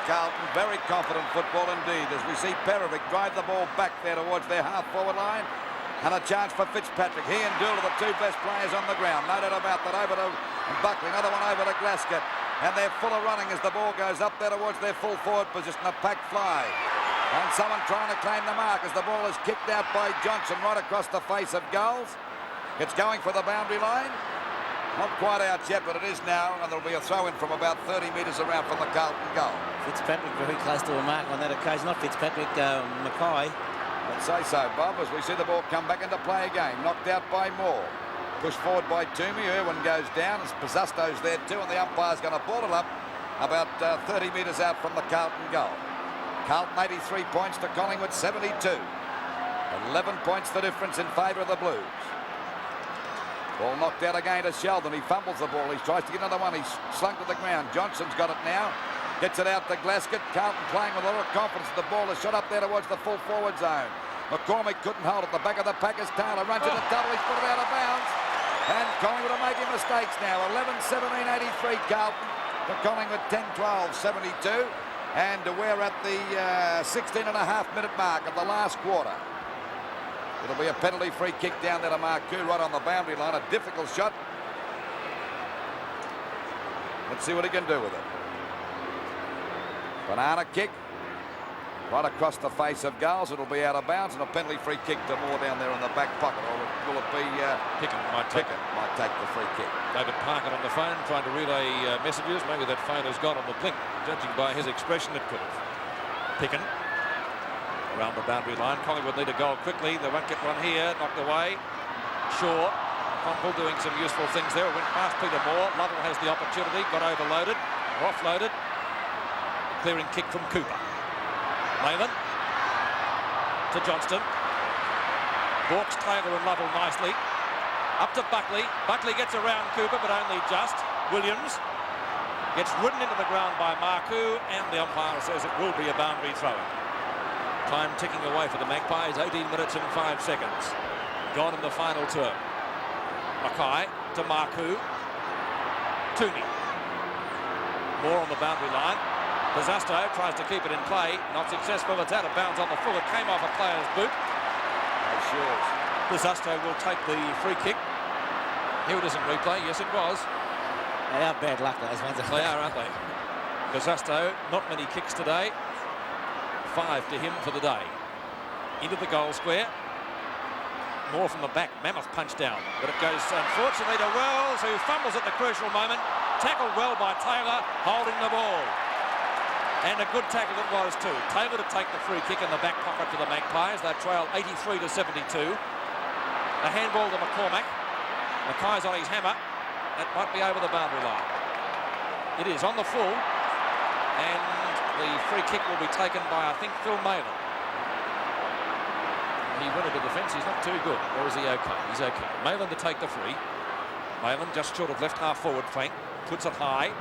Carlton. Very confident football indeed, as we see Perevic drive the ball back there towards their half-forward line. And a chance for Fitzpatrick. He and Doull are the two best players on the ground. No doubt about that. Over to Buckley. Another one over to Glascott. And they're full of running as the ball goes up there towards their full forward position. A packed fly. And someone trying to claim the mark as the ball is kicked out by Johnson right across the face of goals. It's going for the boundary line. Not quite out yet, but it is now. And there'll be a throw-in from about 30 metres around from the Carlton goal. Fitzpatrick very close to a mark on that occasion. Not Fitzpatrick, Mackay. I'd say so, Bob, as we see the ball come back into play again. Knocked out by Moore. Pushed forward by Toomey. Irwin goes down as Pizzusto's there too, and the umpire's going to ball it up about 30 metres out from the Carlton goal. Carlton 83 points to Collingwood 72. 11 points the difference in favour of the Blues. Ball knocked out again to Sheldon. He fumbles the ball. He tries to get another one. He's slung to the ground. Johnson's got it now. Gets it out to Glascott. Carlton playing with a lot of confidence. The ball is shot up there towards the full forward zone. McCormick couldn't hold it. The back of the pack is Taylor. Runs into double. He's put it out of bounds. And Collingwood are making mistakes now. 11-17, 83 Carlton. To Collingwood 10-12, 72. And we're at the 16.5-minute mark of the last quarter. It'll be a penalty free kick down there to Mark Koo right on the boundary line. A difficult shot. Let's see what he can do with it. Banana kick. right across the face of goals. It'll be out of bounds, and a penalty free kick to Moore down there in the back pocket. Or will it be Picken might take it. Might take the free kick. David Parker on the phone trying to relay messages. Maybe that phone has gone on the blink. Judging by his expression, it could have. Picken around the boundary line. Collingwood need a goal quickly. They won't get one here. Knocked away. Shaw. Conville doing some useful things there. It went past Peter Moore. Lovell has the opportunity. Got overloaded. Or offloaded. Clearing kick from Cooper. Maylan to Johnston. Walks Taylor and Lovell nicely. Up to Buckley. Buckley gets around Cooper, but only just. Williams gets ridden into the ground by Marku, and the umpire says it will be a boundary throw. Time ticking away for the Magpies. 18 minutes and 5 seconds. Gone in the final term. Mackay to Marku. Tooney. Moore on the boundary line. Pizasto tries to keep it in play. Not successful. It's out of bounds on the full. It came off a player's boot. No shoes. Pizasto will take the free kick. Here it is in replay. Yes, it was. They are bad luck, those ones. They are, aren't they? Pizasto, not many kicks today. 5 to him for the day. Into the goal square. More from the back. Mammoth punch down. But it goes, unfortunately, to Wells, who fumbles at the crucial moment. Tackled well by Taylor, holding the ball. And a good tackle it was too. Taylor to take the free kick in the back pocket for the Magpies. They trail 83 to 72. A handball to McCormack. Mackay's on his hammer. That might be over the boundary line. It is on the full. And the free kick will be taken by, I think, Phil Maylan. He went into defence. He's not too good. Or is he okay? He's okay. Maylan to take the free. Maylan just short of left half forward flank. Puts it high.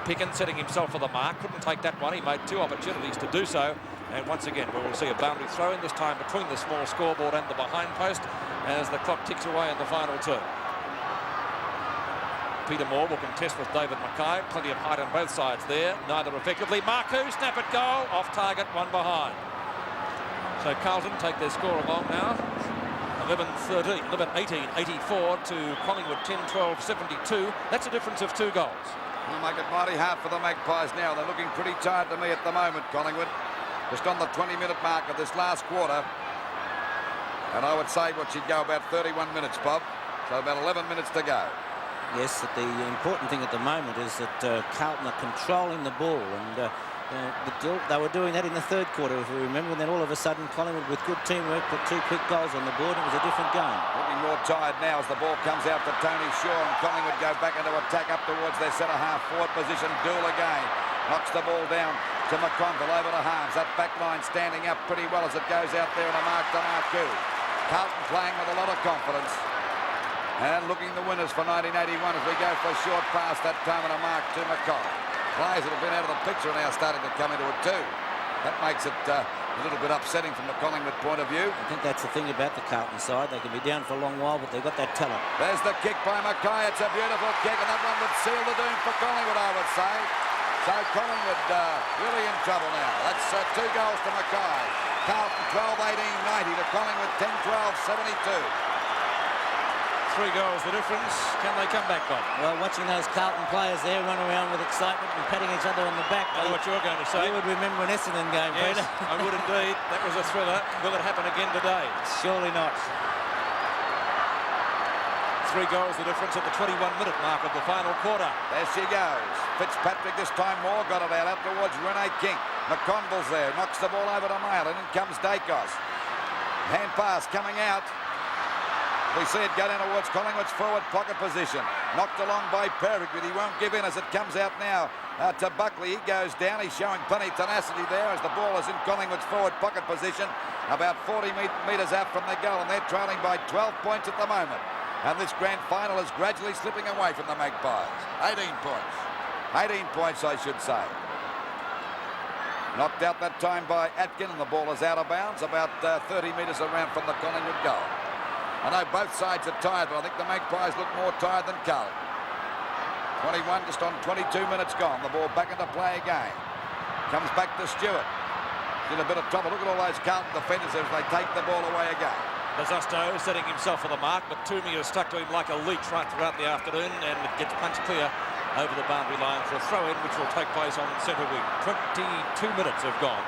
Picken setting himself for the mark. Couldn't take that one. He made 2 opportunities to do so. And once again, we will see a boundary throw in, this time between the small scoreboard and the behind post, as the clock ticks away in the final term. Peter Moore will contest with David Mackay. Plenty of height on both sides there. Neither effectively. Marku, snap at goal. Off target, one behind. So Carlton take their score along now. 11-13, 11-18, 84 to Collingwood 10-12, 72. That's a difference of 2 goals. Will make it mighty hard for the Magpies now. They're looking pretty tired to me at the moment, Collingwood. Just on the 20-minute mark of this last quarter. And I would say what should go about 31 minutes, Bob. So about 11 minutes to go. Yes, the important thing at the moment is that Carlton are controlling the ball, and they were doing that in the 3rd quarter, if we remember, and then all of a sudden Collingwood, with good teamwork, put 2 quick goals on the board, and it was a different game. Looking more tired now as the ball comes out to Tony Shaw, and Collingwood go back into attack up towards their centre-half forward position. Doull again knocks the ball down to McConville, over to Harms. That back line standing up pretty well as it goes out there, and a mark to Marku. Carlton playing with a lot of confidence. And looking the winners for 1981 as we go for a short pass, that time, and a mark to McConville. Players that have been out of the picture are now starting to come into it too. That makes it a little bit upsetting from the Collingwood point of view. I think that's the thing about the Carlton side. They can be down for a long while, but they've got that talent. There's the kick by Mackay. It's a beautiful kick, and that one would seal the doom for Collingwood, I would say. So Collingwood really in trouble now. That's 2 goals to Mackay. Carlton 12-18, 90 to Collingwood 10-12, 72. 3 goals the difference. Can they come back, Bob? Well, watching those Carlton players there run around with excitement and patting each other on the back. I know what you're going to say. You would remember an Essendon game, yes, Peter. I would indeed. That was a thriller. Will it happen again today? Surely not. 3 goals the difference at the 21-minute mark of the final quarter. There she goes. Fitzpatrick this time more got it out towards Rene King. McConville's there. Knocks the ball over to Maylan. In comes Dacos. Hand pass coming out. We see it go down towards Collingwood's forward pocket position. Knocked along by Perrick, but he won't give in as it comes out now to Buckley. He goes down. He's showing plenty of tenacity there as the ball is in Collingwood's forward pocket position, about 40 metres out from the goal, and they're trailing by 12 points at the moment. And this grand final is gradually slipping away from the Magpies. 18 points. 18 points, I should say. Knocked out that time by Atkin, and the ball is out of bounds, about 30 metres around from the Collingwood goal. I know both sides are tired, but I think the Magpies look more tired than Carlton. 21 just on 22 minutes gone. The ball back into play again. Comes back to Stewart. In a bit of trouble. Look at all those Carlton defenders as they take the ball away again. Pizasto setting himself for the mark, but Toomey has stuck to him like a leech right throughout the afternoon, and it gets punched clear over the boundary line for a throw-in, which will take place on centre wing. 22 minutes have gone.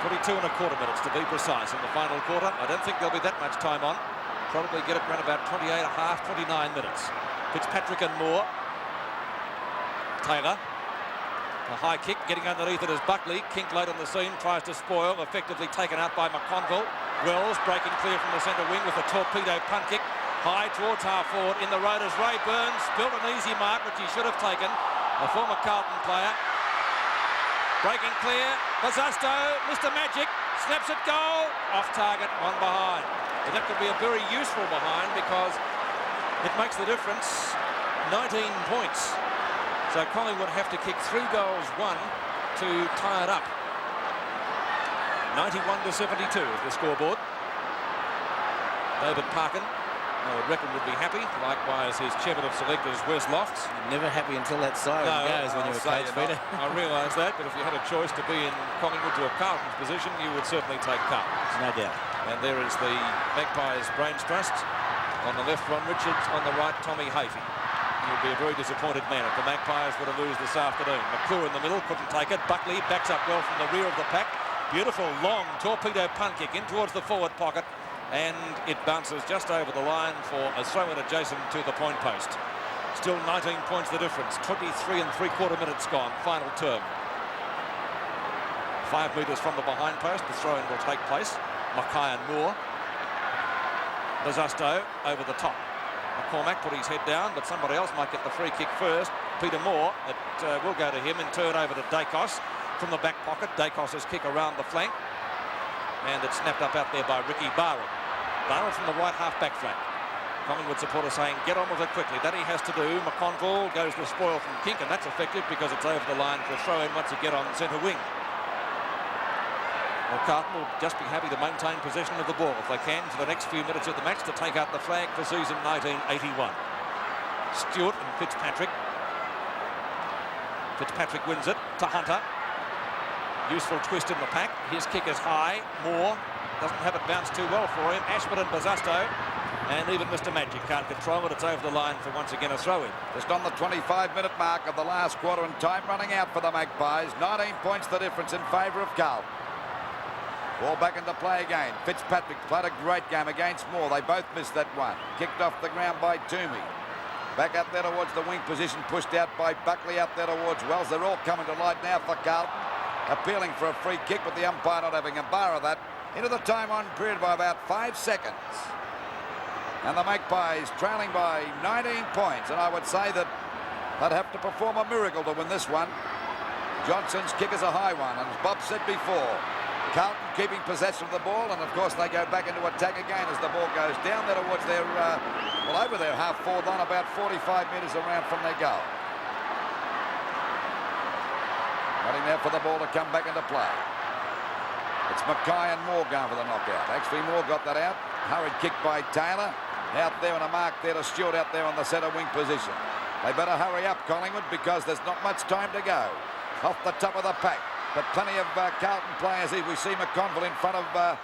22.25 minutes to be precise in the final quarter. I don't think there'll be that much time on. Probably get it around about 28.5, 29 minutes. Fitzpatrick and Moore. Taylor. A high kick getting underneath it is Buckley. Kink late on the scene, tries to spoil, effectively taken out by McConville. Wells breaking clear from the centre wing with a torpedo punt kick. High towards half forward in the road as Ray Burns built an easy mark, which he should have taken. A former Carlton player. Breaking clear. Bazzasto, Mr. Magic, snaps it goal. Off target, one behind. And that could be a very useful behind because it makes the difference. 19 points. So Collingwood have to kick 3 goals, 1 to tie it up. 91-72 is the scoreboard. David Parkin, I would reckon, would be happy. Likewise, his chairman of selectors, Wes Lofts. Never happy until that siren goes when you're a coach, Peter. I realise that, but if you had a choice to be in Collingwood to a Carlton's position, you would certainly take Carlton. No doubt. And there is the Magpies Brains Trust. On the left, Ron Richards. On the right, Tommy Hafey. He would be a very disappointed man if the Magpies were to lose this afternoon. McClure in the middle, couldn't take it. Buckley backs up well from the rear of the pack. Beautiful long torpedo punt kick in towards the forward pocket, and it bounces just over the line for a throw-in adjacent to the point post. Still 19 points the difference. 23.75 minutes gone. Final term. 5 metres from the behind post. The throw-in will take place. Mackay and Moore. Bazzasto over the top. McCormack put his head down, but somebody else might get the free kick first. Peter Moore. It will go to him and turn over to Dacos from the back pocket. Dacos's kick around the flank, and it's snapped up out there by Ricky Barham. Barham from the right half-back flank. Collingwood supporter saying, get on with it quickly. That he has to do. McConville goes to spoil from Kink, and that's effective because it's over the line for a throw-in once you get on centre wing. Well, Carlton will just be happy to maintain possession of the ball if they can for the next few minutes of the match to take out the flag for season 1981. Stewart and Fitzpatrick. Fitzpatrick wins it to Hunter. Useful twist in the pack. His kick is high. Moore doesn't have it bounce too well for him. Ashford and Bazzasto. And even Mr. Magic can't control it. It's over the line for once again a throw-in. Just on the 25-minute mark of the last quarter and time running out for the Magpies. 19 points the difference in favour of Carlton. Ball back into play again. Fitzpatrick played a great game against Moore. They both missed that one. Kicked off the ground by Toomey. Back out there towards the wing position. Pushed out by Buckley out there towards Wells. They're all coming to light now for Carlton. Appealing for a free kick, but the umpire not having a bar of that. Into the time on period by about 5 seconds. And the Magpies trailing by 19 points. And I would say that they'd have to perform a miracle to win this one. Johnson's kick is a high one. And as Bob said before, Carlton keeping possession of the ball, and of course they go back into attack again as the ball goes down there towards their, well, over their half-forward line, about 45 metres around from their goal. Waiting there for the ball to come back into play. It's Mackay and Moore going for the knockout. Actually, Moore got that out. Hurried kick by Taylor. Out there on a mark there to Stewart out there on the centre wing position. They better hurry up, Collingwood, because there's not much time to go. Off the top of the pack. But plenty of Carlton players here. We see McConville in front of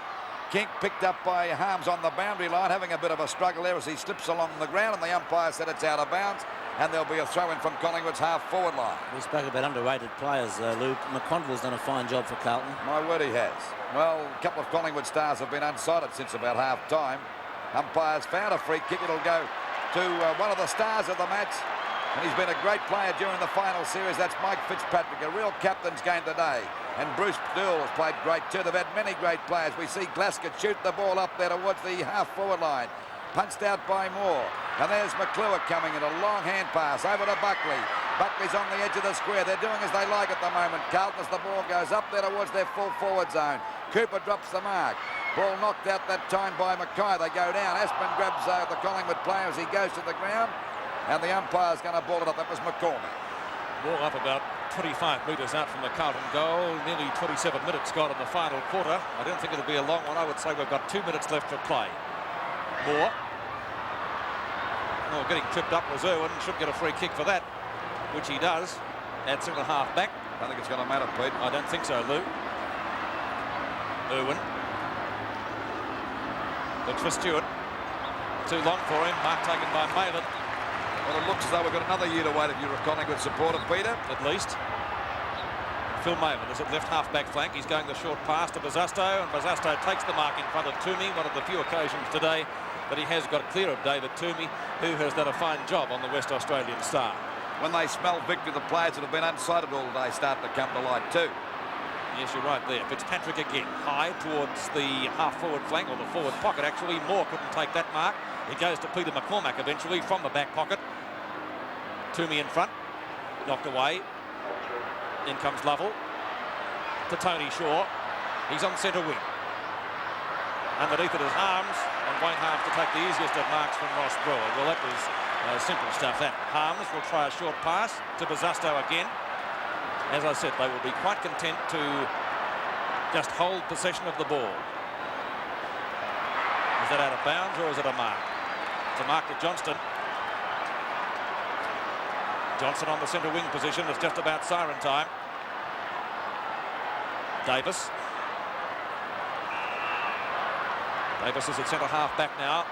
Kink, picked up by Harms on the boundary line, having a bit of a struggle there as he slips along the ground, and the umpire said it's out of bounds, and there'll be a throw-in from Collingwood's half-forward line. We spoke about underrated players, Luke. McConville's done a fine job for Carlton. My word, he has. Well, a couple of Collingwood stars have been unsighted since about half-time. Umpires found a free kick. It'll go to one of the stars of the match. And he's been a great player during the final series. That's Mike Fitzpatrick, a real captain's game today. And Bruce Doull has played great too. They've had many great players. We see Glasgow shoot the ball up there towards the half-forward line. Punched out by Moore. And there's McClure coming in. A long hand pass over to Buckley. Buckley's on the edge of the square. They're doing as they like at the moment. Carlton, as the ball goes up there towards their full forward zone. Cooper drops the mark. Ball knocked out that time by Mackay. They go down. Aspin grabs the Collingwood player as he goes to the ground. And the umpire's going to ball it up. That was McCormack. Ball up about 25 metres out from the Carlton goal. Nearly 27 minutes gone in the final quarter. I don't think it'll be a long one. I would say we've got 2 minutes left for play. Moore. Oh, getting tripped up was Irwin. Should get a free kick for that, which he does. At centre half back. I think it's going to matter, Pete. I don't think so, Lou. Irwin. Looks for Stewart. Too long for him. Mark taken by Malin. Well, it looks as though we've got another year to wait if you're a Collingwood supporter, Peter. At least. Phil Mayland is at left half-back flank. He's going the short pass to Bazasto, and Bazasto takes the mark in front of Toomey, one of the few occasions today that he has got clear of David Toomey, who has done a fine job on the West Australian star. When they smell victory, the players that have been unsighted all day start to come to light too. Yes, you're right there. Fitzpatrick again, high towards the half-forward flank, or the forward pocket, actually. Moore couldn't take that mark. It goes to Peter McCormack eventually from the back pocket. Toomey in front, knocked away. In comes Lovell to Tony Shaw. He's on centre wing. Underneath it is Harms, and Wayne Harms to take the easiest of marks from Ross Brewer. Well, that was simple stuff, that. Harms will try a short pass to Bazasto again. As I said, they will be quite content to just hold possession of the ball. Is that out of bounds or is it a mark? It's a mark to Johnston. Johnson on the centre wing position. It's just about siren time. Davis. Davis is at centre half back now.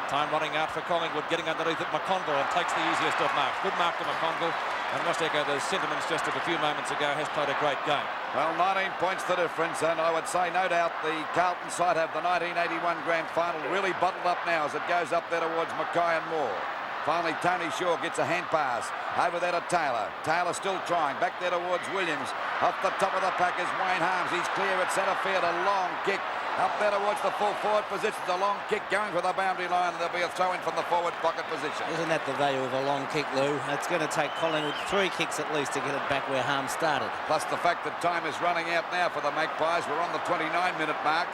Time running out for Collingwood, getting underneath it. McConville and takes the easiest of marks. Good mark to McConville. And must echo those sentiments just of a few moments ago. Has played a great game. Well, 19 points the difference, and I would say no doubt the Carlton side have the 1981 grand final really bottled up now as it goes up there towards Mackay and Moore. Finally, Tony Shaw gets a hand pass over there to Taylor. Taylor still trying. Back there towards Williams. Off the top of the pack is Wayne Harms. He's clear at centre field. A long kick. Up there towards the full forward position. A long kick going for the boundary line. And there'll be a throw-in from the forward pocket position. Isn't that the value of a long kick, Lou? It's going to take Collingwood 3 kicks at least to get it back where Harms started. Plus the fact that time is running out now for the Magpies. We're on the 29-minute mark.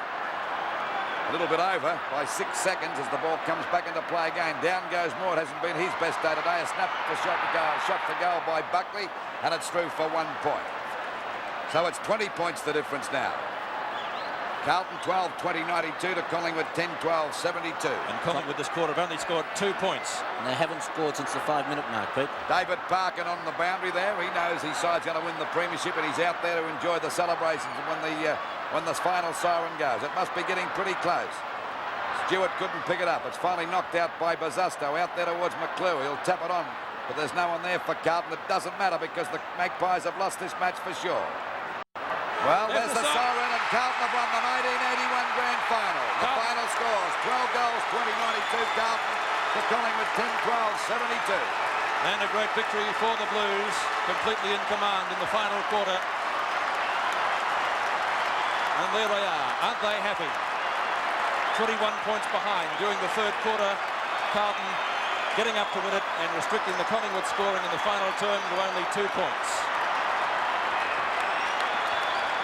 A little bit over by 6 seconds as the ball comes back into play again. Down goes Moore. It hasn't been his best day today. A snap for shot for goal by Buckley, and it's through for 1 point. So it's 20 points the difference now. Carlton 12-20-92 to Collingwood 10-12-72. And Collingwood this quarter have only scored 2 points. And they haven't scored since the 5-minute mark, Pete. David Parkin on the boundary there. He knows his side's going to win the premiership, and he's out there to enjoy the celebrations when the final siren goes. It must be getting pretty close. Stewart couldn't pick it up. It's finally knocked out by Bazasto out there towards McClure. He'll tap it on, but there's no one there for Carlton. It doesn't matter because the Magpies have lost this match for sure. Well, there's the siren, and Carlton have won the 1981 grand final. The final scores, 12 goals, 20-92 Carlton to Collingwood 10-12-72. And a great victory for the Blues, completely in command in the final quarter. And there they are. Aren't they happy? 21 points behind during the third quarter. Carlton getting up to win it and restricting the Collingwood scoring in the final term to only 2 points.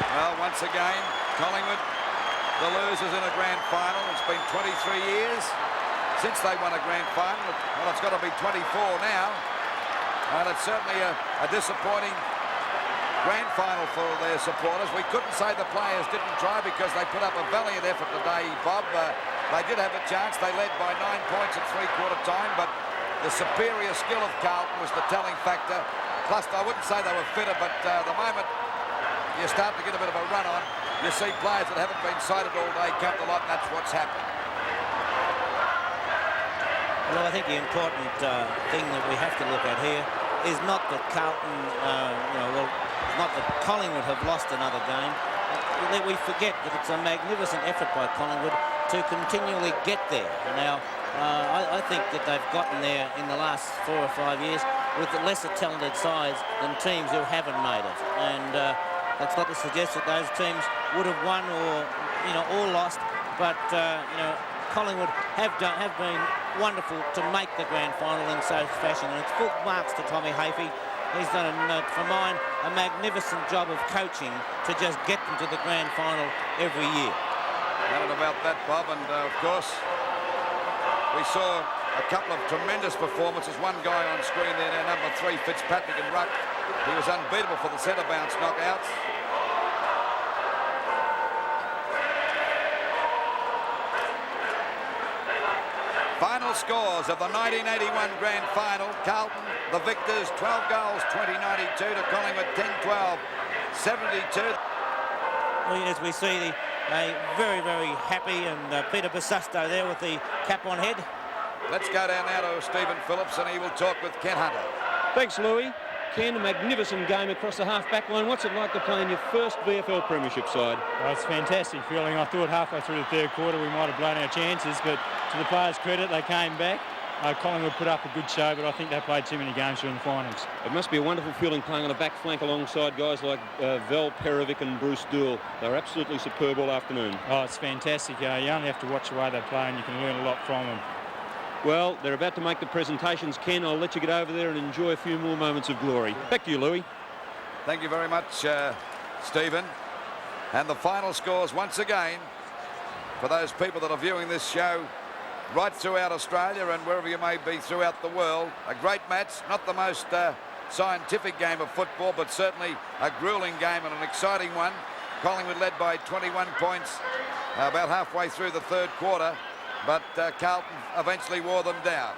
Well, once again, Collingwood, the losers in a grand final. It's been 23 years since they won a grand final. Well, it's got to be 24 now. And it's certainly a disappointing grand final for their supporters. We couldn't say the players didn't try because they put up a valiant effort today, Bob. They did have a chance. They led by 9 points at three-quarter time, but the superior skill of Carlton was the telling factor. Plus, I wouldn't say they were fitter, but the moment you start to get a bit of a run on, you see players that haven't been sighted all day come to light, and that's what's happened. Well, I think the important thing that we have to look at here is not that Carlton, not that Collingwood have lost another game. We forget that it's a magnificent effort by Collingwood to continually get there. Now, I think that they've gotten there in the last 4 or 5 years with the lesser talented sides than teams who haven't made it. And that's not to suggest that those teams would have won or lost, but Collingwood have been wonderful to make the grand final in such fashion, and it's full marks to Tommy Hafey. He's done, for mine, a magnificent job of coaching to just get them to the grand final every year. No doubt about that, Bob, and of course we saw a couple of tremendous performances. One guy on screen there, now number 3, Fitzpatrick and Ruck. He was unbeatable for the centre bounce knockouts. Final scores of the 1981 grand final. Carlton, the victors, 12 goals, 20-92 to Collingwood, 10-12-72. Well, as we see, a very, very happy and Peter Bazasto there with the cap on head. Let's go down now to Stephen Phillips, and he will talk with Ken Hunter. Thanks, Louis. Ken, a magnificent game across the half-back line. What's it like to play in your first VFL Premiership side? Well, it's a fantastic feeling. I thought halfway through the third quarter we might have blown our chances, but to the players' credit, they came back. Collingwood put up a good show, but I think they played too many games during the finals. It must be a wonderful feeling playing on the back flank alongside guys like Val Perovic and Bruce Doull. They're absolutely superb all afternoon. Oh, it's fantastic. You only have to watch the way they play and you can learn a lot from them. Well, they're about to make the presentations. Ken, I'll let you get over there and enjoy a few more moments of glory. Back to you, Louis. Thank you very much, Stephen. And the final scores once again for those people that are viewing this show right throughout Australia and wherever you may be throughout the world. A great match, not the most scientific game of football, but certainly a grueling game and an exciting one. Collingwood led by 21 points about halfway through the third quarter, but Carlton eventually wore them down.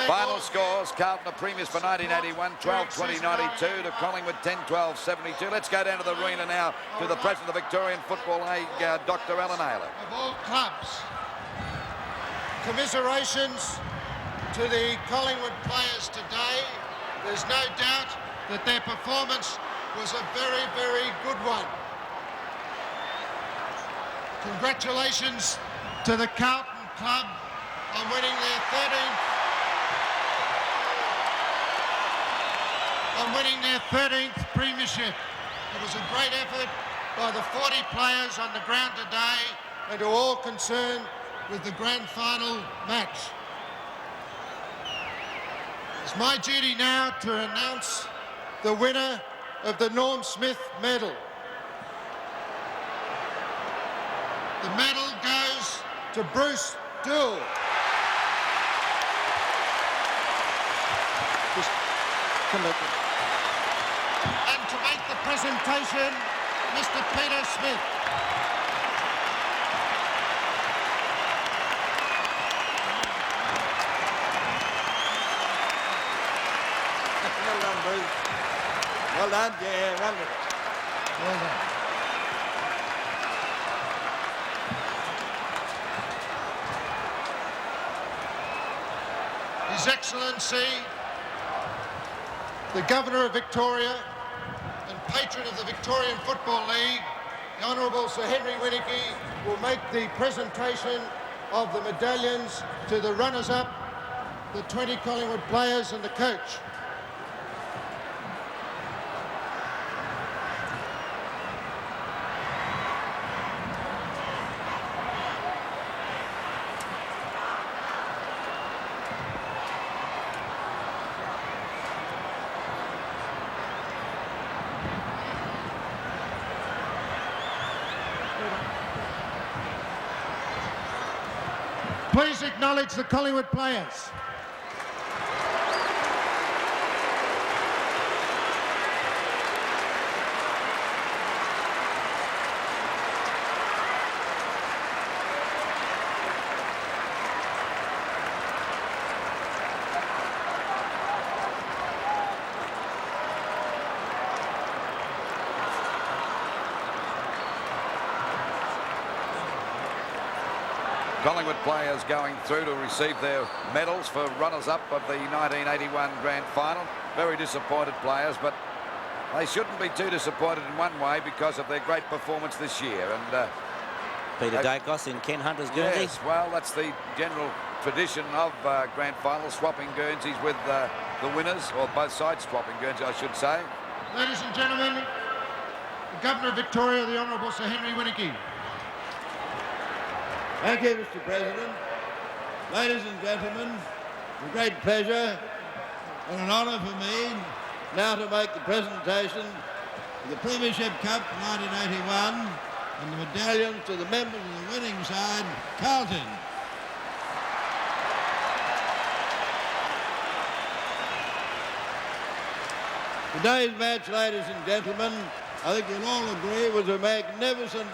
Final scores: Carlton are premiers for 1981, 12-20-92 to Collingwood 10-12-72. Let's go down to the arena now to the President of the Victorian Football League, Dr. Alan Naylor. Of all clubs, commiserations to the Collingwood players today. There's no doubt that their performance was a very, very good one. Congratulations to the Carlton club on winning their 13th premiership. It was a great effort by the 40 players on the ground today and to all concerned with the grand final match. It's my duty now to announce the winner of the Norm Smith medal. The medal goes to Bruce Doull. And to make the presentation, Mr. Peter Smith. Well done, Bruce. Well done, yeah, well done. Well done. His Excellency, the Governor of Victoria and patron of the Victorian Football League, the Honourable Sir Henry Winnicky, will make the presentation of the medallions to the runners-up, the 20 Collingwood players and the coach. Please acknowledge the Collingwood players. Collingwood players going through to receive their medals for runners-up of the 1981 Grand Final. Very disappointed players, but they shouldn't be too disappointed in one way because of their great performance this year. And Peter Dacos in Ken Hunter's Guernsey. yes, well, that's the general tradition of Grand Finals, swapping Guernseys with the winners, or both sides swapping Guernsey, I should say. Ladies and gentlemen, the Governor of Victoria, the Honourable Sir Henry Winnicky. Thank you, Mr. President. Ladies and gentlemen, it's a great pleasure and an honour for me now to make the presentation of the Premiership Cup 1981 and the medallions to the members of the winning side, Carlton. Today's match, ladies and gentlemen, I think you'll all agree was a magnificent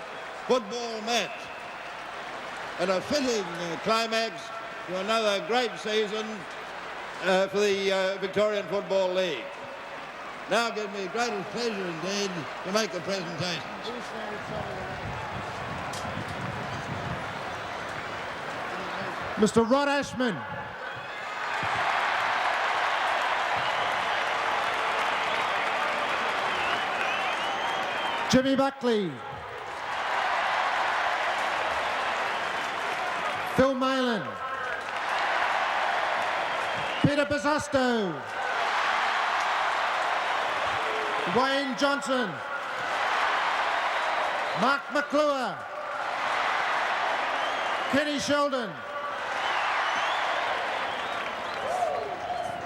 football match and a fitting climax to another great season for the Victorian Football League. Now it gives me the greatest pleasure indeed to make the presentations. Mr. Rod Ashman. Jimmy Buckley. Phil Malin. Peter Bosusto. Wayne Johnson. Mark McClure. Kenny Sheldon.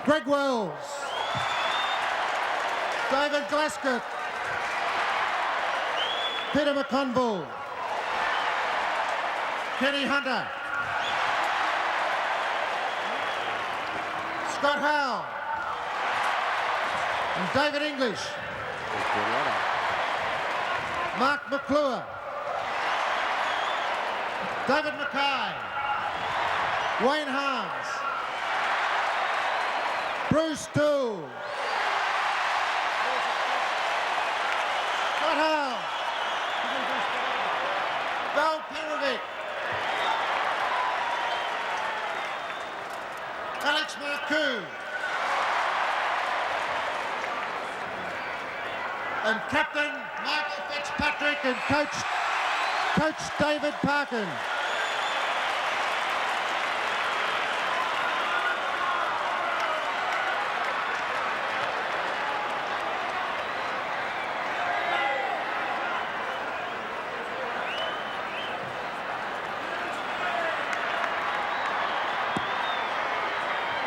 Greg Wells. David Glasgow. Peter McConville. Kenny Hunter. Scott Howe. And David English. Mark McClure. David Mackay. Wayne Harms. Bruce Doull. Scott Howe. Val Perovic. Alex Marcoux. And Captain Michael Fitzpatrick and Coach David Parkin.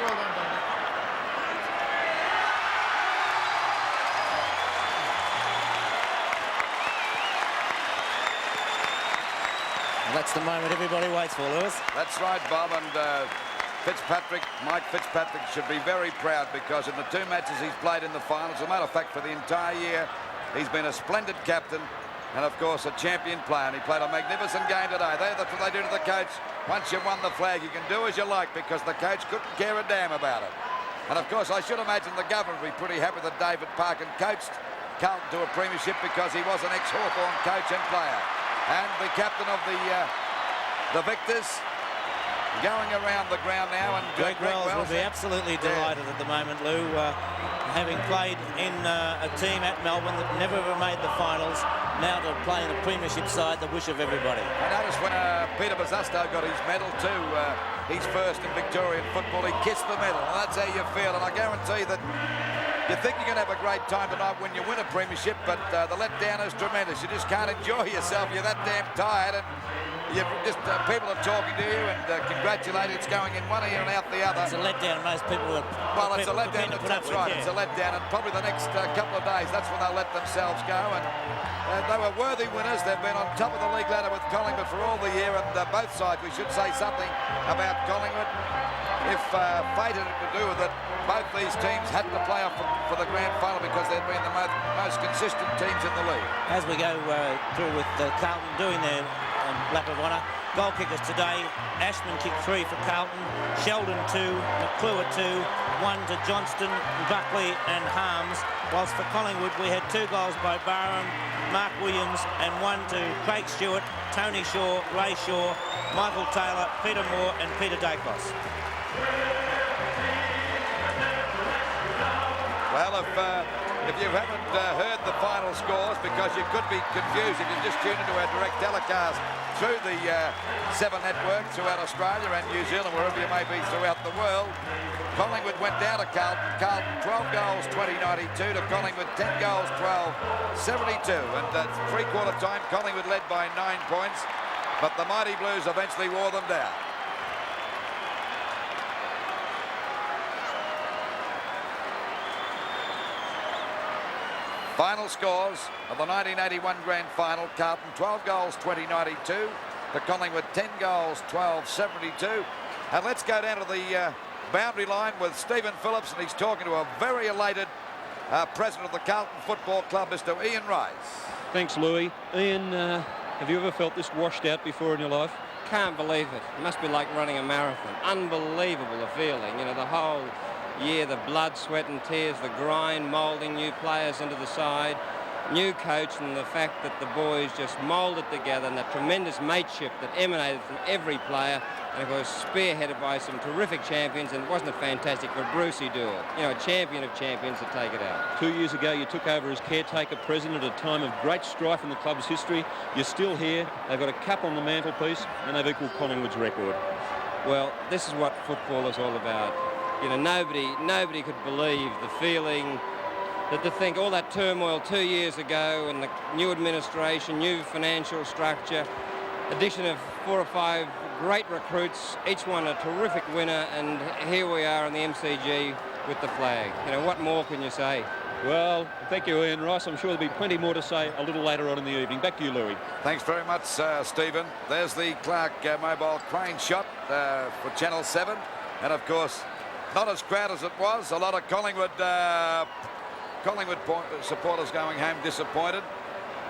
Well done, David. Well, that's the moment everybody waits for, Lewis. That's right, Bob, and Mike Fitzpatrick should be very proud because in the 2 matches he's played in the finals, as a matter of fact, for the entire year, he's been a splendid captain and, of course, a champion player. And he played a magnificent game today. That's what they do to the coach. Once you've won the flag, you can do as you like because the coach couldn't care a damn about it. And, of course, I should imagine the government would be pretty happy that David Parkin coached Carlton to a premiership because he was an ex-Hawthorn coach and player. And the captain of the Victors going around the ground now, and Greg Wells will be absolutely delighted at the moment, Lou, having played in a team at Melbourne that never ever made the finals, now to play in a premiership side, the wish of everybody. I noticed when Peter Bosusto got his medal too, his first in Victorian football, he kissed the medal, and that's how you feel, and I guarantee that you think you're going to have a great time tonight when you win a premiership, but the letdown is tremendous. You just can't enjoy yourself. You're that damn tired, and you just people are talking to you and congratulating. It's going in one ear and out the other. It's a letdown. Most people are. Well, it's a letdown. That's right. It's a letdown, and probably the next couple of days, that's when they'll let themselves go. And they were worthy winners. They've been on top of the league ladder with Collingwood for all the year, and both sides. We should say something about Collingwood. If fate had to do with it, both these teams had to play off for the grand final because they've been the most consistent teams in the league. As we go through with Carlton doing their lap of honour, goal kickers today, Ashman kicked 3 for Carlton, Sheldon 2, McClure 2, 1 to Johnston, Buckley and Harms, whilst for Collingwood we had 2 goals by Barham, Mark Williams and 1 to Craig Stewart, Tony Shaw, Ray Shaw, Michael Taylor, Peter Moore and Peter Dacos. Well, if you haven't heard the final scores, because you could be confused if you just tune into our direct telecast through the 7 networks throughout Australia and New Zealand, wherever you may be throughout the world, Collingwood went down to Carlton. Carlton 12 goals, 20-92 to Collingwood 10 goals, 12-72. And at three-quarter time, Collingwood led by 9 points, but the Mighty Blues eventually wore them down. Final scores of the 1981 Grand Final, Carlton 12 goals, 20-92 to Collingwood 10 goals, 12-72. And let's go down to the boundary line with Stephen Phillips, and he's talking to a very elated president of the Carlton Football Club, Mr. Ian Rice. Thanks, Louis. Ian, have you ever felt this washed out before in your life? Can't believe it. It must be like running a marathon. Unbelievable a feeling. You know, the whole year, the blood, sweat and tears, the grind, moulding new players into the side. new coach and the fact that the boys just moulded together and the tremendous mateship that emanated from every player, and of course spearheaded by some terrific champions. And wasn't it fantastic for Brucey Doull, you know, a champion of champions, to take it out. 2 years ago you took over as caretaker president at a time of great strife in the club's history. You're still here. They've got a cap on the mantelpiece and they've equalled Collingwood's record. Well, this is what football is all about. You know, nobody could believe the feeling, that to think all that turmoil 2 years ago and the new administration, new financial structure, addition of 4 or 5 great recruits, each one a terrific winner, and here we are in the MCG with the flag. You know, what more can you say? Well, thank you, Ian Ross. I'm sure there'll be plenty more to say a little later on in the evening. Back to you, Louis. Thanks very much, Stephen. There's the Clark mobile crane shot for Channel 7. And, of course, not as crowded as it was. A lot of Collingwood supporters going home disappointed.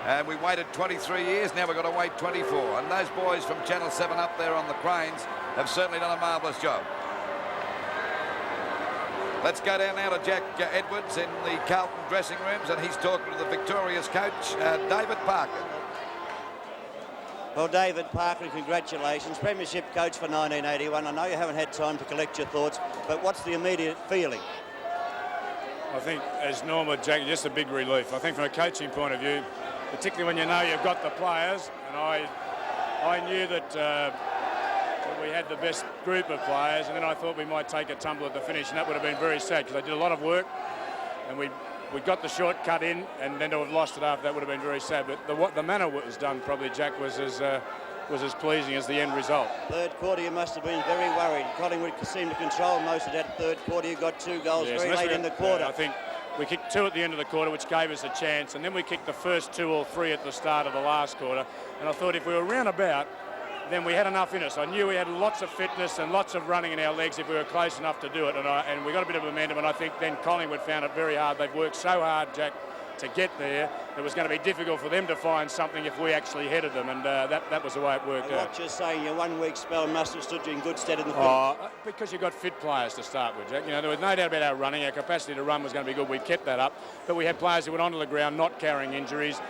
And we waited 23 years, now we've got to wait 24. And those boys from Channel 7 up there on the cranes have certainly done a marvellous job. Let's go down now to Jack Edwards in the Carlton dressing rooms, and he's talking to the Victoria's coach, David Parker. Well, David Parker, congratulations. Premiership coach for 1981. I know you haven't had time to collect your thoughts, but what's the immediate feeling? I think, as normal, Jack, just a big relief. I think from a coaching point of view, particularly when you know you've got the players, and I knew that we had the best group of players, and then I thought we might take a tumble at the finish, and that would have been very sad because they did a lot of work, and we got the shortcut in, and then to have lost it after that would have been very sad. But the manner it was done, probably, Jack, was as pleasing as the end result. Third quarter, you must have been very worried. Collingwood seemed to control most of that third quarter. You got 2 goals very late in the quarter. I think we kicked 2 at the end of the quarter, which gave us a chance, and then we kicked the first 2 or 3 at the start of the last quarter. And I thought if we were round about, then we had enough in us. I knew we had lots of fitness and lots of running in our legs if we were close enough to do it, and we got a bit of momentum, and I think then Collingwood found it very hard. They've worked so hard, Jack, to get there. It was going to be difficult for them to find something if we actually headed them, and that was the way it worked out. What you're saying, your 1 week spell must have stood you in good stead in the finish. Because you've got fit players to start with, Jack. You know, there was no doubt about our running. Our capacity to run was going to be good. We kept that up, but we had players who went onto the ground not carrying injuries,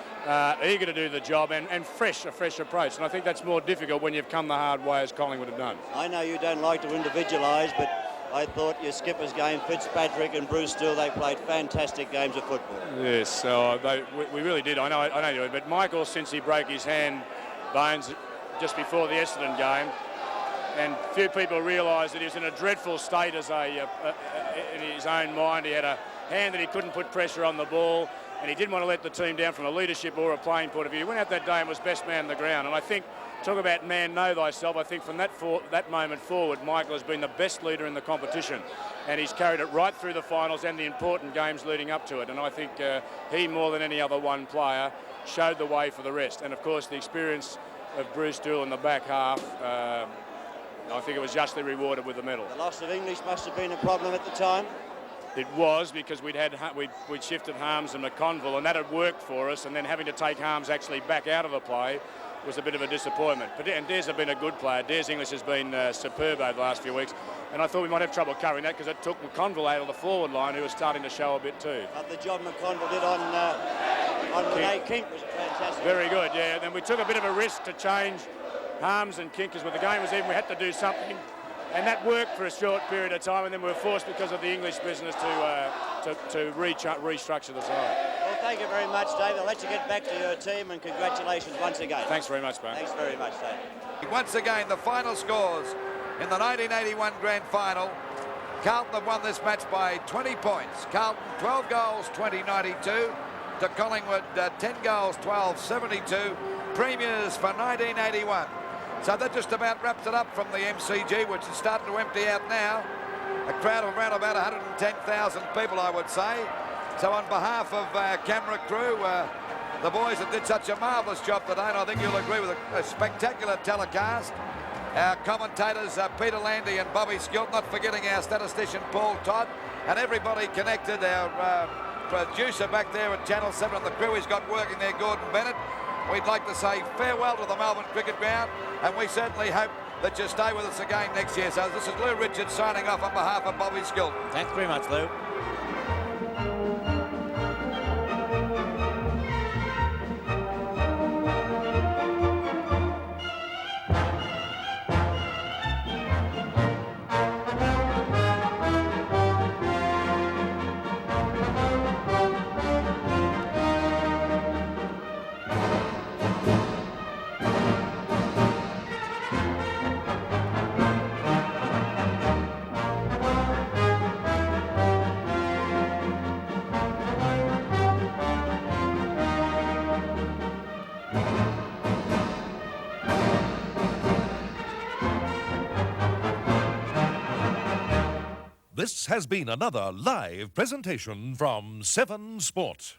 eager to do the job, and a fresh approach. And I think that's more difficult when you've come the hard way as Collingwood have done. I know you don't like to individualise, but I thought your skipper's game, Fitzpatrick and Bruce Doull, they played fantastic games of football. Yes, so we really did. I know you did. But Michael, since he broke his hand bones just before the Essendon game, and few people realised that he was in a dreadful state as in his own mind. He had a hand that he couldn't put pressure on the ball, and he didn't want to let the team down from a leadership or a playing point of view. He went out that day and was best man on the ground, and I think, talk about man know thyself, I think from that moment forward, Michael has been the best leader in the competition, and he's carried it right through the finals and the important games leading up to it, and I think he, more than any other one player, showed the way for the rest. And of course the experience of Bruce Doull in the back half, I think it was justly rewarded with the medal. The loss of English must have been a problem at the time. It was, because we'd shifted Harms and McConville, and that had worked for us, and then having to take Harms actually back out of the play was a bit of a disappointment. And Des have been a good player. Des English has been superb over the last few weeks, and I thought we might have trouble covering that because it took McConville out of the forward line, who was starting to show a bit too. But the job McConville did on Renee Kink was fantastic. Very good, yeah. Then we took a bit of a risk to change Harms and Kink, because when the game was even, we had to do something. And that worked for a short period of time, and then we were forced, because of the English business, to restructure the side. Well, thank you very much, David. I'll let you get back to your team, and congratulations once again. Thanks very much, mate. Thanks very much, David. Once again, the final scores in the 1981 Grand Final. Carlton have won this match by 20 points. Carlton 12 goals, 20-92. To Collingwood 10 goals, 12-72. Premiers for 1981. So that just about wraps it up from the MCG, which is starting to empty out now. A crowd of around about 110,000 people, I would say. So on behalf of camera crew, the boys that did such a marvellous job today, and I think you'll agree with a spectacular telecast. Our commentators, Peter Landy and Bobby Skilt, not forgetting our statistician Paul Todd, and everybody connected, our producer back there at Channel 7 and the crew he's got working there, Gordon Bennett. We'd like to say farewell to the Melbourne Cricket Ground, and we certainly hope that you stay with us again next year. So this is Lou Richards signing off on behalf of Bobby Skilt. Thanks very much, Lou. This has been another live presentation from 7 Sport.